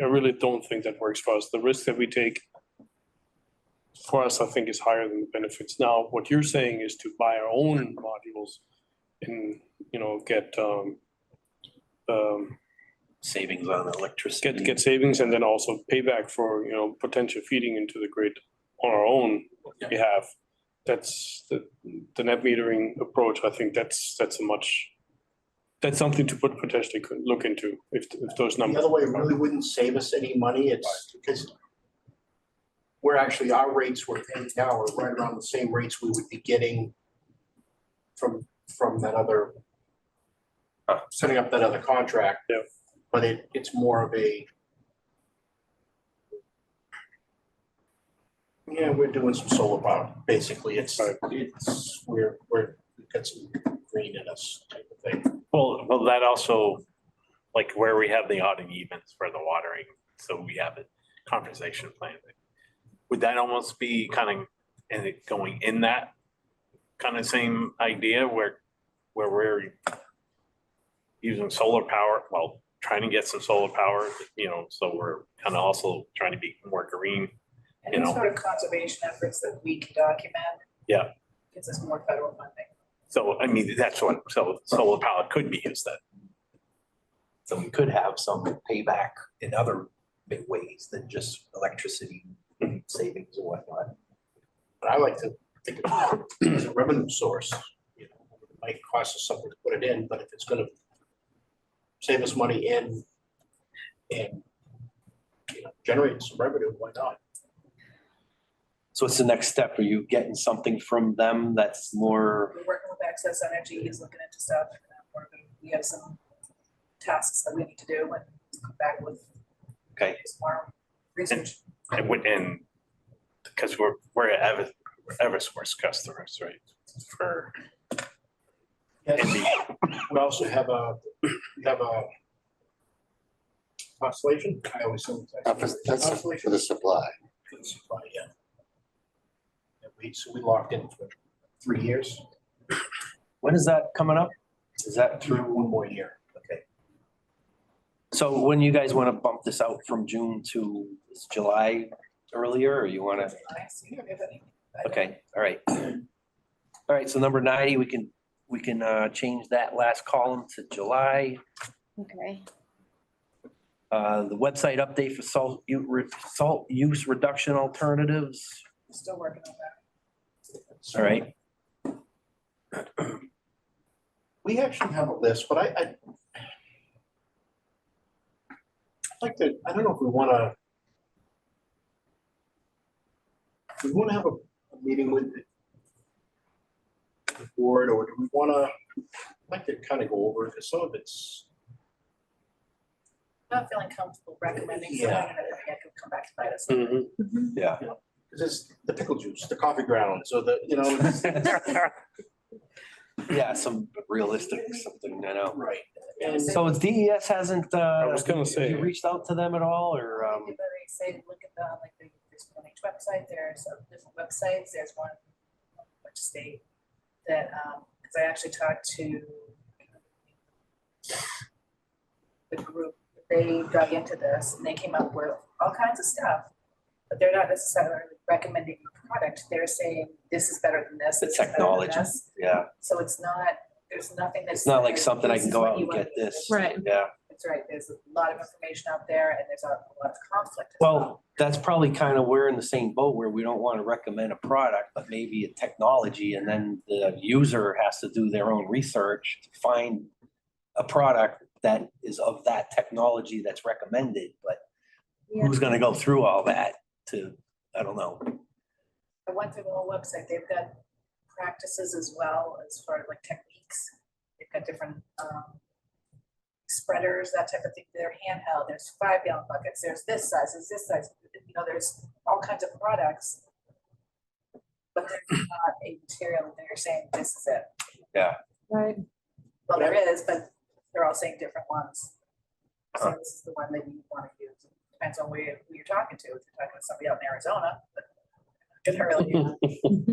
I really don't think that works for us. The risk that we take for us, I think, is higher than the benefits. Now, what you're saying is to buy our own modules and, get, Savings on electricity. get savings and then also payback for, potential feeding into the grid on our own behalf. That's the net metering approach. I think that's something to potentially could look into if those numbers. The other way really wouldn't save us any money. It's because our rates we're paying now are right around the same rates we would be getting from that other, setting up that other contract. Yeah. But it's more of a, we're doing some solar power, basically. We've got some green in us type of thing. Well, that also, like where we have the odd and evens for the watering, so we have a compensation plan. Would that almost be kind of going in that kind of same idea where we're using solar power, trying to get some solar power, so we're kind of also trying to be more green, Any sort of conservation efforts that we can document. Yeah. Gets us more federal funding. So, I mean, so solar power could be used then. So we could have some payback in other big ways than just electricity savings or whatnot. But I like to think of it as a revenue source. It might cost us something to put it in, but if it's gonna save us money and generate some revenue, why not? So what's the next step? Are you getting something from them that's more, We're working with Access Energy, he's looking into stuff. We have some tasks that we need to do and come back with okay, some more research. And because we're Eversource customers, right? For Yes. We also have a Constellation, I always say. That's for the supply. For the supply, yeah. So we locked in for 3 years, when is that coming up? Is that through through? 1 more year. Okay. So when you guys want to bump this out from June to July earlier, or you want to? Okay, all right. All right, so number 90, we can change that last column to July. Okay. The website update for salt use reduction alternatives. Still working on that. All right, We actually have a list, but I'd like to, I don't know if we wanna. We wanna have a meeting with the board, or do we wanna, I'd like to kind of go over it, because some of it's. Not feeling comfortable recommending something Yeah. that I could come back to bite us. yeah. Because it's the pickle juice, the coffee grounds, or the, Yeah, some realistic something, I know. right. And So DES hasn't, I was gonna say. you reached out to them at all, or, They say, look at the, like, there's one each website, there's different websites, there's one, which state that, because I actually talked to the group, they dug into this and they came up with all kinds of stuff, but they're not necessarily recommending a product, they're saying this is better than this. the this is better than technology? this. Yeah, So it's not, there's nothing that's. it's not like something I can go out and get this. Right. Yeah, That's right, there's a lot of information out there and there's a lot of conflict as well, that's probably kind of, we're in the same boat where we don't want to recommend a product, but maybe a technology, and then the user has to do their own research to find a product that is of that technology that's recommended, but who's gonna go through all that to, I don't know. I went through the whole website, they've got practices as well as far as like techniques. They've got different spreaders, that type of thing, they're handheld, there's 5-gallon buckets, there's this size, there's all kinds of products. But there's not a material that they're saying this is it. Right. Well, there is, but they're all saying different ones. So this is the one that you want to use. Depends on who you're talking to. If you're talking to somebody out in Arizona, but generally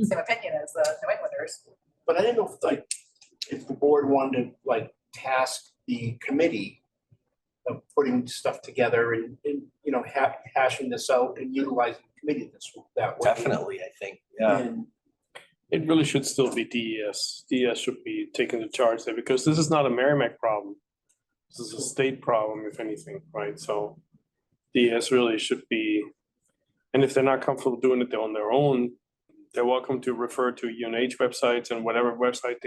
same opinion as the New Englanders. But I didn't know if the board wanted to task the committee of putting stuff together and hashing this out and utilizing the committee that way. Definitely, I think, yeah. And It really should still be DES. DES should be taking the charge there because this is not a Merrimack problem. This is a state problem, if anything, right? So DES really should be, and if they're not comfortable doing it on their own, they're welcome to refer to UNH websites and whatever website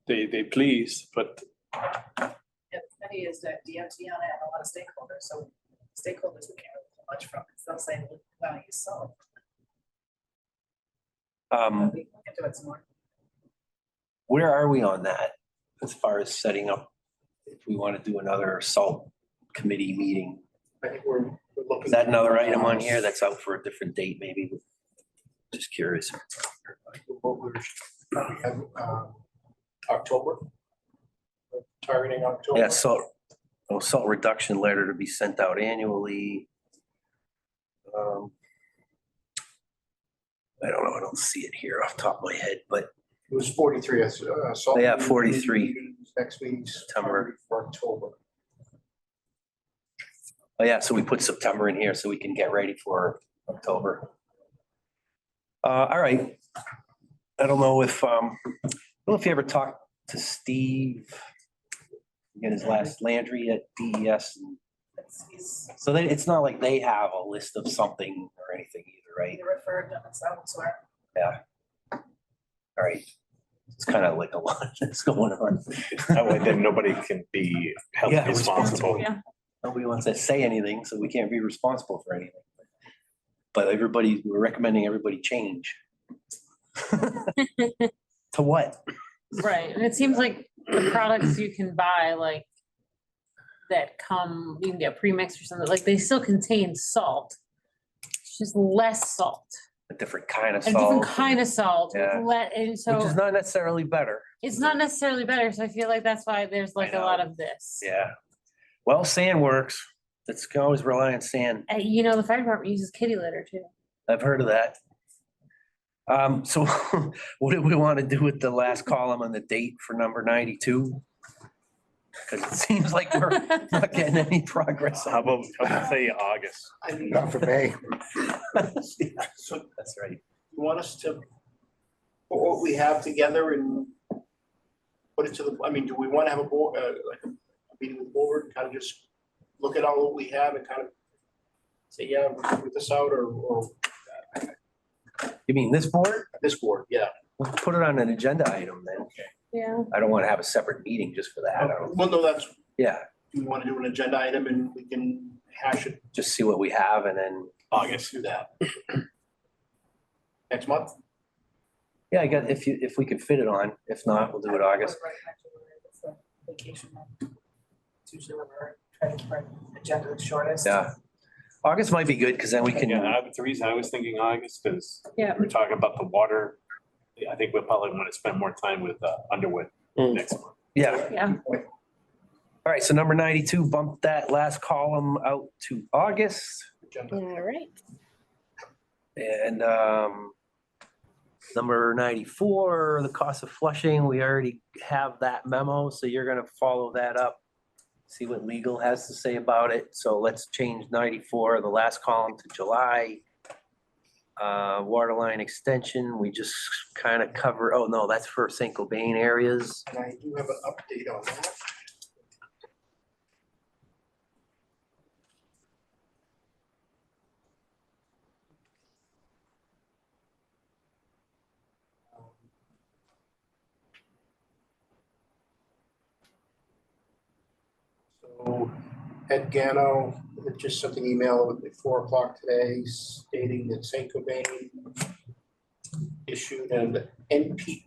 they please, but. Yeah, the committee is the DOT on it and a lot of stakeholders. So stakeholders we can't really pull much from. It's not saying we want to use salt. We can do it some more. Where are we on that as far as setting up, if we want to do another salt committee meeting? I think we're looking. Is that another item on here that's out for a different date, maybe? Just curious. What we're probably have October. We're targeting October. Yeah, salt reduction letter to be sent out annually. I don't know, I don't see it here off the top of my head, but It was 43. Salt. Yeah, 43. Next week's September. for October. oh yeah, so we put September in here so we can get ready for October. All right. I don't know if you ever talked to Steve. Again, his last Landry at DES. So it's not like they have a list of something or anything either, right? They referred them and so. Yeah. All right. It's kind of like a lot that's going on. That way then nobody can be held Yeah, responsible. Yeah. Nobody wants to say anything, so we can't be responsible for anything. But we're recommending everybody change. To what? Right, and it seems like the products you can buy, like, that you can get premixed or something, like, they still contain salt. It's just less salt, A different kind of a salt. different kind of salt, Yeah. and Which is so not necessarily better. it's not necessarily better, so I feel like that's why there's like a lot of this. Yeah. Well, sand works. It's can always rely on sand. You know, the fire department uses kitty litter too. I've heard of that. So what do we want to do with the last column on the date for number 92? Because it seems like we're not getting any progress. How about say August? I mean, Not for me. so That's right. you want us to put what we have together and put it to the, I mean, do we want to have a board, like a meeting with the board, kind of just look at all that we have and kind of say, yeah, we're gonna put this out or You mean this board? this board, yeah. We'll put it on an agenda item then. Yeah. I don't want to have a separate meeting just for that. I don't- Well, no, that's, Yeah, we want to do an agenda item and we can hash it, just see what we have and then, August. do that. Next month? yeah, I got, if we could fit it on. If not, we'll do it August. Vacation month. It's usually when we're trying to keep our agenda the shortest. Yeah. August might be good because then we can, Yeah, the reason I was thinking August, because Yeah. we're talking about the water. I think we'll probably want to spend more time with Underwood next month. yeah. Yeah. All right, so number 92, bump that last column out to August. Agenda. All right. And number 94, the cost of flushing, we already have that memo, so you're gonna follow that up. See what legal has to say about it. So let's change 94, the last column to July. Water line extension, we just kind of cover, oh no, that's for St. Cobain areas. And I do have an update on that. So Ed Gano just sent an email at 4 o'clock today stating that St. Cobain issued an NPP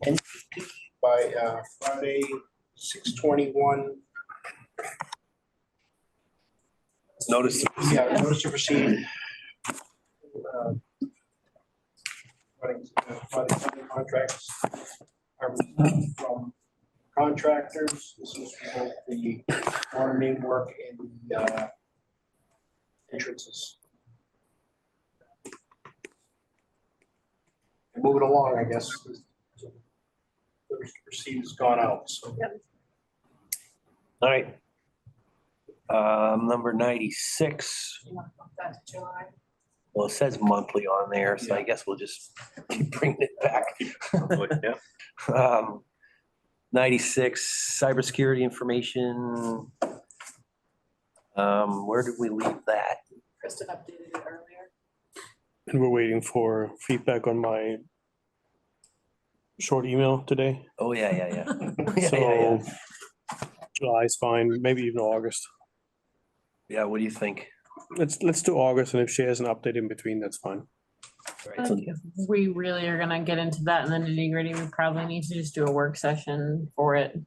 by Friday, 6/21. Notice. Yeah, notice to proceed. Running contracts are from contractors. This is for the water main work and the entrances. And moving along, I guess. The receipt has gone out, so. All right. Number 96, You want to bump that to July? well, it says monthly on there, so I guess we'll just keep bringing it back. Yeah. 96, cybersecurity information. Where did we leave that? Kristen updated it earlier. And we're waiting for feedback on my short email today. Oh, yeah. Yeah. So July's fine, maybe even August. Yeah, what do you think? Let's do August, and if she has an update in between, that's fine. All right, so- If we really are gonna get into that and then nitty gritty, we probably need to just do a work session for it.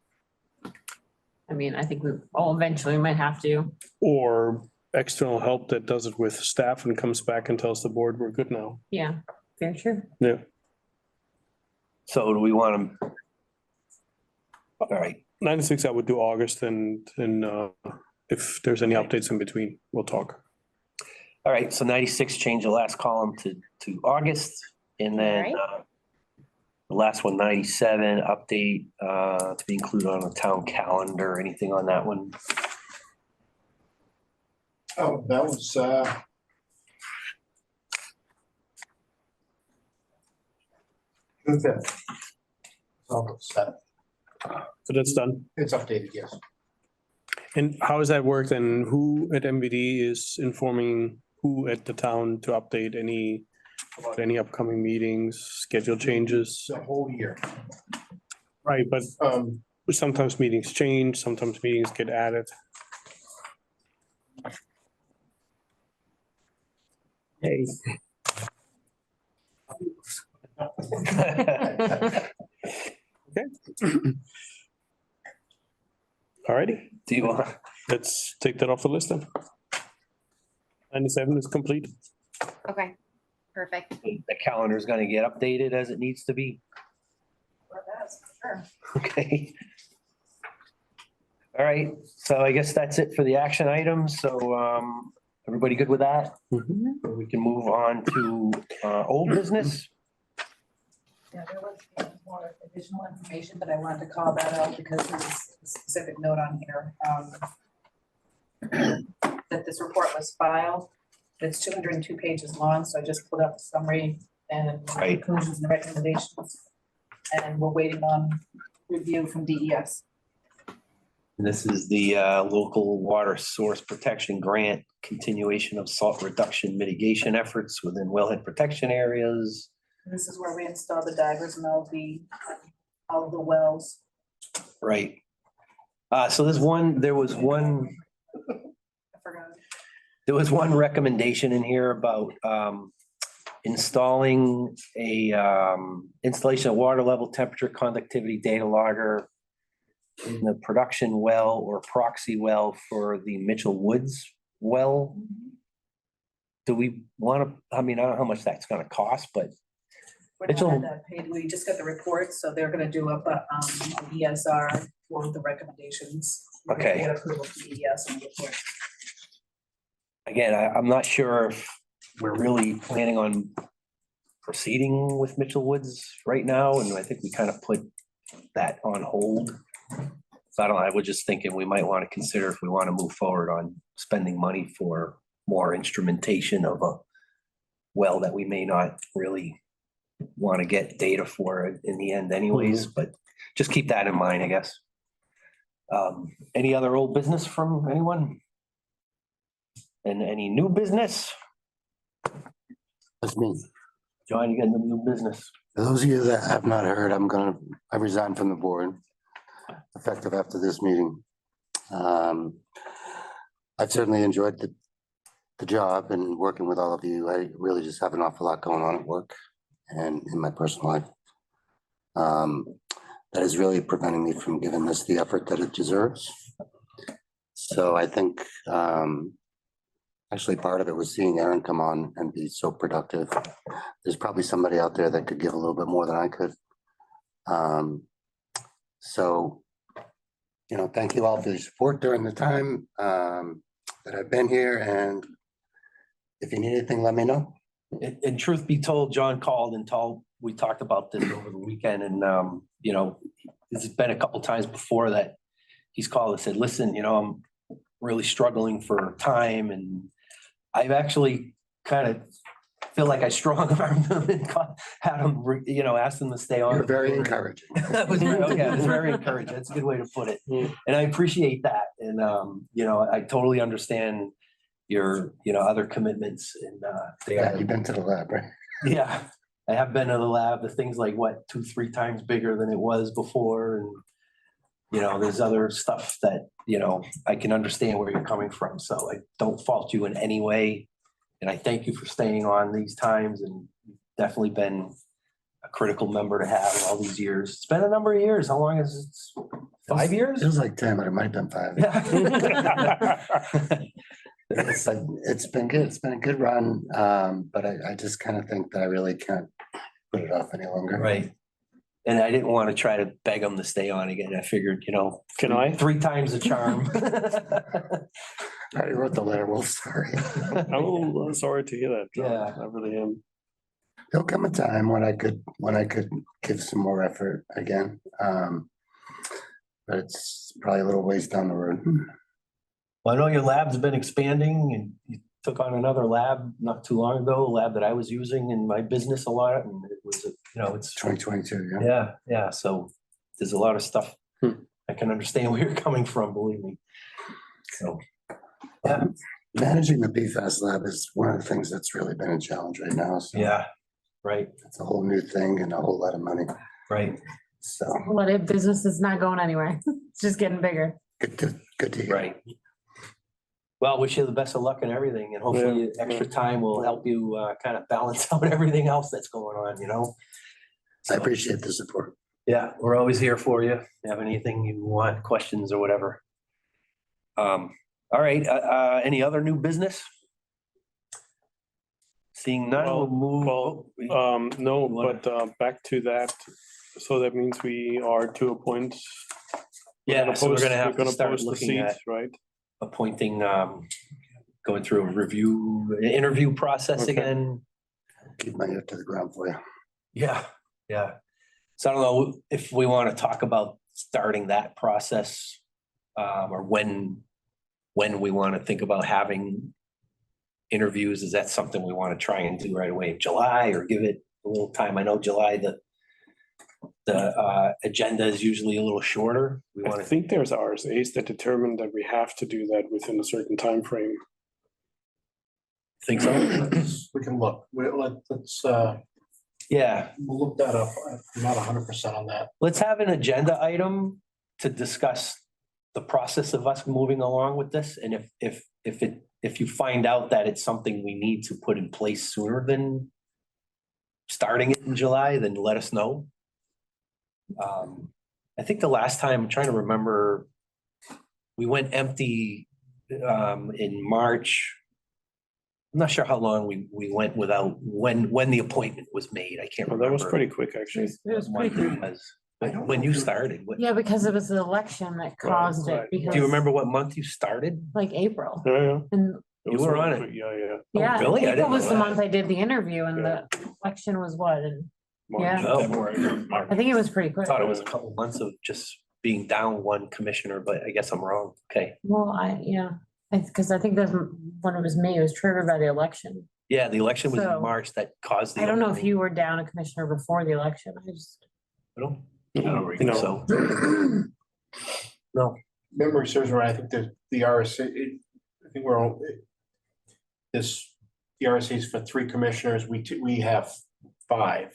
I mean, I think we all eventually might have to. Or external help that does it with staff and comes back and tells the board we're good now. Yeah, very true. Yeah. So do we want to? All right, 96, I would do August, and if there's any updates in between, we'll talk. all right, so 96, change the last column to August, and then the last one, 97, update to be included on a town calendar, anything on that one? Oh, that was, June 5th. Oh, it's set. So that's done. It's updated, yes. And how has that worked, and who at MVD is informing who at the town to update any upcoming meetings, schedule changes? The whole year. Right, but Um, sometimes meetings change, sometimes meetings get added. Hey. Alrighty, Do you want, let's take that off the list then. 97 is complete. Okay, perfect. the calendar's gonna get updated as it needs to be? Or that's for sure. Okay. All right, so I guess that's it for the action items. So, everybody good with that? We can move on to, old business. Yeah, there was more additional information, but I wanted to call that out because there's a specific note on here. That this report was filed. It's 202 pages long, so I just pulled up a summary and Right. conclusions and recommendations. And we're waiting on review from DES. This is the, local water source protection grant, continuation of salt reduction mitigation efforts within wellhead protection areas. This is where we install the divers and all the wells. Right. So there was one I forgot. There was one recommendation in here about installing a installation of water level, temperature, conductivity data logger in the production well or proxy well for the Mitchell Woods well. Do we want to, I mean, I don't know how much that's gonna cost, but We're Mitchell- not at that page. We just got the report, so they're gonna do up a ESR for the recommendations. We're gonna Okay. Get approval from DES and the report. again, I'm not sure if we're really planning on proceeding with Mitchell Woods right now, and I think we kind of put that on hold. So I don't know, I was just thinking we might want to consider if we want to move forward on spending money for more instrumentation of a well that we may not really want to get data for in the end anyways, but just keep that in mind, I guess. Any other old business from anyone? And any new business? That's me. John, you got any new business? For those of you that have not heard, I resigned from the board effective after this meeting. I've certainly enjoyed the job and working with all of you. I really just have an awful lot going on at work and in my personal life. That is really preventing me from giving this the effort that it deserves. So I think, actually part of it was seeing Aaron come on and be so productive. There's probably somebody out there that could give a little bit more than I could. So, thank you all for your support during the time that I've been here, and if you need anything, let me know. And truth be told, John called and we talked about this over the weekend and, this has been a couple times before that he's called and said, listen, I'm really struggling for time, and I've actually kind of feel like I strong armed him and had him, asked him to stay on. You're very encouraging. That was very encouraging. That's a good way to put it. And I appreciate that. And, I totally understand your, other commitments and, they Yeah, are, you've been to the lab, right? yeah. I have been to the lab. The thing's like, 2-3 times bigger than it was before. And, there's other stuff that, I can understand where you're coming from. So I don't fault you in any way. And I thank you for staying on these times and definitely been a critical member to have all these years. It's been a number of years. How long is it? 5 years? Feels like 10, but it might have been 5. Yeah. It's been good. It's been a good run. But I just kind of think that I really can't put it off any longer. Right. And I didn't want to try to beg them to stay on again. I figured, Can I? 3 times the charm. I already wrote the letter. Well, sorry. I'm a little sorry to hear that. John. Yeah. I really am. There'll come a time when I could give some more effort again. But it's probably a little ways down the road. Well, I know your lab's been expanding and you took on another lab not too long ago, a lab that I was using in my business a lot, and it was, it's 2022, yeah. Yeah. So there's a lot of stuff. I can understand where you're coming from, believe me. So, yeah. Managing the PFAS lab is one of the things that's really been a challenge right now. So Yeah, right, it's a whole new thing and a whole lot of money. right. So, What if business is not going anywhere? It's just getting bigger. Good to hear. right. Well, wish you the best of luck in everything and hopefully extra time will help you kind of balance out everything else that's going on, you know? I appreciate the support. Yeah, we're always here for you. If you have anything you want, questions or whatever. All right, any other new business? Seeing none, we'll move. No, wanna- but back to that. So that means we are to appoint. Yeah, so we're gonna have to start post the looking at seats, right? appointing, going through a review, interview process Okay. again. Keep my ear to the ground for you. Yeah, yeah. So I don't know if we want to talk about starting that process, or when we want to think about having interviews. Is that something we want to try and do right away in July or give it a little time? I know July, the agenda is usually a little shorter. We I want to think there's RSAs that determine that we have to do that within a certain time frame. think so. We can look, let's, Yeah, we'll look that up. I'm not 100% on that. let's have an agenda item to discuss the process of us moving along with this. And if you find out that it's something we need to put in place sooner than starting it in July, then let us know. I think the last time, I'm trying to remember, we went empty in March. I'm not sure how long we went without, when the appointment was made. I can't Well, remember. that was pretty quick, actually. It was pretty When quick. it was. When you started, Yeah, because it was the election that caused it, right. because. do you remember what month you started? Like April, Yeah, yeah. and It You was were really on it. quick. Yeah, yeah. yeah, really? I didn't April was know the that. month I did the interview, and the election was what, and March, Yeah. Oh. February. I think it was pretty I quick. thought it was a couple months of just being down one commissioner, but I guess I'm wrong. Okay. Well, because I think that's when it was me, it was triggered by the election. Yeah, the election was in So, March that caused the. I don't know if opening. you were down a commissioner before the election, I just. I don't No. think so. No, Memory serves me right, I think the RSA, I think we're all, this, the RSA is for 3 commissioners, we have 5.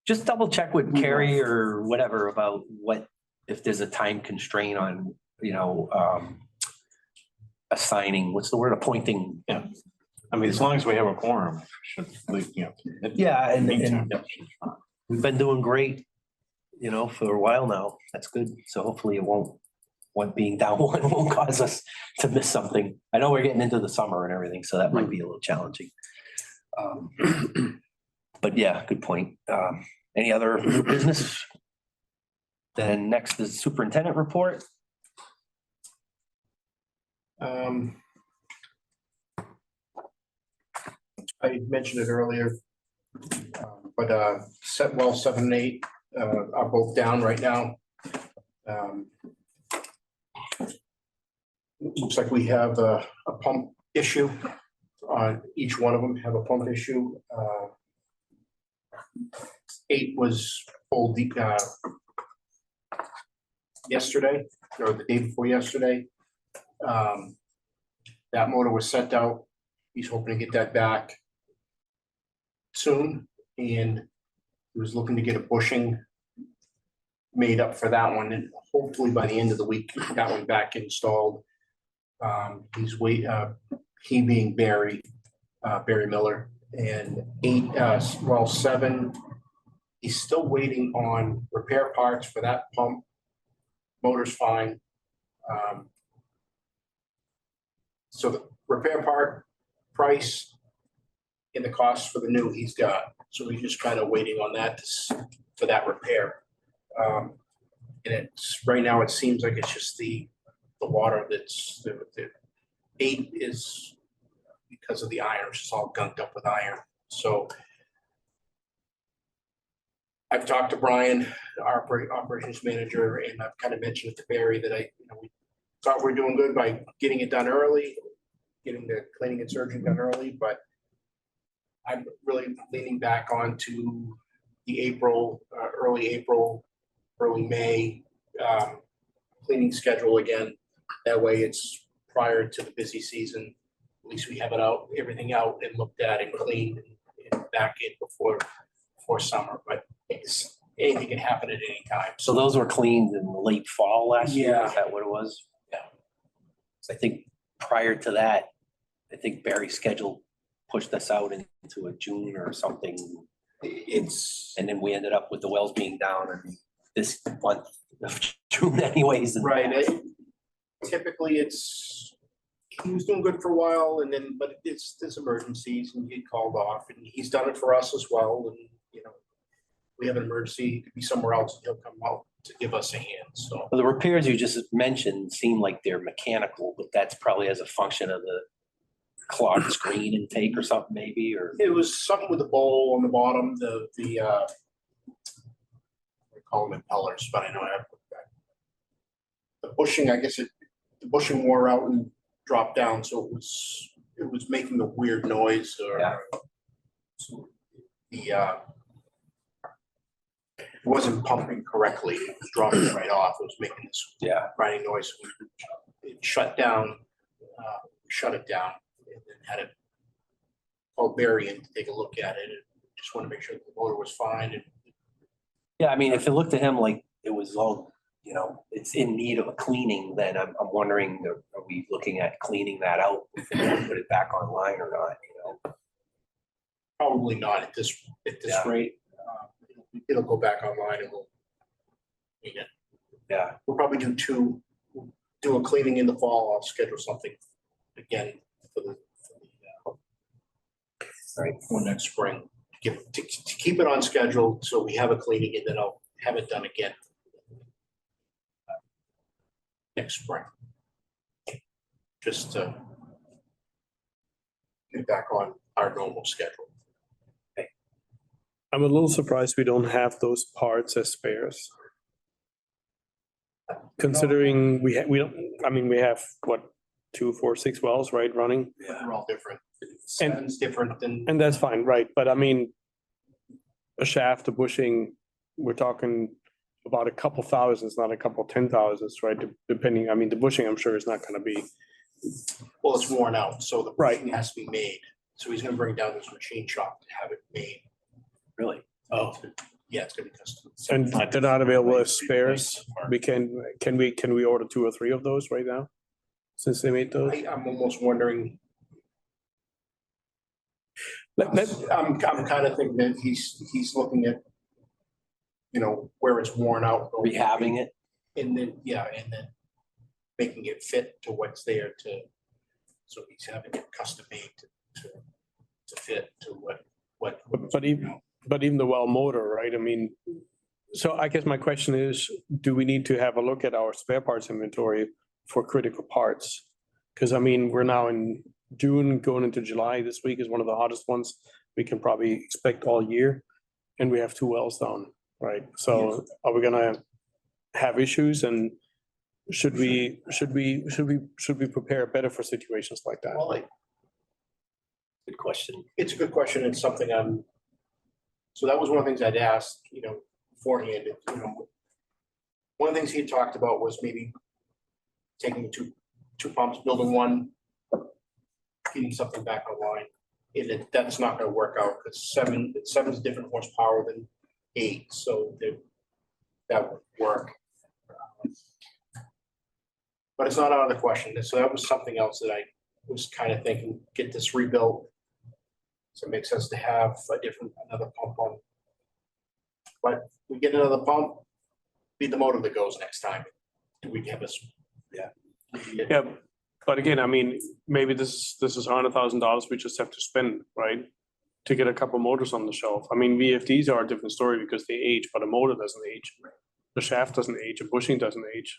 just double check with Carrie or whatever about what, if there's a time constraint on, assigning, what's the word, appointing. Yeah. I mean, as long as we have a quorum, should, Yeah, and meantime. we've been doing great, for a while now. That's good. So hopefully it won't being down one won't cause us to miss something. I know we're getting into the summer and everything, so that might be a little challenging. But yeah, good point. Any other new business? Then next is superintendent report. I mentioned it earlier, but well 7 and 8 are both down right now. Looks like we have a pump issue. Each one of them have a pump issue. 8 was pulled yesterday, or the day before yesterday. That motor was sent out. He's hoping to get that back soon, and he was looking to get a bushing made up for that one, and hopefully by the end of the week, that one back installed. He being Barry Miller, and 7, he's still waiting on repair parts for that pump. Motor's fine. So the repair part price and the cost for the new he's got. So he's just kind of waiting on that for that repair. And right now it seems like it's just the water that's the 8 is because of the iron. It's just all gunked up with iron. So I've talked to Brian, our operations manager, and I've kind of mentioned it to Barry that we thought we're doing good by getting it done early, getting the cleaning and surging done early, but I'm really leaning back onto the early April, early May cleaning schedule again. That way it's prior to the busy season. At least we have it out, everything out and looked at and cleaned and back in before summer. But anything can happen at any time. So those were cleaned in late fall last year, Yeah. is that what it was? Yeah. So I think prior to that, I think Barry's schedule pushed us out into a June or something. And then we ended up with the wells being down in this month of June anyways. and- Right, typically he was doing good for a while and then, but there's emergencies and he get called off and he's done it for us as well and, we have an emergency, it could be somewhere else, and he'll come out to give us a hand, so. Well, the repairs you just mentioned seem like they're mechanical, but that's probably as a function of the clogged screen intake or something maybe, or. It was something with the bowl on the bottom, we call them impellers, but I know I have. The bushing, I guess the bushing wore out and dropped down, so it was making a weird noise or. Yeah. So it wasn't pumping correctly, it was dropping right off, it was making this grinding noise. It shut down, shut it down, and then had it called Barry in to take a look at it, and just want to make sure the motor was fine, and Yeah, I mean, if it looked to him like it was all, it's in need of a cleaning, then I'm wondering, are we looking at cleaning that out before we put it back online or not, probably not at this Yeah. rate. It'll go back online and we'll clean it. Yeah, We'll probably do a cleaning in the fall. I'll schedule something again for next spring. To keep it on schedule, so we have a cleaning and then I'll have it done again next spring. Just to get back on our normal schedule. I'm a little surprised we don't have those parts as spares. Considering we don't, I mean, we have what, 2, 4, 6 wells, right, running? They're all different. Seven's different than. And that's fine, right? But I mean, a shaft, a bushing, we're talking about a couple thousands, not a couple 10,000s, right? Depending, I mean, the bushing, I'm sure is not gonna be. Well, it's worn out, so the Right. bushing has to be made. So he's gonna bring down this machine shop to have it made. really. Oh, Yeah, it's gonna be custom. And they're not available as spares. Can we order 2 or 3 of those right now? Since they made those? I'm almost wondering, Let- I'm kind of thinking that he's looking at, where it's worn out. Rehabbing it. And then, and then making it fit to what's there so he's having it custom made to fit to what. But even the well motor, right? I mean, so I guess my question is, do we need to have a look at our spare parts inventory for critical parts? Because I mean, we're now in June, going into July. This week is one of the hottest ones we can probably expect all year. And we have 2 wells down, right? So are we gonna have issues and should we prepare better for situations like that? Well, Good question. it's a good question. It's something so that was one of the things I'd asked, beforehand, one of the things he had talked about was maybe taking two pumps, building one, getting something back online. And that's not gonna work out because seven's different horsepower than 8, so that would work. But it's not out of the question. So that was something else that I was kind of thinking, get this rebuilt. So it makes sense to have another pump on. But we get another pump, be the motor that goes next time. And we have this. Yeah, but again, I mean, maybe this is $100,000 we just have to spend, right? To get a couple motors on the shelf. I mean, VFDs are a different story because they age, but a motor doesn't age. The shaft doesn't age, a bushing doesn't age,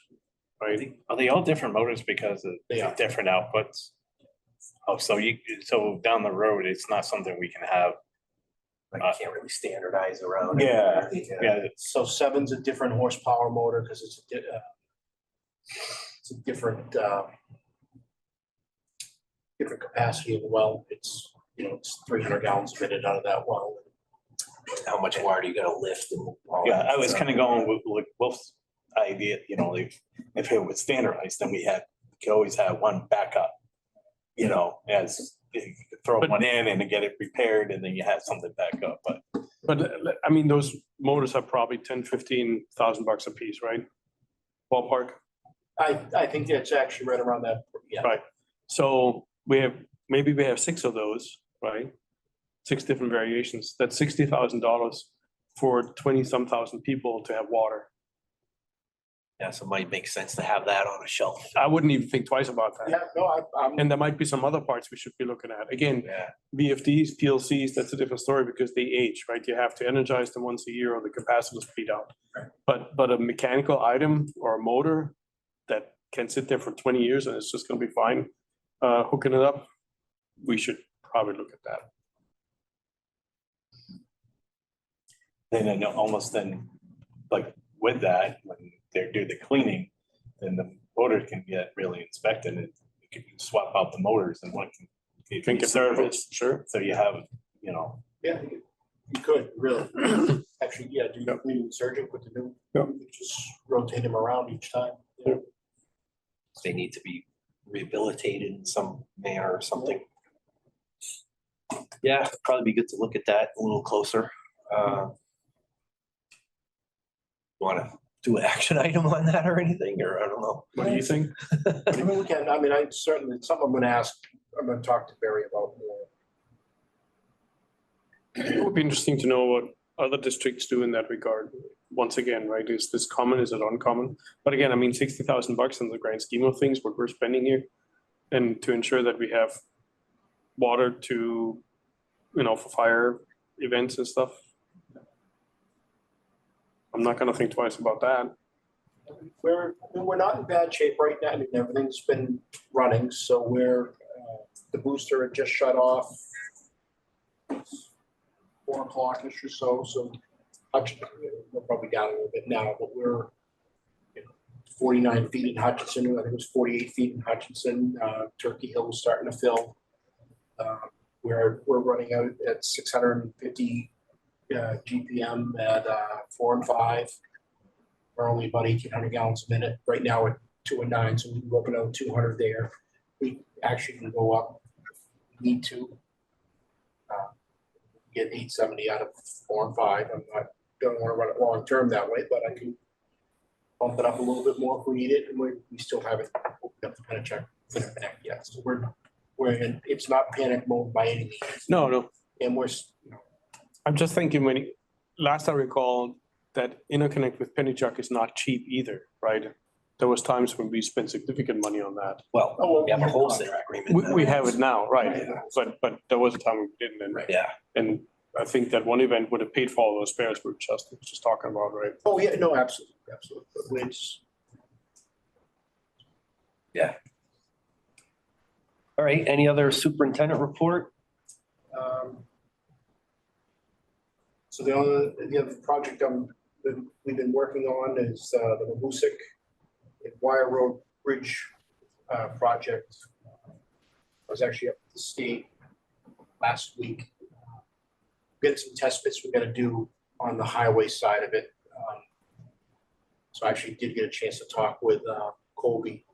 right? are they all different motors because of They are. different outputs? Oh, so down the road, it's not something we can have. Like, you can't really standardize around. it. Yeah, So seven's a different horsepower motor because it's a different different capacity of the well. It's 300 gallons a minute out of that well. How much water you gotta lift and all yeah, that I was stuff. kind of going with Wolf's idea, if it was standardized, then we could always have one backup. As you could throw But- one in and then get it repaired and then you have something back up, but But I mean, those motors are probably 10,000-15,000 bucks a piece, right? Ballpark. I think that's actually right around that, yeah. Right. So maybe we have 6 of those, right? 6 different variations. That's $60,000 for 20-some thousand people to have water. Yeah, so it might make sense to have that on a shelf. I wouldn't even think twice about that. Yeah, no, I'm, And there might be some other parts we should be looking at. Again, Yeah. VFDs, PLCs, that's a different story because they age, right? You have to energize them once a year or the capacitors bleed out. Right. But a mechanical item or a motor that can sit there for 20 years and it's just gonna be fine, hooking it up, we should probably look at that. Then I know almost then, like with that, when they do the cleaning, then the motor can get really inspected and you can swap out the motors and one can Can get service, sure. So you have, you know, yeah, you could, really. Actually, yeah, do you need a surgeon with the new, Yeah. just rotate them around each time. Yeah. They need to be rehabilitated in some manner or something. Yeah, probably be good to look at that a little closer. Want to do an action item on that or anything, or I don't know. What do you think? I mean, we can, I mean, I certainly, it's something I'm gonna ask, I'm gonna talk to Barry about more. It would be interesting to know what other districts do in that regard. Once again, right, is this common, is it uncommon? But again, I mean, 60,000 bucks in the grand scheme of things, what we're spending here. And to ensure that we have water to, you know, for fire events and stuff. I'm not gonna think twice about that. We're not in bad shape right now. I mean, everything's been running, so the booster had just shut off 4 o'clock-ish or so, we're probably down a little bit now, but we're 49 feet in Hutchinson, I think it was 48 feet in Hutchinson. Turkey Hill was starting to fill. We're running out at 650 GPM at 4 and 5. We're only about 1,800 gallons a minute. Right now we're 2 and 9, so we're looking at 200 there. We actually can go up if we need to. Get 870 out of 4 and 5. Don't want to run it long term that way, but I can bump it up a little bit more if we need it, and we still haven't opened up the Penachuk connect yet. So we're in, it's not panic mode by any means. No. And we're, I'm just thinking last I recall, that interconnect with Penachuk is not cheap either, right? There was times when we spent significant money on that. Well, we have a wholesale agreement. We have it now, right? Yeah. But there was a time we didn't, Yeah. and I think that one event would have paid for all those spares we were just talking about, right? oh yeah, no, absolutely. But it's, All right, any other superintendent report? So the other project we've been working on is the Mahoosic and Wire Road Bridge project. I was actually up at the state last week. We had some test bits we got to do on the highway side of it. So I actually did get a chance to talk with Colby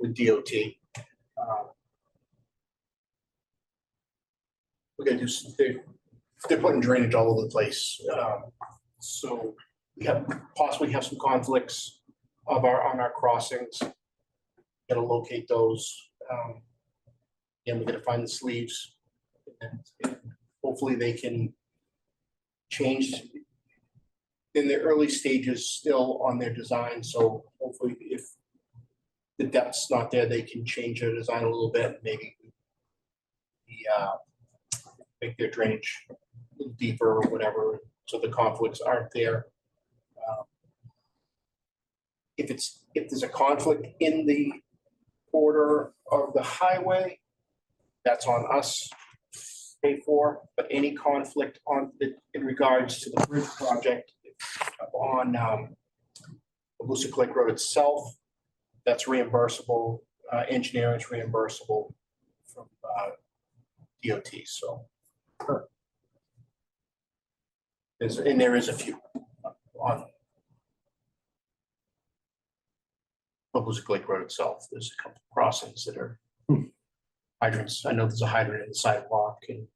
with DOT. We got to do some, they're putting drainage all over the place. So we possibly have some conflicts on our crossings. Got to locate those. And we got to find the sleeves. And hopefully they can change in the early stages still on their design. So hopefully if the depth's not there, they can change their design a little bit, maybe make their drainage a little deeper or whatever, so the conflicts aren't there. If there's a conflict in the border of the highway, that's on us to pay for, but any conflict in regards to the bridge project on the Mahoosic Lake Road itself, that's reimbursable. Engineering is reimbursable from DOT. So there is a few on Mahoosic Lake Road itself. There's a couple crossings that are hydrants. I know there's a hydrant in the sidewalk and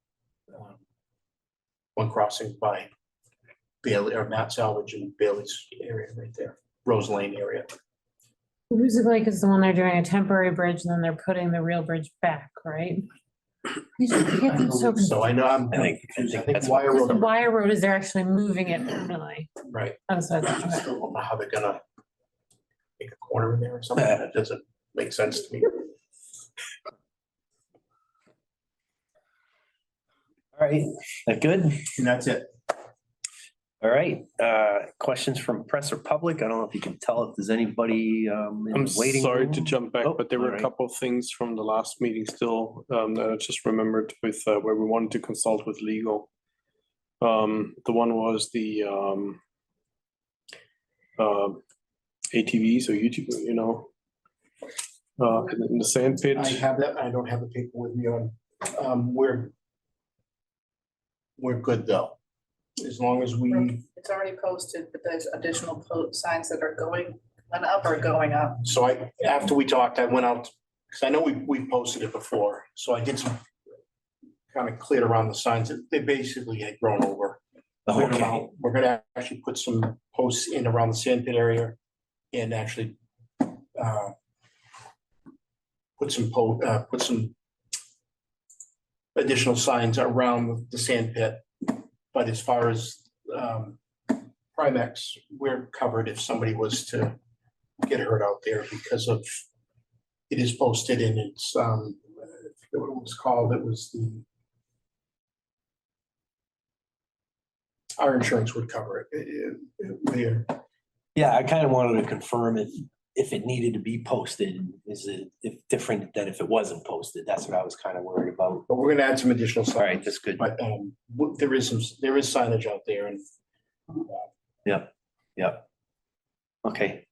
one crossing by Bailey or Matt Salvage and Bailey's area right there, Rose Lane area. Music Lake is the one they're doing a temporary bridge and then they're putting the real bridge back, right? I just get them so So I know I'm. I think that's Wire Because the Road, wire road is they're actually moving it permanently. right. That's what I I thought. still don't know how they're gonna make a corner in there or something. That doesn't make sense to me. All right, that good? And that's it. All right, questions from press or public? I don't know if you can tell if there's anybody in I'm the waiting sorry to room. jump back, Oh, but there were all a right. couple of things from the last meeting still that I just remembered with where we wanted to consult with legal. The one was the ATVs or YouTube, you know, in the sand pit. I have that. I don't have the paper with me on. We're good though. As long as we, It's already posted, but there's additional signs that are going up or going up. so after we talked, I went out, because I know we posted it before, so I did some kind of cleared around the signs that they basically had grown over. Cleared them Okay, out. We're gonna actually put some posts in around the sand pit area and actually put some additional signs around the sand pit. But as far as Primex, we're covered if somebody was to get hurt out there because of, it is posted and it's, I forget what it was called, it was our insurance would cover it. We're, yeah, I kind of wanted to confirm if it needed to be posted, is it if different than if it wasn't posted? That's what I was kind of worried about. but we're gonna add some additional All right, signs. that's good. But there is signage out there and Yep. Okay.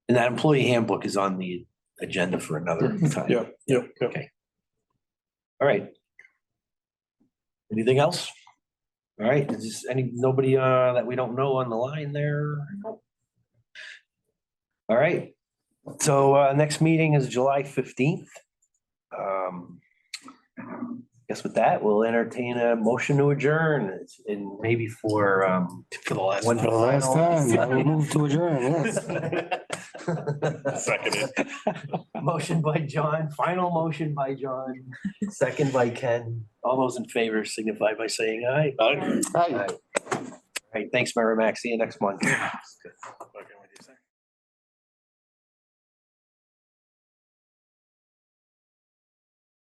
And that employee handbook is on the agenda for another time. Yeah. Okay. All right. Anything else? All right, is this nobody that we don't know on the line there? All right, so next meeting is July 15th. Guess with that, we'll entertain a motion to adjourn and maybe for the last. For the last time, I will move to adjourn, yes. Seconded. Motion by John, final motion by John, second by Ken. All those in favor signify by saying aye. Hi. All right, thanks, Merrimack. See you next month.